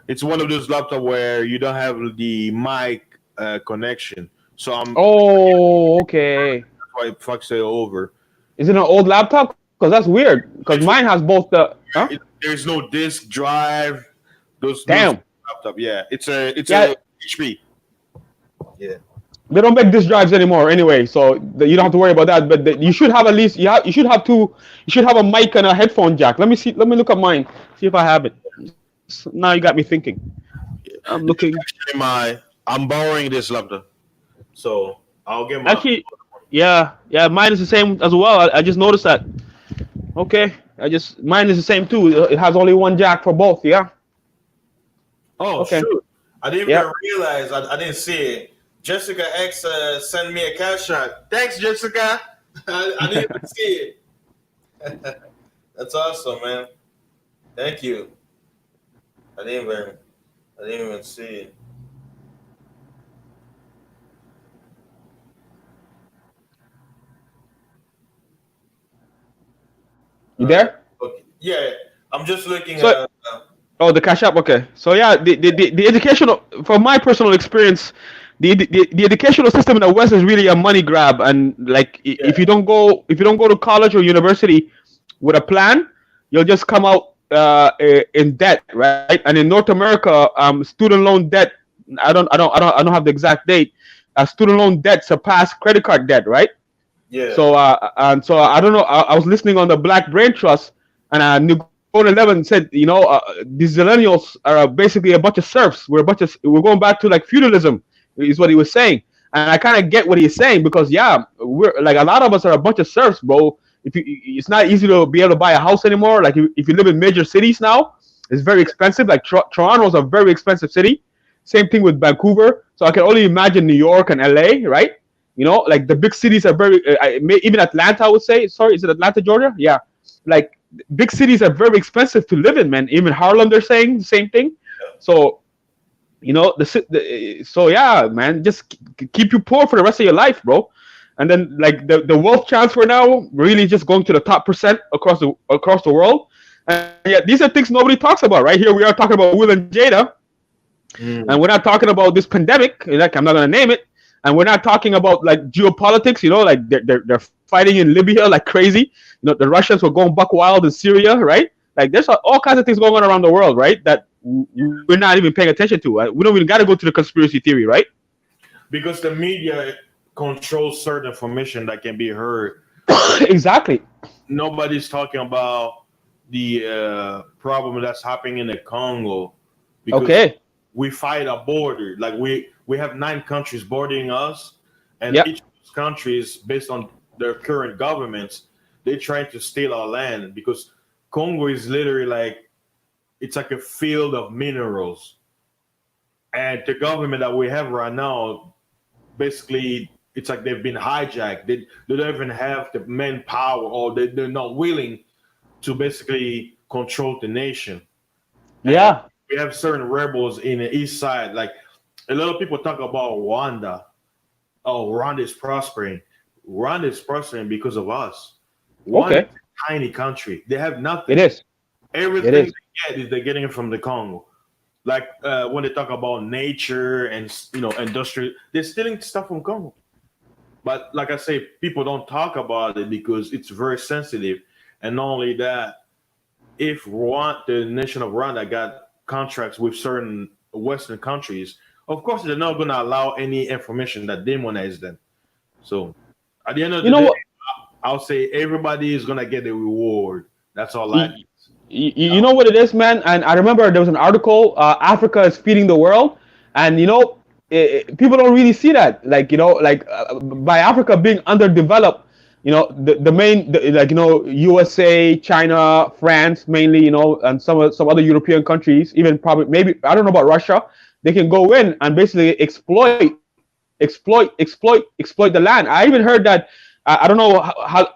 it's one of those laptops where you don't have the mic connection. So I'm. Oh, okay. That's why it fucks it over. Is it an old laptop? Because that's weird. Because mine has both the. Huh? There's no disk drive. Damn. Laptop. Yeah, it's a HP. Yeah. They don't make disk drives anymore anyway, so you don't have to worry about that. But you should have at least you should have two. You should have a mic and a headphone jack. Let me see. Let me look at mine. See if I have it. So now you got me thinking. I'm looking. Actually, I'm borrowing this laptop, so I'll get my. Actually, yeah, mine is the same as well. I just noticed that. Okay, mine is the same too. It has only one jack for both. Yeah. Oh, okay. Shoot. I didn't even realize. I didn't see it. Jessica X sent me a cash out. Thanks, Jessica. I didn't even see it. That's awesome, man. Thank you. I didn't even see it. You there? Okay. Yeah, I'm just looking at. Oh, the cash app. Okay, so yeah, the educational, from my personal experience, the educational system in the West is really a money grab, and like if you don't go to college or university with a plan, you'll just come out in debt, right? And in North America, student loan debt. I don't have the exact date. Student loan debt surpassed credit card debt, right? Yeah. So so I don't know. I was listening on the Black Brain Trust, and Nicole 11 said, these millennials are basically a bunch of serfs. We're going back to like feudalism, is what he was saying. And I kind of get what he's saying because we're like a lot of us are a bunch of serfs, bro. It's not easy to be able to buy a house anymore. Like if you live in major cities now, it's very expensive. Like Toronto's a very expensive city. Same thing with Vancouver. So I can only imagine New York and LA, right? Like the big cities are very, even Atlanta, I would say. Sorry, is it Atlanta, Georgia? Yeah. Like big cities are very expensive to live in, man. Even Harlem, they're saying the same thing. So, so yeah, man, just keep you poor for the rest of your life, bro. And then like the wealth transfer now really just going to the top % across the world. And yeah, these are things nobody talks about. Right here we are talking about Will and Jada. And we're not talking about this pandemic. Like I'm not gonna name it. And we're not talking about like geopolitics, like they're fighting in Libya like crazy. The Russians were going buck wild in Syria, right? Like there's all kinds of things going on around the world, right? That we're not even paying attention to. We don't even got to go to the conspiracy theory, right? Because the media controls certain information that can be heard. Exactly. Nobody's talking about the problem that's happening in the Congo. Because we fight a border. Like we have 9 countries bordering us, and each of those countries, based on their current governments, they're trying to steal our land because Congo is literally like it's like a field of minerals, and the government that we have right now, basically, it's like they've been hijacked. They don't even have the manpower, or they're not willing to basically control the nation. Yeah. And we have certain rebels in the east side. Like a lot of people talk about Rwanda. Oh, Rwanda is prospering. Rwanda is prospering because of us. One Okay. tiny country. They have nothing. It is. Everything It is. they get is they're getting it from the Congo. Like when they talk about nature and industry, they're stealing stuff from Congo. But like I say, people don't talk about it because it's very sensitive. And not only that, if the nation of Rwanda got contracts with certain Western countries, of course they're not going to allow any information that demonize them. So at the end of the day, I'll say everybody is going to get a reward. That's all I need. You know what it is, man? And I remember there was an article, Africa is feeding the world. And, people don't really see that. Like, by Africa being underdeveloped, the main, USA, China, France mainly, and some other European countries, even probably, maybe, I don't know about Russia, they can go in and basically exploit the land. I even heard that, I don't know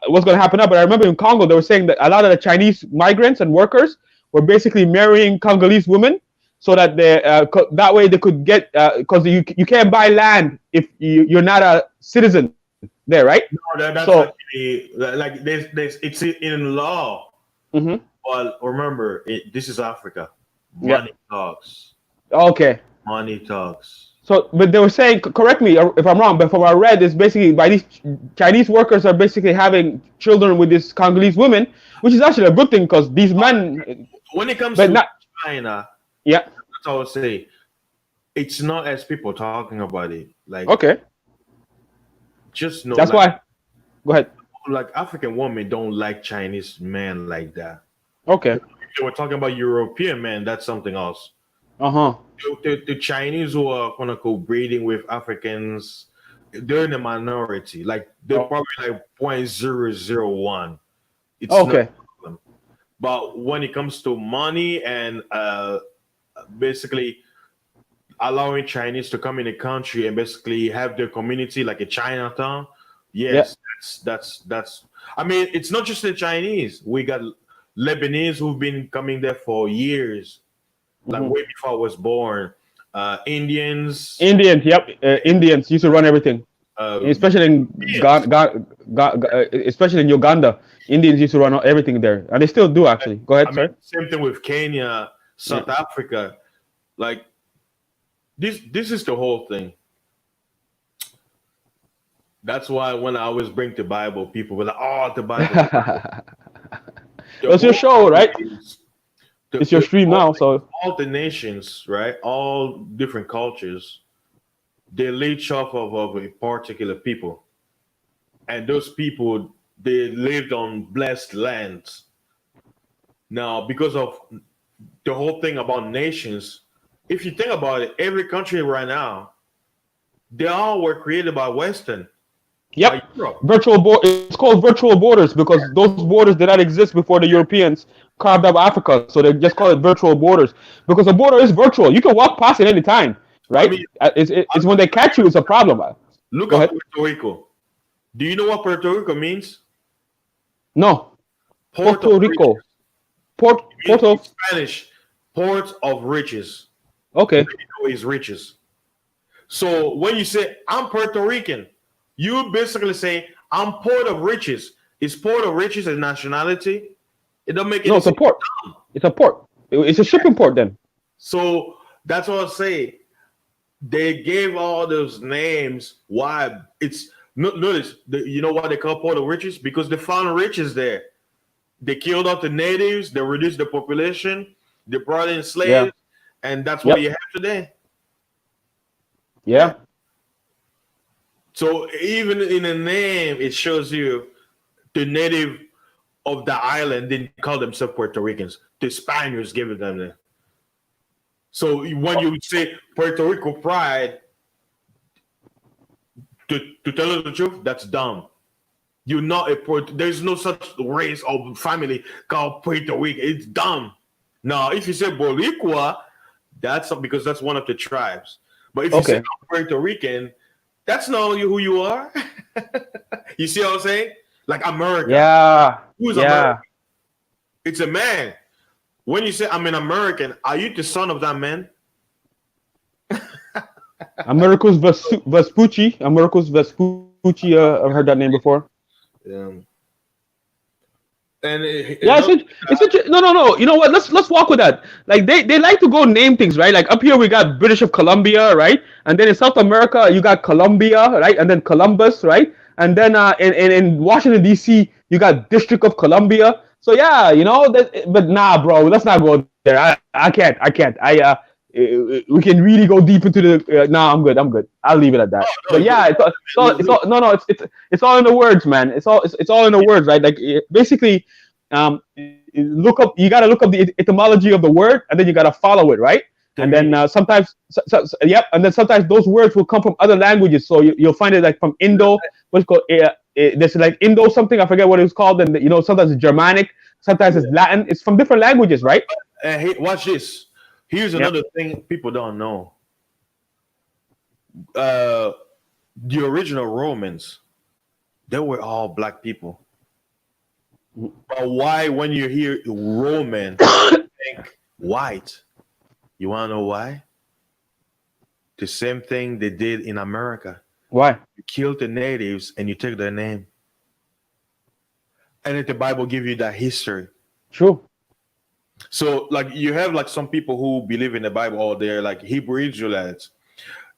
what's going to happen now, but I remember in Congo, they were saying that a lot of the Chinese migrants and workers were basically marrying Congolese women so that that way they could get, because you can't buy land if you're not a citizen there, right? No, that's actually, like, it's in law. Mm-hmm. But remember, this is Africa. Money talks. Okay. Money talks. So, but they were saying, correct me if I'm wrong, but from what I read, is basically by these Chinese workers are basically having children with these Congolese women, which is actually a good thing because these men. When it comes to China, that's all I would say. It's not as people talking about it. Like, okay. Just know. That's why. Go ahead. Like African women don't like Chinese men like that. Okay. If they were talking about European men, that's something else. Uh-huh. The Chinese who are quote unquote breeding with Africans, they're in the minority. Like they're probably like 0.001. It's okay. No problem. But when it comes to money and basically allowing Chinese to come in the country and basically have their community like a Chinatown, yes, that's. I mean, it's not just the Chinese. We got Lebanese who've been coming there for years. Like way before I was born. Indians, yep. Indians used to run everything, especially in especially in Uganda. Indians used to run everything there, and they still do actually. Go ahead, sir. Same thing with Kenya, South Africa. Like this is the whole thing. That's why when I always bring the Bible, people were like, "Oh, the Bible." It's your show, right? It's your stream now, so all the nations, right? All different cultures, they leech off of a particular people, and those people they lived on blessed lands. Now, because of the whole thing about nations, if you think about it, every country right now, they all were created by Western. Yep. It's called virtual borders because those borders did not exist before the Europeans carved up Africa. So they just call it virtual borders because a border is virtual. You can walk past it any time, right? I mean, it's when they catch you, it's a problem. Look at Puerto Rico. Do you know what Puerto Rico means? No. Puerto Rico. In Spanish, port of riches. Okay. Puerto Rico is riches. So when you say I'm Puerto Rican, you basically say I'm port of riches. Is port of riches a nationality? It don't make any sense. No, it's a port. It's a port. It's a shipping port then. So that's what I say. They gave all those names. Why? It's notice. You know why they call port of riches? Because they found riches there. They killed off the natives. They reduced the population. They brought in slaves, and that's what you have today. Yeah. So even in the name, it shows you the native of the island didn't call themselves Puerto Ricans. The Spaniards gave it them there. So when you say Puerto Rico pride, to tell you the truth, that's dumb. You're not there's no such race or family called Puerto Rico. It's dumb. Now, if you say Boricua, that's because that's one of the tribes. But if you say Puerto Rican, that's not who you are. You see what I'm saying? Like America. Yeah. Who's American? It's a man. When you say I'm an American, are you the son of that man? Americus Vespucci. I've heard that name before. Yeah. And no. You know what? Let's walk with that. Like they like to go name things, right? Like up here we got British of Columbia, right? And then in South America you got Columbia, right? And then Columbus, right? And then in Washington D.C. you got District of Columbia. So yeah, you know that. But nah, bro, let's not go there. I can't. We can really go deep into the. Nah, I'm good. I'll leave it at that. But yeah, it's all in the words, man. It's all in the words, right? Like basically, look up. You gotta look up the etymology of the word, and then you gotta follow it, right? And then sometimes, yep. And then sometimes those words will come from other languages. So you'll find it like from Indo. What's called there's like Indo something. I forget what it's called. And you know, sometimes it's Germanic, sometimes it's Latin. It's from different languages, right? Hey, watch this. Here's another thing people don't know. The original Romans, they were all black people. But why, when you hear Roman, you think white? You want to know why? The same thing they did in America. Why? You killed the natives and you took their name. And then the Bible give you that history. True. So, like, you have like some people who believe in the Bible, or they're like Hebrew Israelites.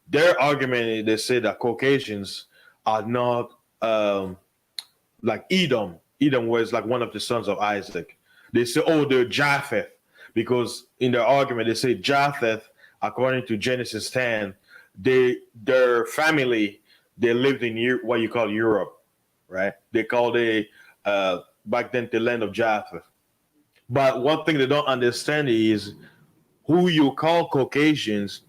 Their argument is they say that Caucasians are not like Edom. Edom was like one of the sons of Isaac. They say, oh, they're Japheth, because in their argument they say Japheth, according to Genesis 10, their family, they lived in what you call Europe, right? They called it back then the land of Japheth. But one thing they don't understand is who you call Caucasians,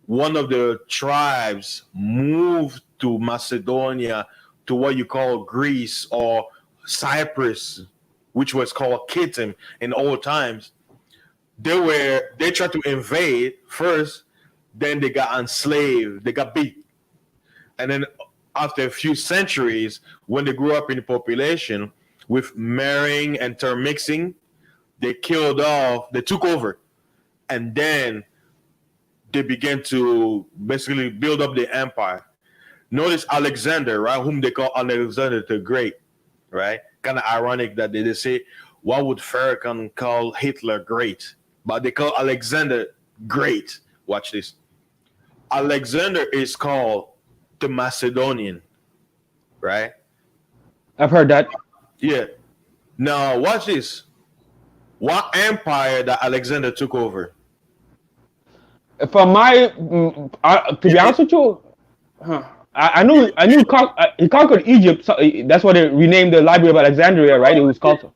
one of the tribes moved to Macedonia, to what you call Greece or Cyprus, which was called Kittim in old times. They tried to invade first, then they got enslaved, they got beat. And then after a few centuries, when they grew up in the population with marrying and intermixing, they took over, and then they began to basically build up the empire. Notice Alexander, right, whom they call Alexander the Great, right? Kind of ironic that they say, why would Farrakhan call Hitler great? But they call Alexander great. Watch this. Alexander is called the Macedonian, right? I've heard that. Yeah. Now, watch this. What empire that Alexander took over? From to be honest with you, I knew he conquered Egypt. So that's why they renamed the Library of Alexandria, right? It was called.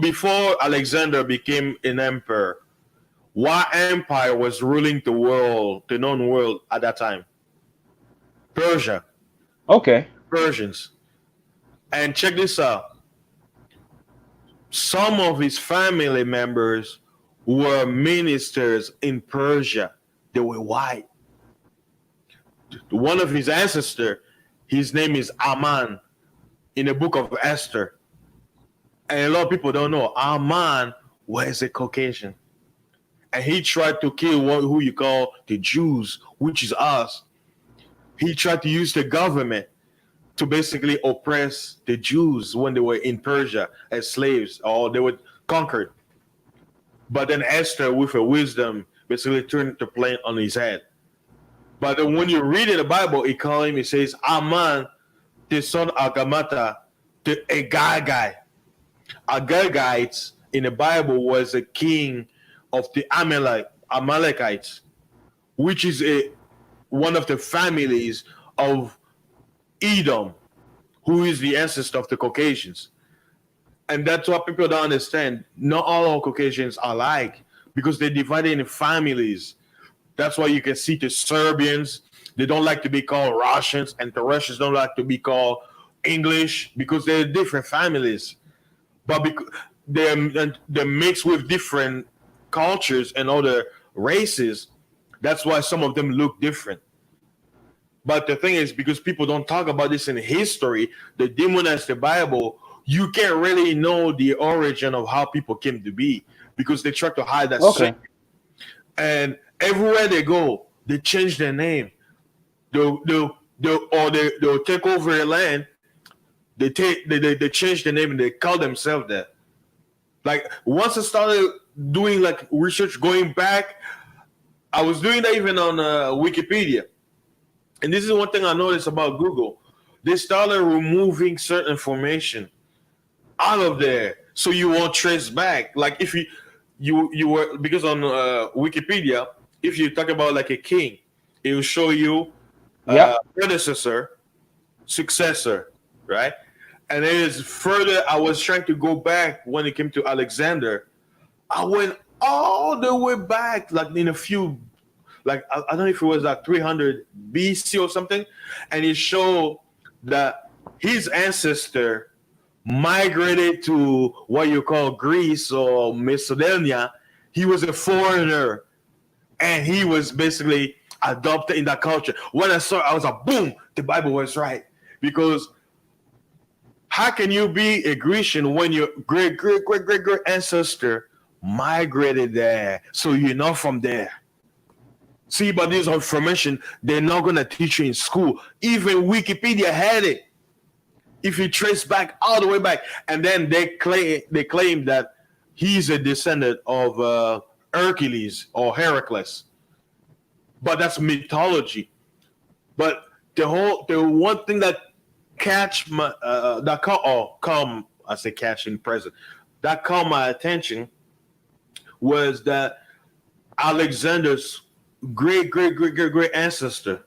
Before Alexander became an emperor, what empire was ruling the world, the known world at that time? Persia. Okay. Persians. And check this out. Some of his family members were ministers in Persia. They were white. One of his ancestors, his name is Aman in the book of Esther. And a lot of people don't know, Aman was a Caucasian. And he tried to kill who you call the Jews, which is us. He tried to use the government to basically oppress the Jews when they were in Persia as slaves, or they were conquered. But then Esther, with her wisdom, basically turned the plane on his head. But then when you read in the Bible, it says, Aman, the son of Agamata, the Agagite. Agagites in the Bible was a king of the Amalekites, which is one of the families of Edom, who is the ancestor of the Caucasians. And that's what people don't understand. Not all Caucasians are alike, because they're divided into families. That's why you can see the Serbians, they don't like to be called Russians, and the Russians don't like to be called English, because they're different families. But because they're mixed with different cultures and other races, that's why some of them look different. But the thing is, because people don't talk about this in history, they demonize the Bible, you can't really know the origin of how people came to be, because they try to hide that secret. And everywhere they go, they change their name. They'll take over a land. They change the name and they call themselves that. Like once I started doing like research, going back, I was doing that even on Wikipedia. And this is one thing I noticed about Google. They started removing certain information out of there so you won't trace back. Like if you were, because on Wikipedia, if you talk about like a king, it will show you predecessor, successor, right? And it is further. I was trying to go back when it came to Alexander. I went all the way back, like in a few, like I don't know if it was like 300 BC or something, and it showed that his ancestor migrated to what you call Greece or Macedonia. He was a foreigner, and he was basically adopted in that culture. When I saw it, I was like, boom, the Bible was right. Because how can you be a Grecian when your great ancestor migrated there? So you're not from there. See, but this information, they're not going to teach you in school. Even Wikipedia had it. If you trace back all the way back, and then they claim that he's a descendant of Hercules or Heracles, but that's mythology. But the one thing that catch my that come I say catch in present that caught my attention was that Alexander's great ancestor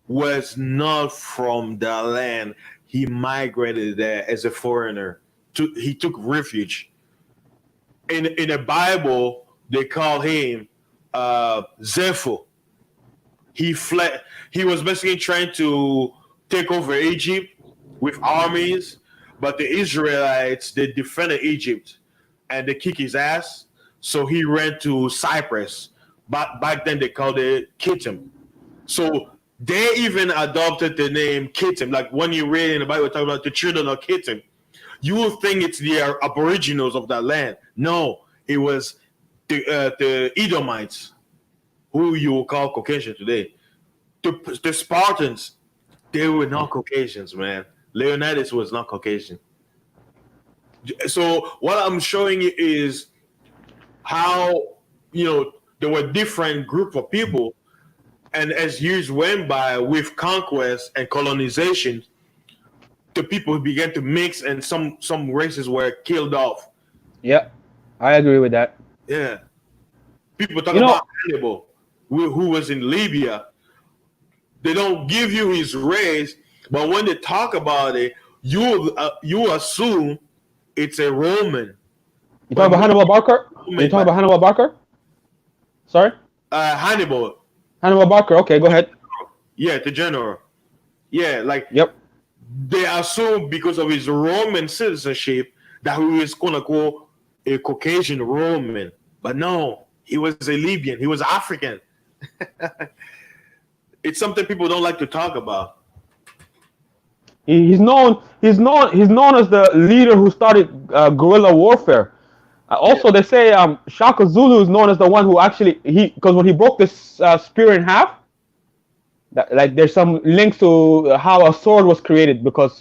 was not from the land. He migrated there as a foreigner. He took refuge. In the Bible, they call him Zepho. He fled. He was basically trying to take over Egypt with armies, but the Israelites, they defended Egypt and they kicked his ass. So he ran to Cyprus. Back then they called it Kittim. So they even adopted the name Kittim. Like when you read in the Bible talking about the children of Kittim, you will think it's the aboriginals of that land. No, it was the Edomites, who you will call Caucasian today. The Spartans, they were not Caucasians, man. Leonidas was not Caucasian. So what I'm showing you is how, there were different group of people, and as years went by with conquest and colonization, the people began to mix, and some races were killed off. Yeah, I agree with that. Yeah, people talk about Hannibal, who was in Libya. They don't give you his race, but when they talk about it, you assume it's a Roman. You talking about Hannibal Barker? You talking about Hannibal Barker? Sorry? Hannibal. Hannibal Barker. Okay, go ahead. Yeah, the general. Yeah, Yep. They assume because of his Roman citizenship that he was gonna go a Caucasian Roman, but no, he was a Libyan. He was African. It's something people don't like to talk about. He's known as the leader who started guerrilla warfare. Also, they say Shaka Zulu is known as the one who actually because when he broke this spear in half, there's some links to how a sword was created, because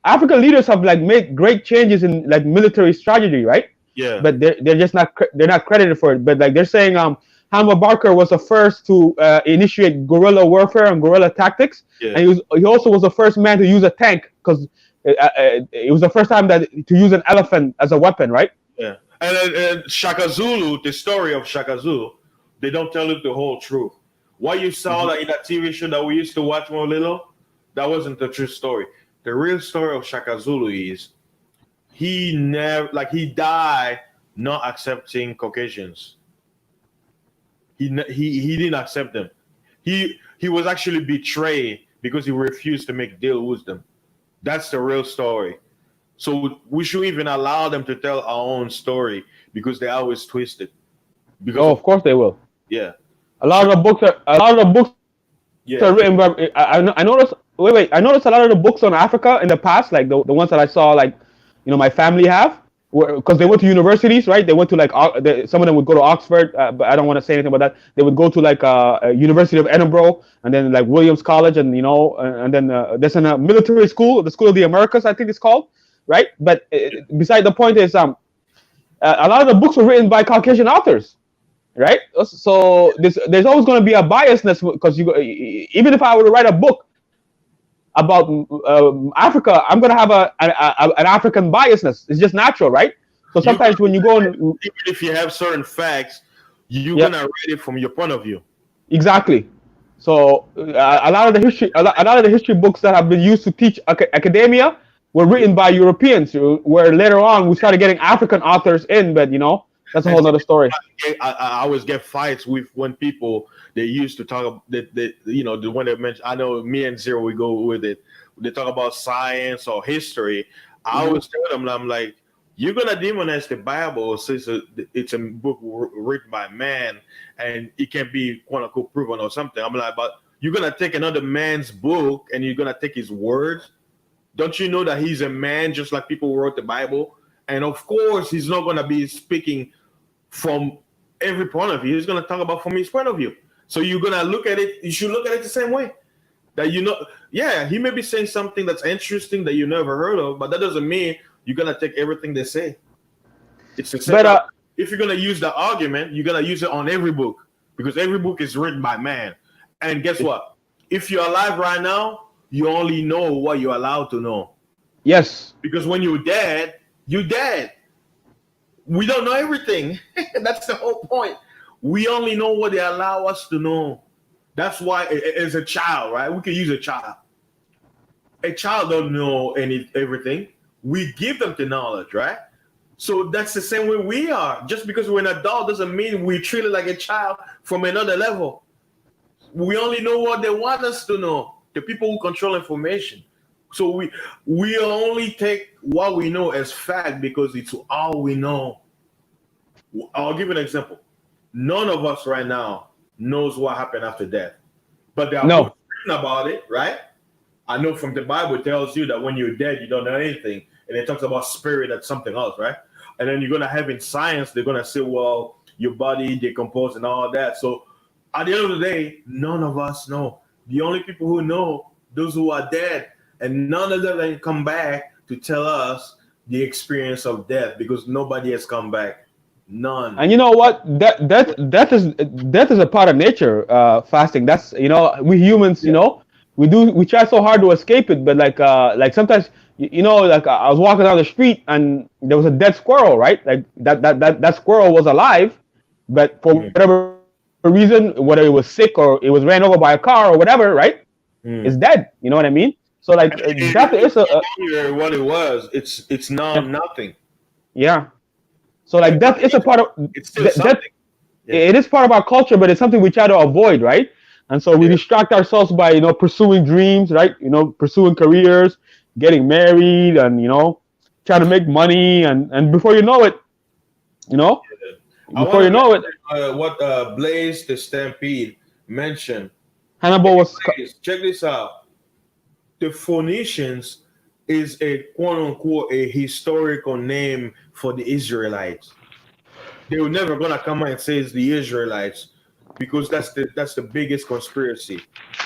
African leaders have made great changes in military strategy, right? Yeah. But they're just not credited for it. But they're saying Hannibal Barker was the first to initiate guerrilla warfare and guerrilla tactics, and he also was the first man to use a tank, because it was the first time to use an elephant as a weapon, right? Yeah. And Shaka Zulu, the story of Shaka Zulu, they don't tell you the whole truth. What you saw in that TV show that we used to watch when we were little, that wasn't the true story. The real story of Shaka Zulu is he died not accepting Caucasians. He didn't accept them. He was actually betrayed because he refused to make deal with them. That's the real story. So we should even allow them to tell our own story, because they always twist it. Of course they will. Yeah. A lot of the books are written by. I noticed. Wait. I noticed a lot of the books on Africa in the past, like the ones that I saw, my family have, because they went to universities, right? They went to some of them would go to Oxford, but I don't want to say anything about that. They would go to University of Edinburgh, and then Williams College, and and then there's a military school, the School of the Americas, I think it's called, right? But beside the point is, a lot of the books were written by Caucasian authors, right? So there's always going to be a biasness because even if I were to write a book about Africa, I'm going to have an African biasness. It's just natural, right? So sometimes when you go, even if you have certain facts, you're gonna read it from your point of view. Exactly. So a lot of the history books that have been used to teach academia were written by Europeans, where later on we started getting African authors in, but that's a whole other story. I always get fights with when people they used to talk about the one that mentioned. I know me and Zero we go with it. They talk about science or history. I always tell them, I'm like, you're gonna demonize the Bible since it's a book written by man and it can be quote unquote proven or something. I'm like, but you're gonna take another man's book and you're gonna take his words. Don't you know that he's a man just like people who wrote the Bible? And of course, he's not gonna be speaking from every point of view. He's gonna talk about from his point of view. So you're gonna look at it. You should look at it the same way. That he may be saying something that's interesting that you never heard of, but that doesn't mean you're gonna take everything they say. It's the same. But if you're gonna use the argument, you're gonna use it on every book because every book is written by man. And guess what? If you're alive right now, you only know what you're allowed to know. Yes. Because when you're dead, you're dead. We don't know everything. That's the whole point. We only know what they allow us to know. That's why, as a child, right? We can use a child. A child don't know everything. We give them the knowledge, right? So that's the same way we are. Just because we're an adult doesn't mean we treat it like a child from another level. We only know what they want us to know. The people who control information. So we only take what we know as fact because it's all we know. I'll give you an example. None of us right now knows what happened after death. But there are books written about it, right? I know from the Bible it tells you that when you're dead, you don't know anything. And it talks about spirit, that's something else, right? And then you're going to have in science, they're going to say, well, your body decomposed and all that. So at the end of the day, none of us know. The only people who know, those who are dead. And none of them can come back to tell us the experience of death because nobody has come back. None. And you know what? Death is a part of nature. Fasting. That's we humans. We try so hard to escape it, but like sometimes like I was walking down the street and there was a dead squirrel, right? Like that squirrel was alive, but for whatever reason, whether it was sick or it was ran over by a car or whatever, right? It's dead. You know what I mean? So like death is what it was. It's nothing. Yeah. So like death is a part of it's still something. It is part of our culture, but it's something we try to avoid, right? And so we distract ourselves by pursuing dreams, right? Pursuing careers, getting married, and trying to make money, and before you know it, what Blaze the Stampede mentioned. Hannibal was. Check this out. The Phoenicians is a quote unquote a historical name for the Israelites. They were never gonna come out and say it's the Israelites because that's the biggest conspiracy.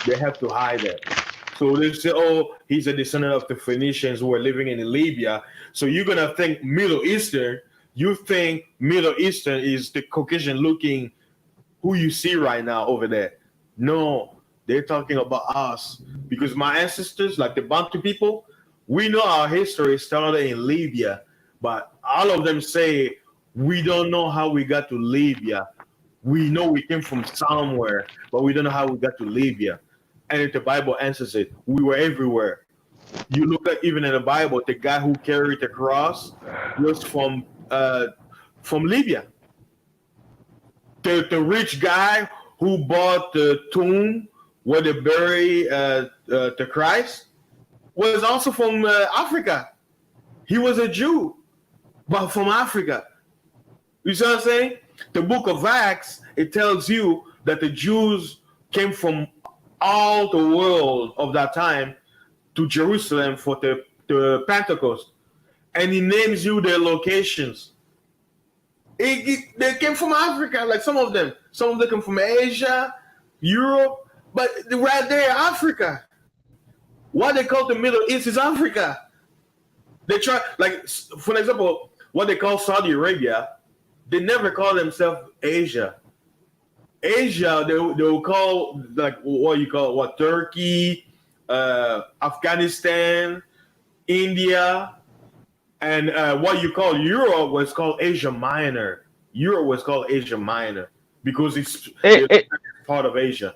They have to hide that. So they say, oh, he's a descendant of the Phoenicians who were living in Libya. So you're gonna think Middle Eastern. You think Middle Eastern is the Caucasian looking who you see right now over there. No, they're talking about us because my ancestors, like the Bantu people, we know our history started in Libya, but all of them say we don't know how we got to Libya. We know we came from somewhere, but we don't know how we got to Libya. And if the Bible answers it, we were everywhere. You look at even in the Bible, the guy who carried the cross was from Libya. The rich guy who bought the tomb where they bury the Christ was also from Africa. He was a Jew, but from Africa. You see what I'm saying? The book of Acts, it tells you that the Jews came from all the world of that time to Jerusalem for the Pentecost. And he names you their locations. They came from Africa, like some of them. Some of them come from Asia, Europe, but right there, Africa. What they call the Middle East is Africa. They try, like, for example, what they call Saudi Arabia, they never call themselves Asia. Asia, they will call, like, what you call, what, Turkey, Afghanistan, India, and what you call Europe was called Asia Minor. Europe was called Asia Minor because it's part of Asia.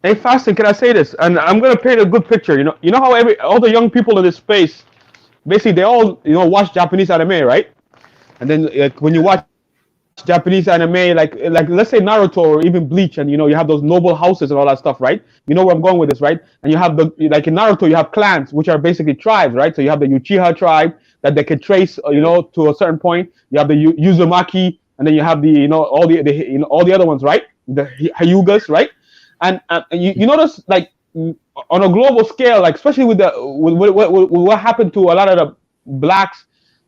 Hey, Fasting, can I say this? And I'm gonna paint a good picture. You know how all the young people in this space, basically they all watch Japanese anime, right? And then when you watch Japanese anime, like let's say Naruto or even Bleach, and you have those noble houses and all that stuff, right? You know where I'm going with this, right? And you have like in Naruto, you have clans, which are basically tribes, right? So you have the Uchiha tribe that they can trace, to a certain point. You have the Uzumaki, and then you have the all the other ones, right? The Hyugas, right? And you notice, like, on a global scale, like especially with what happened to a lot of the blacks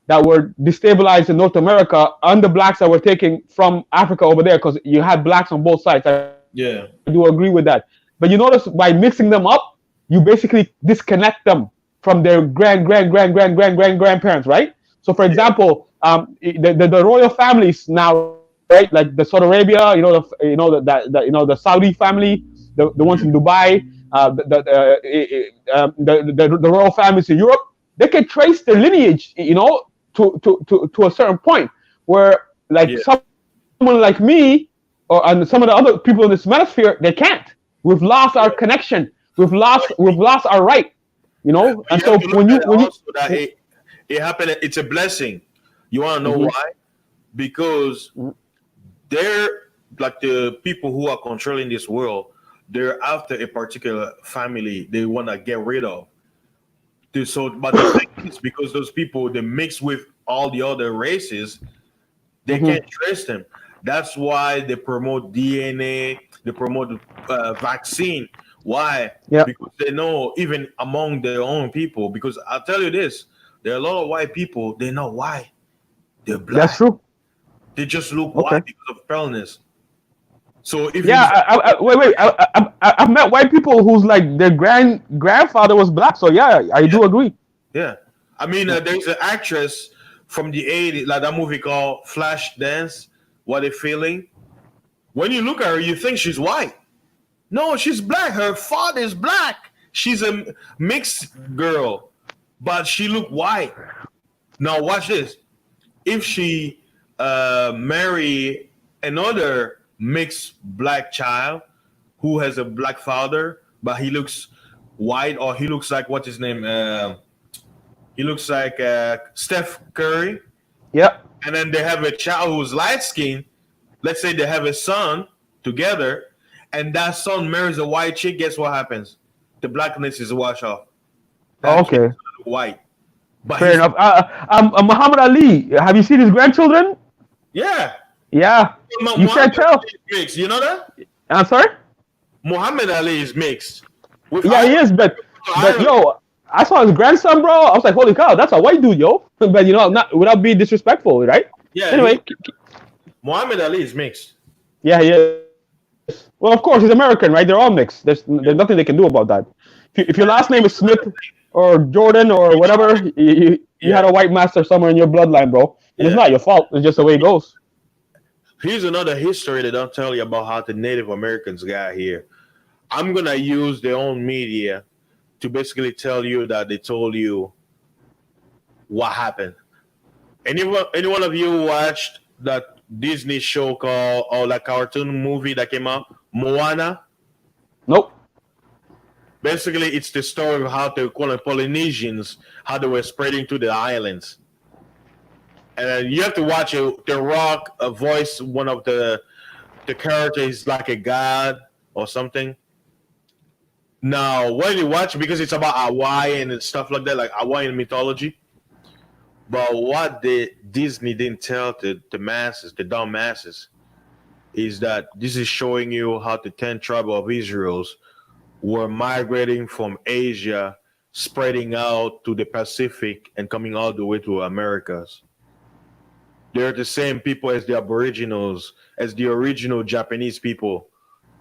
that were destabilized in North America and the blacks that were taken from Africa over there, because you had blacks on both sides. I do agree with that. But you notice by mixing them up, you basically disconnect them from their grandparents, right? So, for example, the royal families now, right? Like the Saudi Arabia, the Saudi family, the ones in Dubai, the royal families in Europe, they can trace their lineage, to a certain point where, like, someone like me and some of the other people in this metasphere, they can't. We've lost our connection. We've lost our right. And so when you it happened, it's a blessing. You want to know why? Because they're like the people who are controlling this world. They're after a particular family they want to get rid of. But the thing is, because those people, they mix with all the other races, they can't trace them. That's why they promote DNA, they promote vaccine. Why? Because they know, even among their own people, because I'll tell you this, there are a lot of white people, they know why. They're black. That's true. They just look white because of paleness. So if I've met white people who's like their grandfather was black. So I do agree. Yeah, I mean, there's an actress from the 80s, like that movie called Flash Dance. What a Feeling. When you look at her, you think she's white. No, she's black. Her father is black. She's a mixed girl, but she looked white. Now watch this. If she marry another mixed black child who has a black father, but he looks white, or he looks like, what's his name? He looks like Steph Curry. Yep. And then they have a child who's light skinned. Let's say they have a son together, and that son marries a white chick. Guess what happens? The blackness is washed off. Okay. White. But fair enough. Muhammad Ali. Have you seen his grandchildren? Yeah. Yeah. You can't tell. Mixed. You know that? I'm sorry? Muhammad Ali is mixed. He is, but yo, I saw his grandson, bro. I was like, holy cow, that's a white dude, yo. But not without being disrespectful, right? Yeah. Anyway, Muhammad Ali is mixed. Yeah, he is. Well, of course, he's American, right? They're all mixed. There's nothing they can do about that. If your last name is Smith or Jordan or whatever, you had a white master somewhere in your bloodline, bro. And it's not your fault. It's just the way it goes. Here's another history they don't tell you about how the Native Americans got here. I'm going to use their own media to basically tell you that they told you what happened. Any one of you watched that Disney show called, or that cartoon movie that came out, Moana? Nope. Basically, it's the story of how the Polynesians, how they were spreading to the islands. And you have to watch it. The Rock voice one of the characters like a god or something. Now, when you watch, because it's about Hawaii and stuff like that, like Hawaiian mythology. But what Disney didn't tell the masses, the dumb masses, is that this is showing you how the 10 tribes of Israel's were migrating from Asia, spreading out to the Pacific, and coming all the way to Americas. They're the same people as the Aboriginals, as the original Japanese people,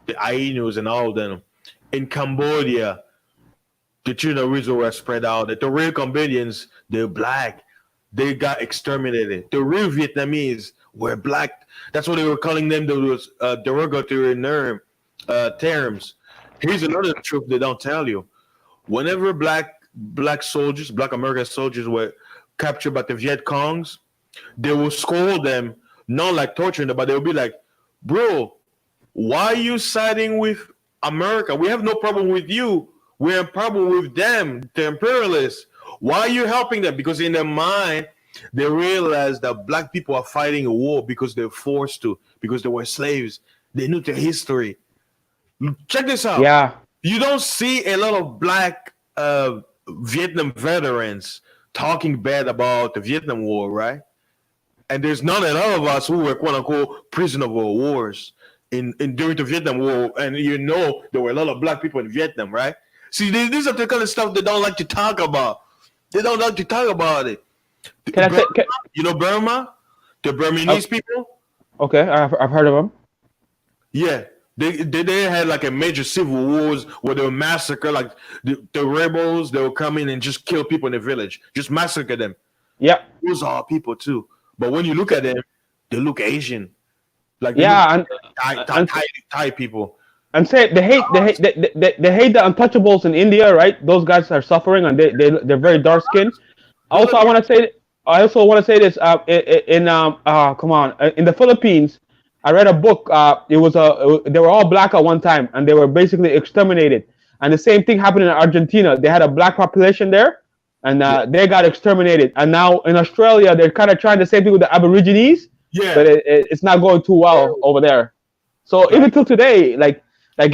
the Ainos and all of them. In Cambodia, The Chinese were spread out. That the real Cambodians, they're black. They got exterminated. The real Vietnamese were black. That's what they were calling them. Those derogatory terms. Here's another truth they don't tell you. Whenever black soldiers, black American soldiers were captured by the Viet Congs, they will scold them, not like torturing them, but they'll be like, bro, why are you siding with America? We have no problem with you. We're in problem with them, the imperialists. Why are you helping them? Because in their mind, they realize that black people are fighting a war because they're forced to, because they were slaves. They knew their history. Check this out. Yeah. You don't see a lot of black Vietnam veterans talking bad about the Vietnam War, right? And there's none at all of us who were quote unquote prisoner of wars in during the Vietnam War. And you know there were a lot of black people in Vietnam, right? See, these are the kind of stuff they don't like to talk about. They don't like to talk about it. You know Burma? The Burmese people? Okay, I've heard of them. Yeah. They had like a major civil wars where they were massacre, like the rebels, they would come in and just kill people in the village, just massacre them. Yeah. Those are people too. But when you look at them, they look Asian. Like yeah, Thai people. And say they hate the untouchables in India, right? Those guys are suffering and they're very dark skinned. Also, I want to say this. In the Philippines, I read a book. They were all black at one time, and they were basically exterminated. And the same thing happened in Argentina. They had a black population there, and they got exterminated. And now in Australia, they're kind of trying the same thing with the Aborigines. Yeah, but it's not going too well over there. So even till today, like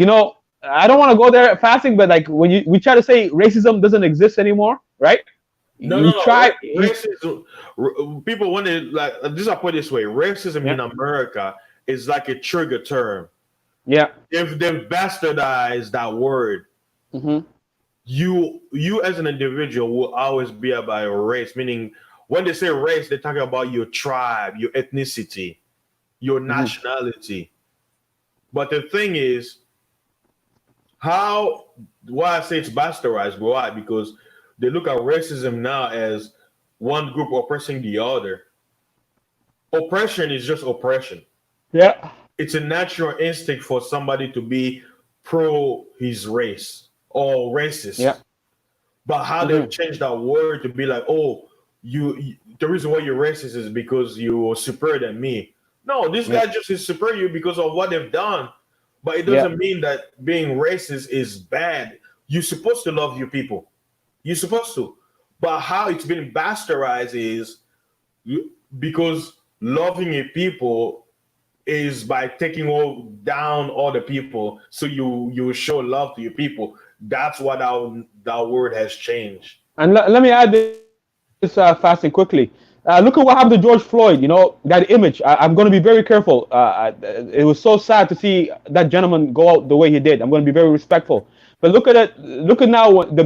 you know, I don't want to go there fasting, but like when we try to say racism doesn't exist anymore, right? Racism. People want to like this. I put it this way: racism in America is like a trigger term. Yeah. If they bastardize that word, you as an individual will always be about your race. Meaning, when they say race, they're talking about your tribe, your ethnicity, your nationality. But the thing is, why I say it's bastardized? Why? Because they look at racism now as one group oppressing the other. Oppression is just oppression. Yeah. It's a natural instinct for somebody to be pro his race or racist. Yeah. But how they've changed that word to be like, oh, you the reason why you're racist is because you're superior than me. No, this guy just is superior because of what they've done. But it doesn't mean that being racist is bad. You're supposed to love your people. You're supposed to. But how it's been bastardized is because loving a people is by taking down other people, so you show love to your people. That's what that word has changed. And let me add this fast and quickly. Look at what happened to George Floyd. You know, that image. I'm going to be very careful. It was so sad to see that gentleman go out the way he did. I'm going to be very respectful. But look at it. Look at now when the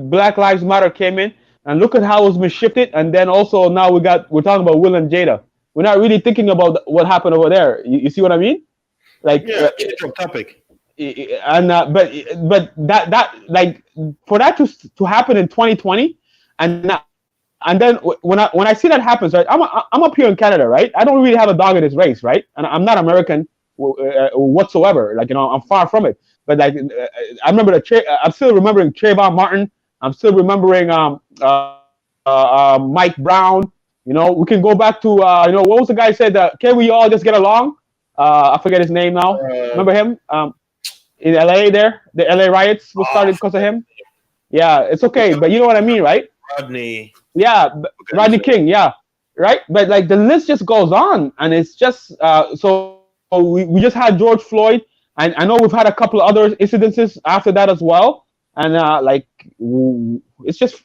Black Lives Matter came in, and look at how it's been shifted. And then also now we're talking about Will and Jada. We're not really thinking about what happened over there. You see what I mean? Like change of topic. And but that like for that to happen in 2020, and then when I see that happens, right? I'm up here in Canada, right? I don't really have a dog in this race, right? And I'm not American whatsoever. Like, you know, I'm far from it. But like I remember I'm still remembering Trayvon Martin. I'm still remembering Mike Brown. You know, we can go back to you know, what was the guy said? Can we all just get along? I forget his name now. Remember him? In LA, the LA riots was started because of him. Yeah, it's okay, but you know what I mean, right? Rodney. Yeah, Rodney King. Yeah, right. But like the list just goes on, and it's just so we just had George Floyd, and I know we've had a couple of other incidences after that as well, and like it's just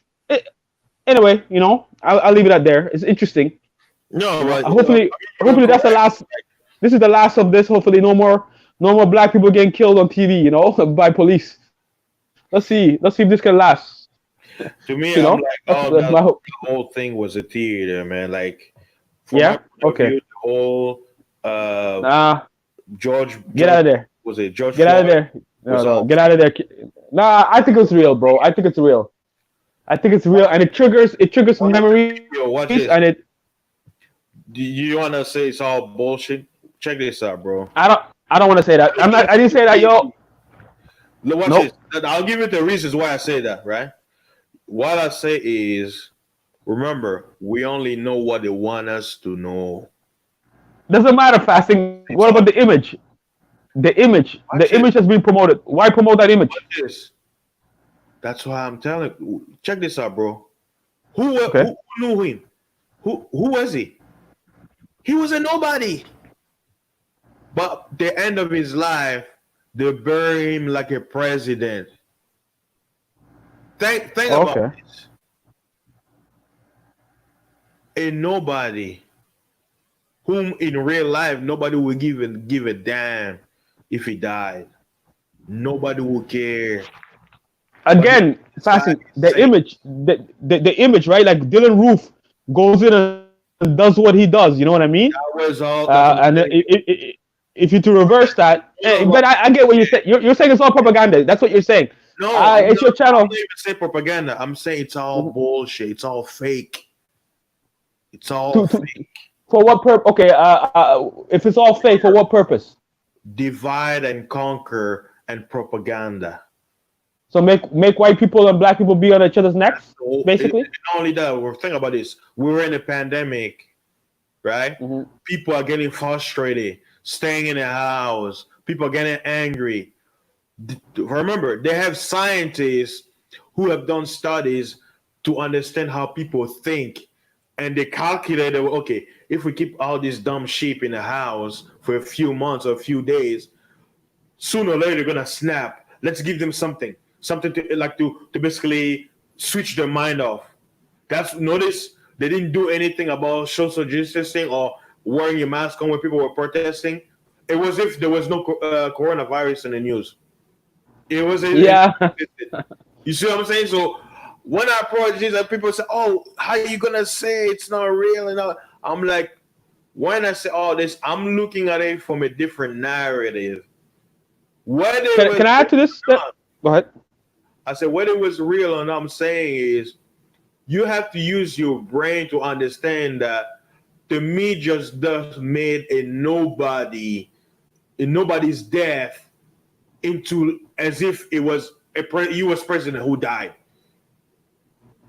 anyway, you know, I'll leave it at there. It's interesting. No, right. Hopefully that's the last. This is the last of this. Hopefully, no more black people getting killed on TV, you know, by police. Let's see if this can last. To me, you know? I'm like, the whole thing was a theater, man. Like, okay. The whole George. Get out of there. Was it George? Get out of there. No, get out of there. Nah, I think it's real, bro. I think it's real. I think it's real, and it triggers memories, Yo, watch this. and it. Do you want to say it's all bullshit? Check this out, bro. I don't want to say that. I didn't say that, yo. Watch Nope. this. I'll give you the reasons why I say that, right? What I say is, remember, we only know what they want us to know. Doesn't matter, fasting. What about the image? The image. The image has been promoted. Why promote that image? Watch this. That's why I'm telling you. Check this out, bro. Who knew him? Who was he? He was a nobody. But the end of his life, they bury him like a president. Think about this. A nobody whom in real life nobody would give a damn if he died. Nobody would care. Again, fasting. The image, the image, right? Like Dylan Roof goes in and does what he does. You know what I mean? That was all. And if you to reverse that, but I get what you say. You're saying it's all propaganda. That's what you're saying. No, it's your channel. I'm not even saying propaganda. I'm saying it's all bullshit. It's all fake. It's all fake. For what purpose? Okay, if it's all fake, for what purpose? Divide and conquer and propaganda. So make white people and black people be on each other's necks, basically. Not only that, we're thinking about this. We were in a pandemic, right? Mm-hmm. People are getting frustrated, staying in the house. People are getting angry. Remember, they have scientists who have done studies to understand how people think, and they calculated, okay, if we keep all these dumb sheep in the house for a few months or a few days, sooner or later they're gonna snap. Let's give them something to basically switch their mind off. Notice they didn't do anything about social distancing or wearing your mask on when people were protesting. It was if there was no coronavirus in the news. It was you see what I'm saying? So when I approach these, people say, "Oh, how are you gonna say it's not real?" And all? I'm like, when I say all this, I'm looking at it from a different narrative. Can I add to this? Go ahead. I said, whether it was real or not, I'm saying is you have to use your brain to understand that the media just made a nobody's death into as if it was a U.S. president who died.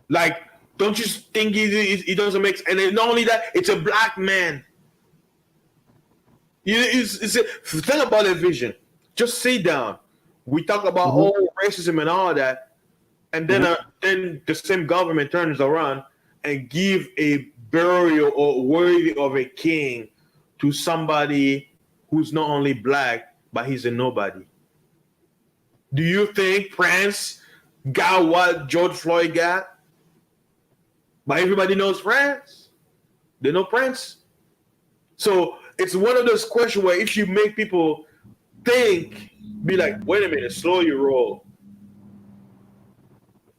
Like, don't you think it doesn't make sense? And not only that, it's a black man. Think about the vision. Just sit down. We talk about racism and all that, and then then the same government turns around and give a burial or worthy of a king to somebody who's not only black, but he's a nobody. Do you think Prince got what George Floyd got? But everybody knows Prince. They know Prince. So it's one of those questions where if you make people think, be like, wait a minute, slow your roll.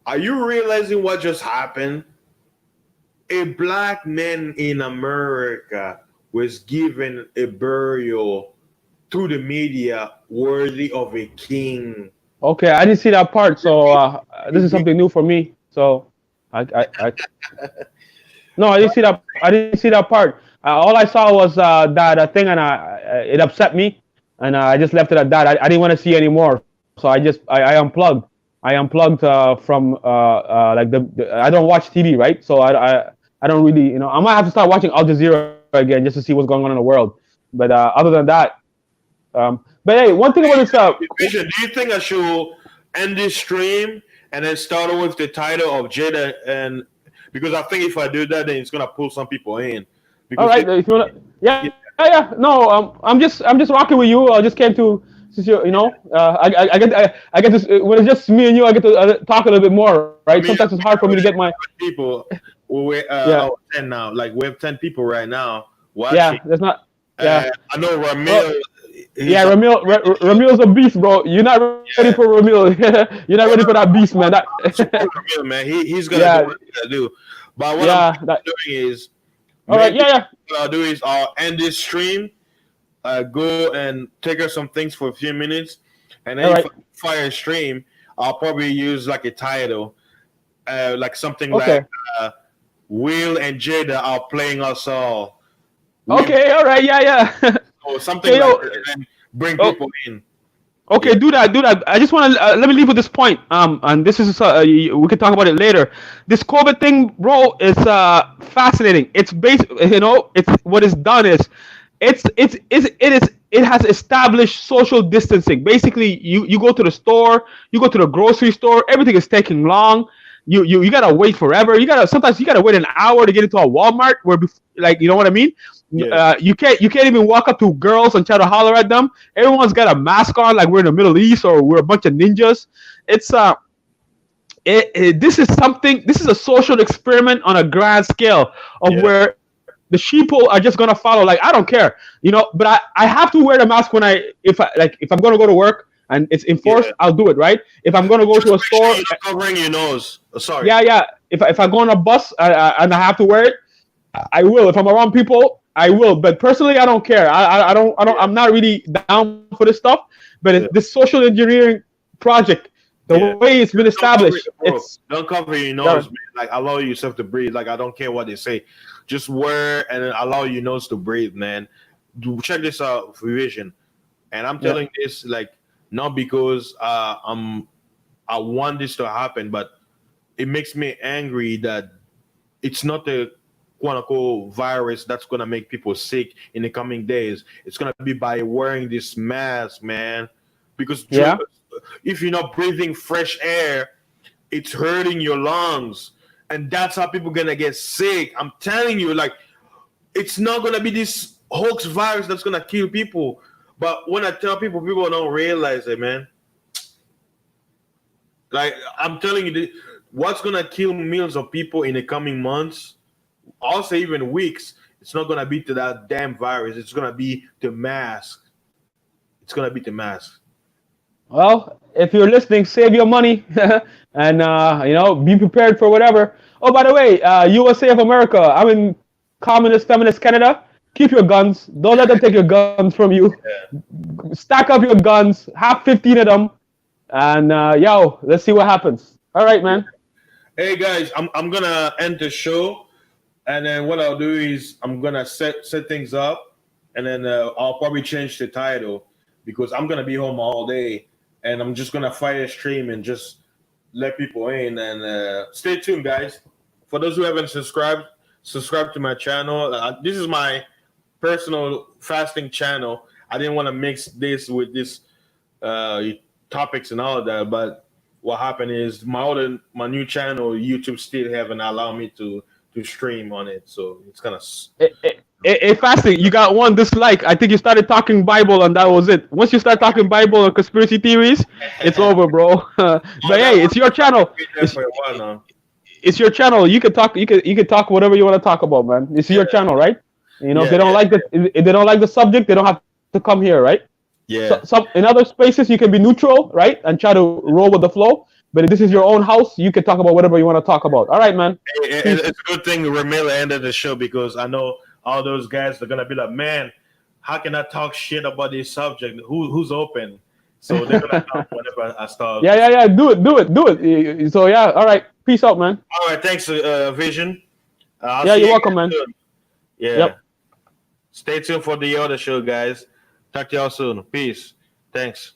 Are you realizing what just happened? A black man in America was given a burial through the media worthy of a king. Okay, I didn't see that part, so this is something new for me. So no, I didn't see that. I didn't see that part. All I saw was that thing, and it upset me, and I just left it at that. I didn't want to see anymore, so I unplugged. I unplugged from like I don't watch TV, right? So I don't really, I might have to start watching Al Jazeera again just to see what's going on in the world. But other than that, but hey, one thing about this Vision, do you think I should end this stream and then start with the title of Jada? And because I think if I do that, then it's gonna pull some people in. All right, if you wanna, yeah. No, I'm just rocking with you. I just came to, since I get this when it's just me and you, I get to talk a little bit more, right? Sometimes it's hard for me to get my people. We're 10 now. Like we have 10 people right now watching. Yeah, that's not. Yeah, I know Ramil. Ramil's a beast, bro. You're not ready for Ramil. You're not ready for that beast, man. Ramil, man. He's gonna do what he's gonna do. But what I'm doing is, all right, what I'll do is I'll end this stream, go and take her some things for a few minutes, And then if I fire stream, I'll probably use like a title, like something like Will and Jada are playing us all. Okay, all right, yeah. Or something like that, and bring people in. Okay, do that. I just want to let me leave with this point. And this is we can talk about it later. This COVID thing, bro, is fascinating. It's based, it's what is done is, it has established social distancing. Basically, you go to the store, you go to the grocery store, everything is taking long. You gotta wait forever. Sometimes you gotta wait an hour to get into a Walmart where, like, you know what I mean? Yeah. You can't even walk up to girls and try to holler at them. Everyone's got a mask on, like we're in the Middle East or we're a bunch of ninjas. It's this is a social experiment on a grand scale of where the sheeple are just gonna follow. Like, I don't care, but I have to wear the mask if I'm gonna go to work and it's enforced, I'll do it, right? If I'm gonna go to a store, you're covering your nose. Sorry. Yeah. If I go on a bus and I have to wear it, I will. If I'm around people, I will. But personally, I don't care. I'm not really down for this stuff. But this social engineering project, the way it's been established, don't cover your nose, man. Like, allow yourself to breathe. Like, I don't care what they say. Just wear and allow your nose to breathe, man. Check this out, Vision. And I'm telling this, like, not because I want this to happen, but it makes me angry that it's not the quote-unquote virus that's going to make people sick in the coming days. It's going to be by wearing this mask, man. Because if you're not breathing fresh air, it's hurting your lungs. And that's how people going to get sick. I'm telling you, like, it's not going to be this hoax virus that's going to kill people. But when I tell people, people don't realize it, man. Like, I'm telling you, what's going to kill millions of people in the coming months, I'll say even weeks, it's not going to be to that damn virus. It's going to be the mask. It's going to be the mask. Well, if you're listening, save your money and, be prepared for whatever. Oh, by the way, USA of America, I'm in communist, feminist Canada. Keep your guns. Don't let them take your guns from you. Stack up your guns. Have 15 of them. And, let's see what happens. All right, man. Hey, guys, I'm going to end the show. And then what I'll do is I'm going to set things up. And then I'll probably change the title because I'm going to be home all day. And I'm just going to fire stream and just let people in. And stay tuned, guys. For those who haven't subscribe to my channel. This is my personal fasting channel. I didn't want to mix this with this topics and all of that. But what happened is my new channel, YouTube still haven't allowed me to stream on it. So it's kind of... fasting, you got one dislike. I think you started talking Bible and that was it. Once you start talking Bible and conspiracy theories, it's over, bro. But hey, it's your channel. It's your channel. You can talk. You can talk whatever you want to talk about, man. It's your channel, right? If they don't like the subject, they don't have to come here, right? Yeah. So in other spaces, you can be neutral, right, and try to roll with the flow. But if this is your own house, you can talk about whatever you want to talk about. All right, man. It's a good thing Ramila ended the show because I know all those guys are gonna be like, man, how can I talk shit about this subject? Who's open? So they're gonna talk whenever I start. Yeah. Do it. So yeah, all right. Peace out, man. All right, thanks, Vision. You're welcome, man. Yeah. Yep. Stay tuned for the other show, guys. Talk to y'all soon. Peace. Thanks.